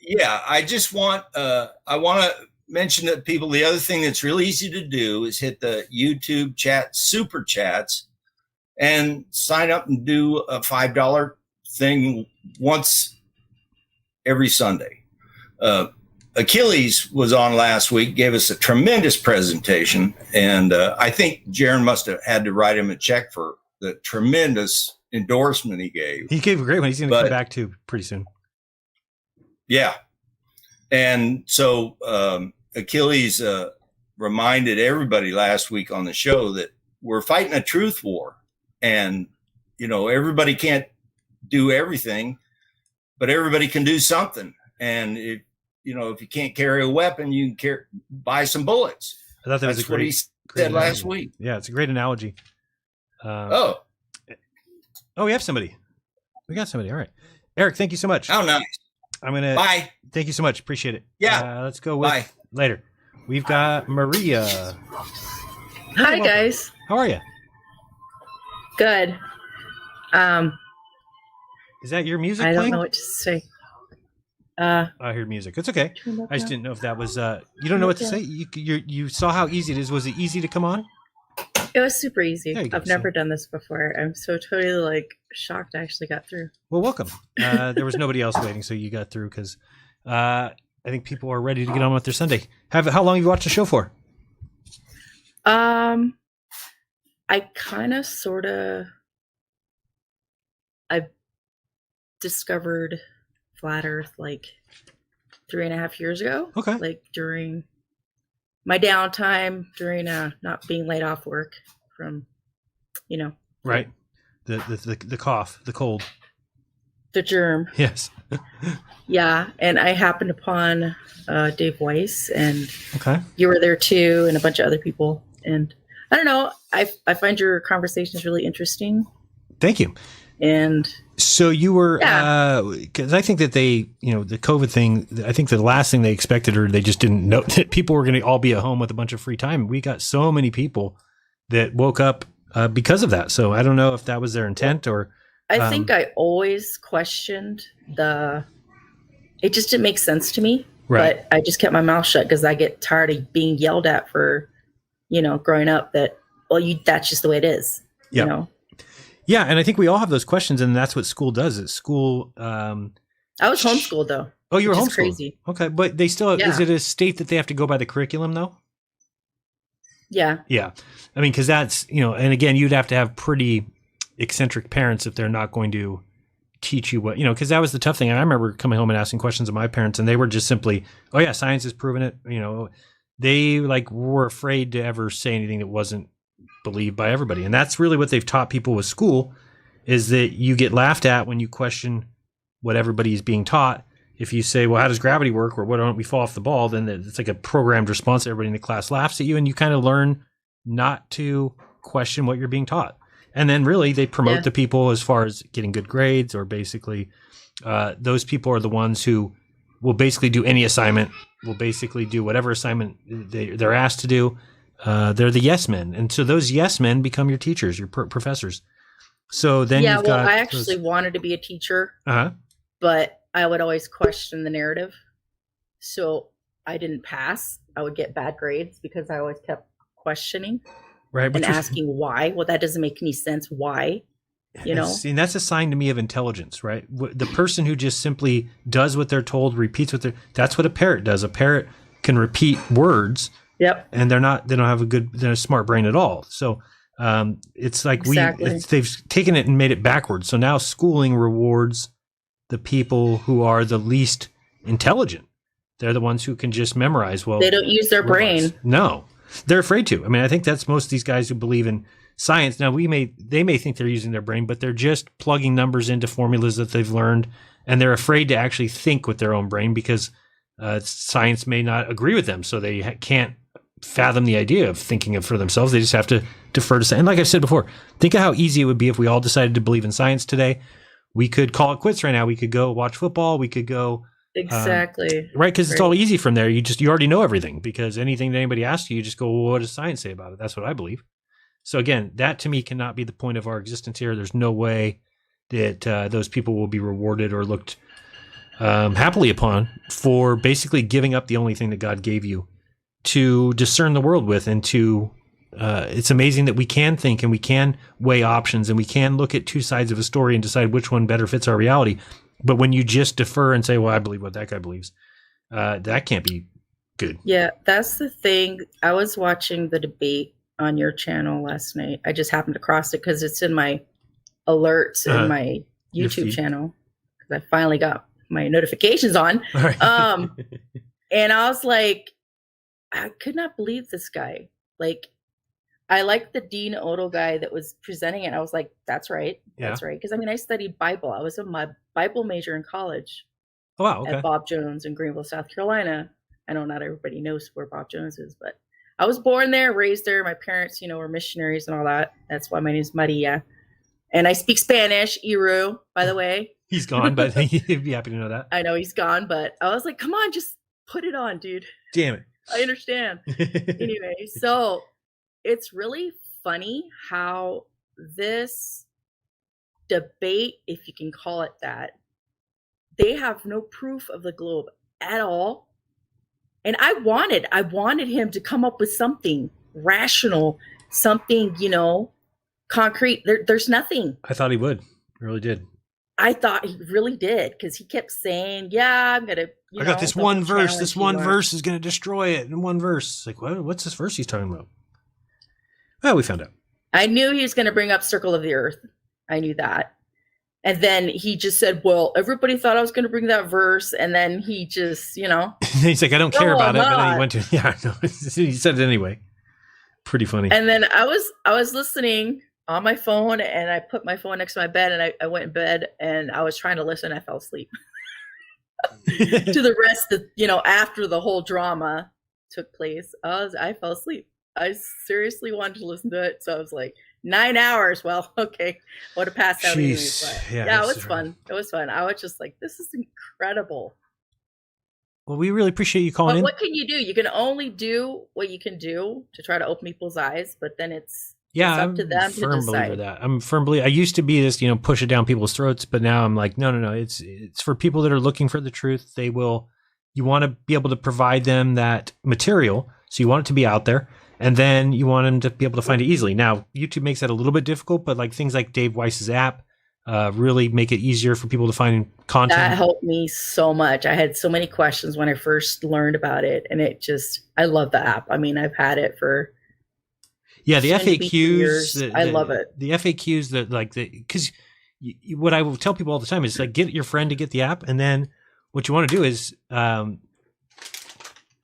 Yeah, I just want. I want to mention that people. The other thing that's really easy to do is hit the YouTube chat super chats and sign up and do a $5 thing once every Sunday. Achilles was on last week, gave us a tremendous presentation, and I think Jeran must have had to write him a check for the tremendous endorsement he gave. He gave a great one. He's going to come back to pretty soon. Yeah. And so Achilles reminded everybody last week on the show that we're fighting a truth war. And, you know, everybody can't do everything, but everybody can do something. And, if you can't carry a weapon, you can buy some bullets. I thought that was what he said last week. Yeah, it's a great analogy. Oh, we have somebody. We got somebody. All right. Eric, thank you so much. Oh, nice. I'm going to. Bye. Thank you so much. Appreciate it. Yeah. Let's go with later. We've got Maria. Hi, guys. How are you? Good. Is that your music I playing? don't know what to say. I hear music. It's okay. I just didn't know if that was. You don't know what to say. You saw how easy it is. Was it easy to come on? It was super easy. There you go, I've never done this before. I'm so totally shocked I actually got through. Well, welcome. There was nobody else waiting, so you got through because I think people are ready to get on with their Sunday. How long have you watched the show for? I kind of sort of I discovered Flat Earth 3.5 years ago. Okay. During my downtime, during not being laid off work from, right. The cough, the cold, the germ. Yes. Yeah. And I happened upon Dave Weiss, and okay, you were there too, and a bunch of other people. And I don't know, I find your conversations really interesting. Thank you. And so you were, because I think that they, the COVID thing, I think the last thing they expected, or they just didn't know that people were going to all be at home with a bunch of free time. We got so many people that woke up because of that. So I don't know if that was their intent or. I think I always questioned it just didn't make sense to me. Right. But I just kept my mouth shut because I get tired of being yelled at for, growing up that, that's just the way it is. Yeah. Yeah. And I think we all have those questions, and that's what school does. At school. I was homeschooled though. Oh, you were homeschooled. Crazy. Okay. But they still, is it a state that they have to go by the curriculum though? Yeah. Yeah. I mean, cause that's, and again, you'd have to have pretty eccentric parents if they're not going to teach you what, cause that was the tough thing. And I remember coming home and asking questions of my parents, and they were just simply, oh yeah, science has proven it. They were afraid to ever say anything that wasn't believed by everybody. And that's really what they've taught people with school, is that you get laughed at when you question what everybody is being taught. If you say, well, how does gravity work? Or why don't we fall off the ball? Then it's like a programmed response. Everybody in the class laughs at you, and you kind of learn not to question what you're being taught. And then really they promote the people as far as getting good grades, or basically those people are the ones who will basically do any assignment, will basically do whatever assignment they're asked to do. They're the yes men. And so those yes men become your teachers, your professors. So then you've got I actually wanted to be a teacher, Uh-huh. but I would always question the narrative. So I didn't pass. I would get bad grades because I always kept questioning and asking why. Well, that doesn't make any sense. Why? You know? See, and that's a sign to me of intelligence, right? The person who just simply does what they're told, repeats that's what a parrot does. A parrot can repeat words. Yep. And they don't have they're a smart brain at all. So it's like they've taken it and made it backwards. So now schooling rewards the people who are the least intelligent. They're the ones who can just memorize. Well, they don't use their brain. No, they're afraid to. I mean, I think that's most of these guys who believe in science. Now they may think they're using their brain, but they're just plugging numbers into formulas that they've learned. And they're afraid to actually think with their own brain because science may not agree with them. So they can't fathom the idea of thinking for themselves. They just have to defer to science. And like I said before, think of how easy it would be if we all decided to believe in science today. We could call it quits right now. We could go watch football. We could go exactly right, because it's all easy from there. You already know everything, because anything that anybody asks you just go, well, what does science say about it? That's what I believe. So again, that to me cannot be the point of our existence here. There's no way that those people will be rewarded or looked happily upon for basically giving up the only thing that God gave you to discern the world with, and to it's amazing that we can think and we can weigh options and we can look at two sides of a story and decide which one better fits our reality. But when you just defer and say, well, I believe what that guy believes, that can't be good. Yeah, that's the thing. I was watching the debate on your channel last night. I just happened to cross it because it's in my alerts in my YouTube channel, because I finally got my notifications on. Right. And I was like, I could not believe this guy. Like, I liked the Dean Odo guy that was presenting it. I was like, that's right. That's right. Because I mean, I studied Bible. I was in my Bible major in college. Oh, wow. Okay. At Bob Jones in Greenville, South Carolina. I know not everybody knows where Bob Jones is, but I was born there, raised there. My parents, were missionaries and all that. That's why my name's Maria. And I speak Spanish, Iru, by the way. He's gone, but he'd be happy to know that. I know he's gone, but I was like, come on, just put it on, dude. Damn it. I understand. Anyway, so it's really funny how this debate, if you can call it that, they have no proof of the globe at all. And I wanted him to come up with something rational, something, concrete. There's nothing. I thought he would. I really did. I thought he really did, because he kept saying, yeah, I'm going to, I got this one verse. This one verse is going to destroy it in one verse. Like, what's this verse he's talking about? Well, we found out. I knew he was going to bring up Circle of the Earth. I knew that. And then he just said, well, everybody thought I was going to bring that verse. And then he just, he's like, I don't care about it. But then he went to, he said it anyway. Pretty funny. And then I was listening on my phone, and I put my phone next to my bed, and I went in bed, and I was trying to listen. I fell asleep to the rest of, after the whole drama took place. I fell asleep. I seriously wanted to listen to it. So I was like, 9 hours. Well, okay. I would have passed out anyway. But yeah, it was fun. It was fun. I was just like, this is incredible. Well, we really appreciate you calling in. What can you do? You can only do what you can do to try to open people's eyes, but then it's up to them to decide. I'm a firm believer. I used to be this, push it down people's throats, but now I'm like, no. It's for people that are looking for the truth. You want to be able to provide them that material. So you want it to be out there. And then you want them to be able to find it easily. Now, YouTube makes that a little bit difficult, but like things like Dave Weiss's app really make it easier for people to find content. That helped me so much. I had so many questions when I first learned about it, and I love the app. I mean, I've had it for the FAQs. I love it. The FAQs because what I will tell people all the time is like, get your friend to get the app, and then what you want to do is, I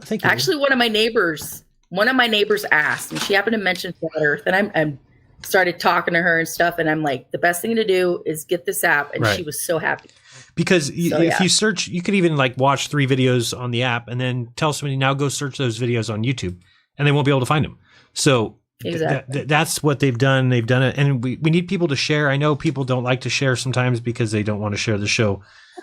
think actually one of my neighbors asked, and she happened to mention Flat Earth, and I started talking to her and stuff, and I'm like, the best thing to do is get this app, and she was so happy. Because if you search, you could even like watch 3 videos on the app and then tell somebody, now go search those videos on YouTube, and they won't be able to find them. So Exactly. That's what they've done. They've done it. And we need people to share. I know people don't like to share sometimes because they don't want to share the show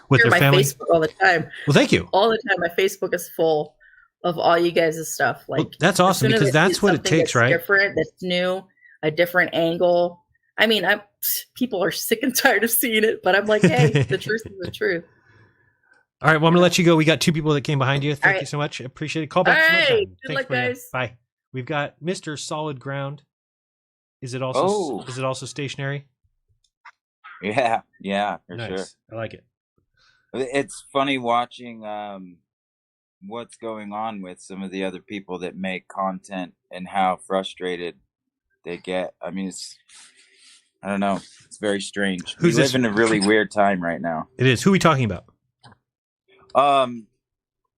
with their family. Facebook all the time. Well, thank you. All the time. My Facebook is full of all you guys' stuff. Like, well, that's awesome because that's what it takes, right? Different, that's new, a different angle. I mean, people are sick and tired of seeing it, but I'm like, hey, the truth is the truth. All right, well, I'm going to let you go. We got 2 people that came behind you. Thank you so much. Appreciate it. Call back some more time. Good luck, guys. Bye. We've got Mr. Solid Ground. Is it also stationary? Yeah, for nice. sure. I like it. It's funny watching what's going on with some of the other people that make content and how frustrated they get. I mean, I don't know. It's very strange. We live in a really weird time right now. It is. Who are we talking about?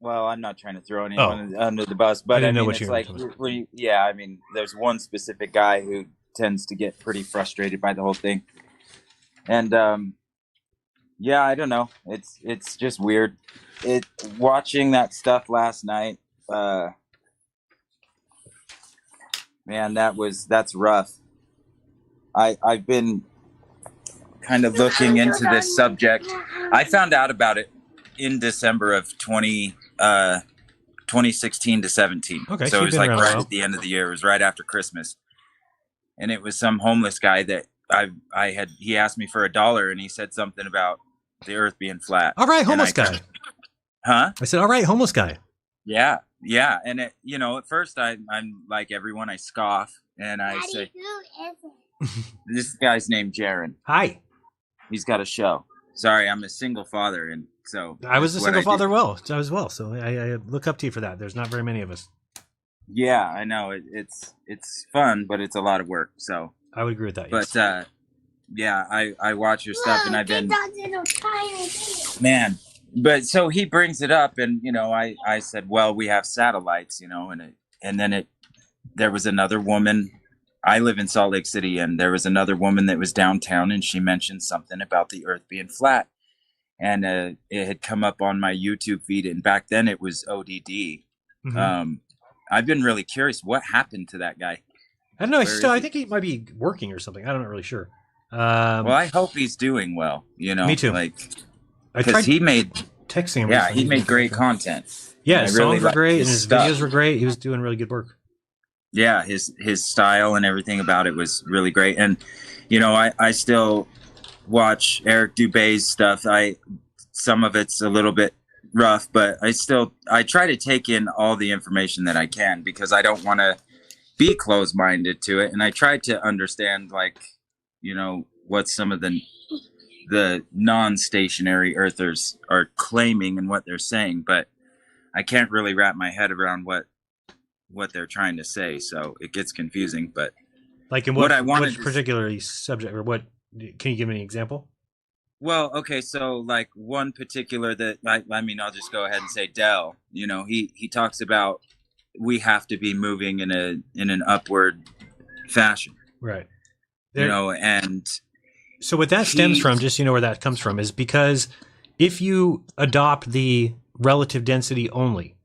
Well, I'm not trying to throw anyone under the bus, but I mean, it's like, I mean, there's one specific guy who tends to get pretty frustrated by the whole thing. And, I don't know. It's just weird. Watching that stuff last night, man, that's rough. I've been kind of looking into this subject. I found out about it in December of 2016 to 17. Okay, so it was like right at the end of the year. It was right after Christmas, and it was some homeless guy that he asked me for $1, and he said something about the Earth being flat. All right, homeless guy. Huh? I said, all right, homeless guy. Yeah, and at first I'm like everyone, I scoff and I say, this guy's named Jeran. Hi. He's got a show. Sorry, I'm a single father, and so I was a single father as well. So I look up to you for that. There's not very many of us. Yeah, I know. It's fun, but it's a lot of work. So I would agree with that. But I watch your stuff, and I've been But so he brings it up, and I said, well, we have satellites, and then there was another woman. I live in Salt Lake City, and there was another woman that was downtown, and she mentioned something about the Earth being flat. And it had come up on my YouTube feed, and back then it was ODD. Mm-hmm. I've been really curious. What happened to that guy? I don't know. I think he might be working or something. I'm not really sure. Well, I hope he's doing well. Me too. Because he made texting him. Yeah, he made great content. Yeah, his songs were great, and his videos were great. He was doing really good work. Yeah, his style and everything about it was really great. And I still watch Eric Dubé's stuff. Some of it's a little bit rough, but I try to take in all the information that I can, because I don't want to be closed-minded to it. And I try to understand, what some of the non-stationary earthers are claiming and what they're saying, but I can't really wrap my head around what they're trying to say, so it gets confusing. But like in what particular subject, or what? Can you give me an example? Well, okay, so like one particular that, I'll just go ahead and say Dell. He talks about we have to be moving in an upward fashion, right? And so what that stems from, just where that comes from, is because if you adopt the relative density only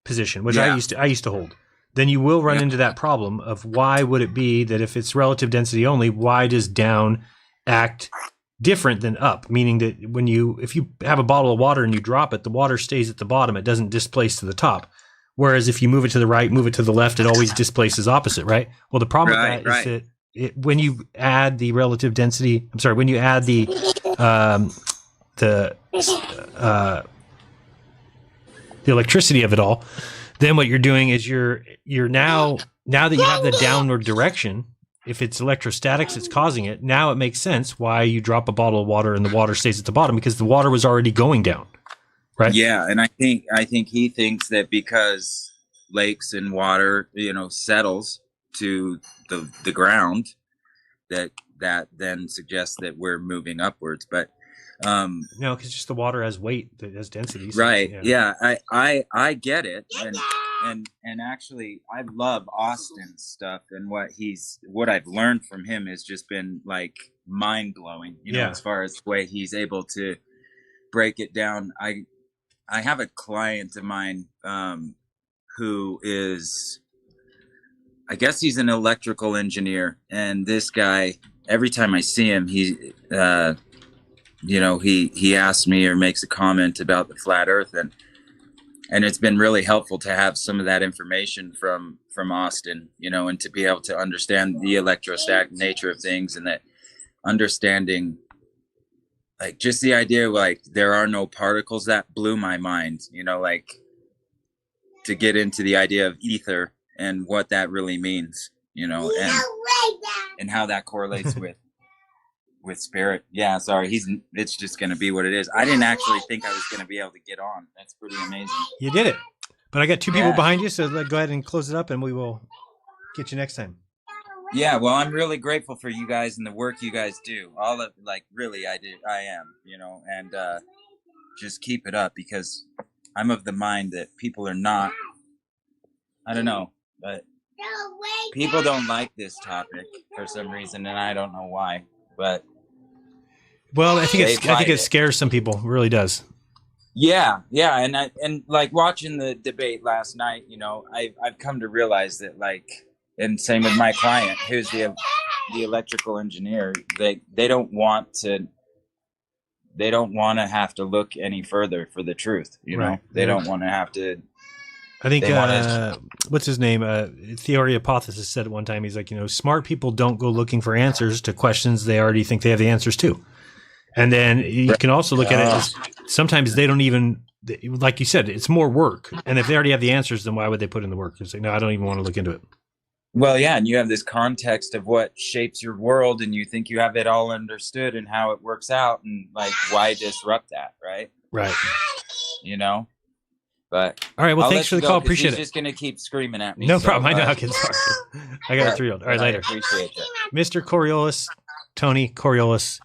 position, which I used to hold, then you will run into that problem of why would it be that if it's relative density only, why does down act different than up? Meaning that if you have a bottle of water and you drop it, the water stays at the bottom. It doesn't displace to the top. Whereas if you move it to the right, move it to the left, it always displaces opposite, right? Well, the problem with that is that when you add the relative density, when you add the electricity of it all, then what you're doing is you're now that you have the downward direction, if it's electrostatics that's causing it, now it makes sense why you drop a bottle of water and the water stays at the bottom, because the water was already going down, right? Yeah, and I think he thinks that because lakes and water, settles to the ground, that then suggests that we're moving upwards, but no, because just the water has weight, that has density. So, right. Yeah. I get it. And actually I love Austin's stuff, and what I've learned from him has just been like mind blowing, as far as the way he's able to break it down. I have a client of mine, who is I guess he's an electrical engineer, and this guy, every time I see him, he asks me or makes a comment about the flat Earth, and it's been really helpful to have some of that information from Austin, and to be able to understand the electrostatic nature of things, and that understanding, like, just the idea, like, there are no particles, that blew my mind, like, to get into the idea of ether and what that really means, and how that correlates with spirit. Yeah, sorry, it's just going to be what it is. I didn't actually think I was going to be able to get on. That's pretty amazing. You did it. But I got two people behind you, so go ahead and close it up, and we will get you next time. Yeah, well, I'm really grateful for you guys and the work you guys do. All of, like, really, I am, and just keep it up, because I'm of the mind that people are not, I don't know, but people don't like this topic for some reason, and I don't know why, but. Well, I think it scares some people. It really does. Yeah, and like watching the debate last night, I've come to realize that, like, and same with my client, who's the electrical engineer, they don't want to have to look any further for the truth, Right. They don't want to have to. I think what's his name? Theory Hypothesis said at one time, he's like, smart people don't go looking for answers to questions they already think they have the answers to. And then you can also look at it as sometimes they don't even, like you said, it's more work. And if they already have the answers, then why would they put in the work? It's like, no, I don't even want to look into it. Well, yeah, and you have this context of what shapes your world, and you think you have it all understood and how it works out, and, like, why disrupt that, right? Right. But all right, well, thanks for the call. Appreciate it. He's just gonna keep screaming at me. No problem. I know how kids are. I got a 3-year-old. All right, later. I appreciate it. Mr. Coriolis, Tony Coriolis.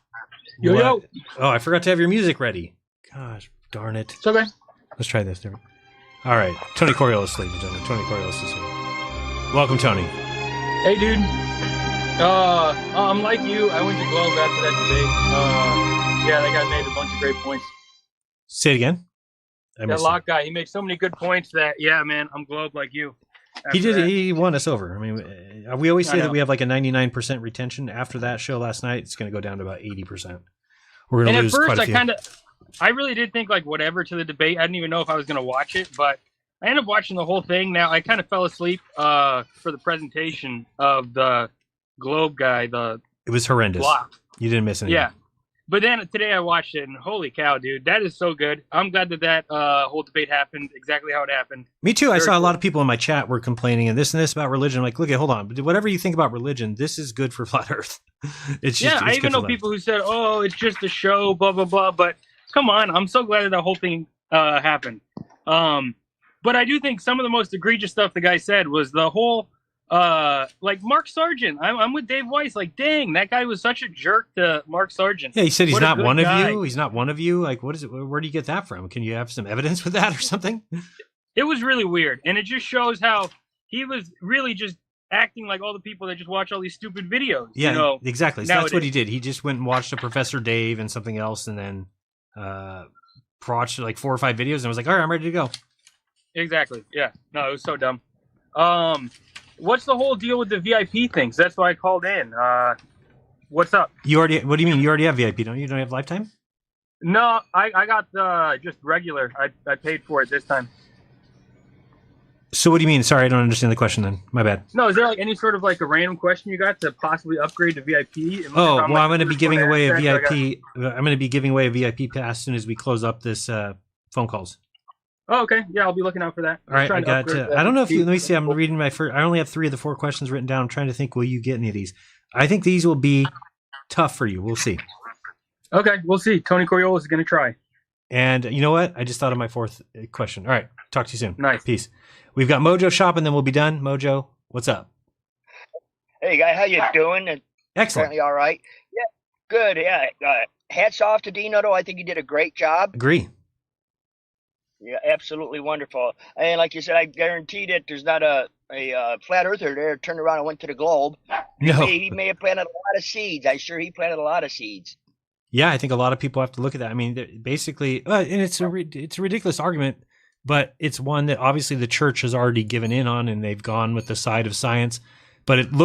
Yo. Oh, I forgot to have your music ready. Gosh, darn it. It's okay. Let's try this. There. All right, Tony Coriolis, ladies and gentlemen. Tony Coriolis is here. Welcome, Tony. Hey, dude. I'm like you. I went to Globe after that debate. Yeah, that guy made a bunch of great points. Say it again. That Locke guy, he made so many good points that, yeah, man, I'm Globe like you. He did. He won us over. I mean, we always say that we have like a 99% retention. After that show last night, it's going to go down to about 80%. We're going to lose quite a few. I really did think, like, whatever to the debate. I didn't even know if I was going to watch it, but I ended up watching the whole thing. Now, I kind of fell asleep for the presentation of the Globe guy. It was horrendous. Block. You didn't miss anything. Yeah. But then today I watched it, and holy cow, dude, that is so good. I'm glad that whole debate happened exactly how it happened. Me too. I saw a lot of people in my chat were complaining and this about religion. I'm like, look, hold on. Whatever you think about religion, this is good for flat Earth. It's just, I even know people who said, oh, it's just a show, blah, blah, blah. But come on, I'm so glad that whole thing happened. But I do think some of the most egregious stuff the guy said was the whole, like Mark Sargent. I'm with Dave Weiss. Like, dang, that guy was such a jerk to Mark Sargent. Yeah, he said he's not one of you. He's not one of you. Like, what is it? Where do you get that from? Can you have some evidence with that or something? It was really weird, and it just shows how he was really just acting like all the people that just watch all these stupid videos. Yeah, exactly. So that's what he did. He just went and watched a Professor Dave and something else, and then watched like 4 or 5 videos, and was like, all right, I'm ready to go. Exactly. Yeah. No, it was so dumb. What's the whole deal with the VIP things? That's why I called in. What's up? What do you mean? You already have VIP, don't you? You don't have lifetime? No, I got just regular. I paid for it this time. So what do you mean? Sorry, I don't understand the question then. My bad. No, is there like any sort of like a random question you got to possibly upgrade to VIP? Oh, well, I'm going to be giving away a VIP. I'm going to be giving away a VIP pass as soon as we close up this phone calls. Oh, okay. Yeah, I'll be looking out for that. All right, I got. I don't know if you. Let me see. I'm reading my first. I only have 3 of the 4 questions written down. I'm trying to think. Will you get any of these? I think these will be tough for you. We'll see. Okay, we'll see. Tony Coriolis is going to try. And you know what? I just thought of my 4th question. All right. Talk to you soon. Nice. Peace. We've got Mojo Shop, and then we'll be done. Mojo, what's up? Hey, guy, how you doing? Excellent. Apparently all right. Yeah, good. Yeah. Hats off to Dean Otto. I think he did a great job. Agree. Yeah, absolutely wonderful. And like you said, I guarantee that there's not a flat earther there turned around and went to the globe. No. He may have planted a lot of seeds. I'm sure he planted a lot of seeds. Yeah, I think a lot of people have to look at that. I mean, basically, and it's a ridiculous argument but it's one that obviously the church has already given in on, and they've gone with the side of science. But it looks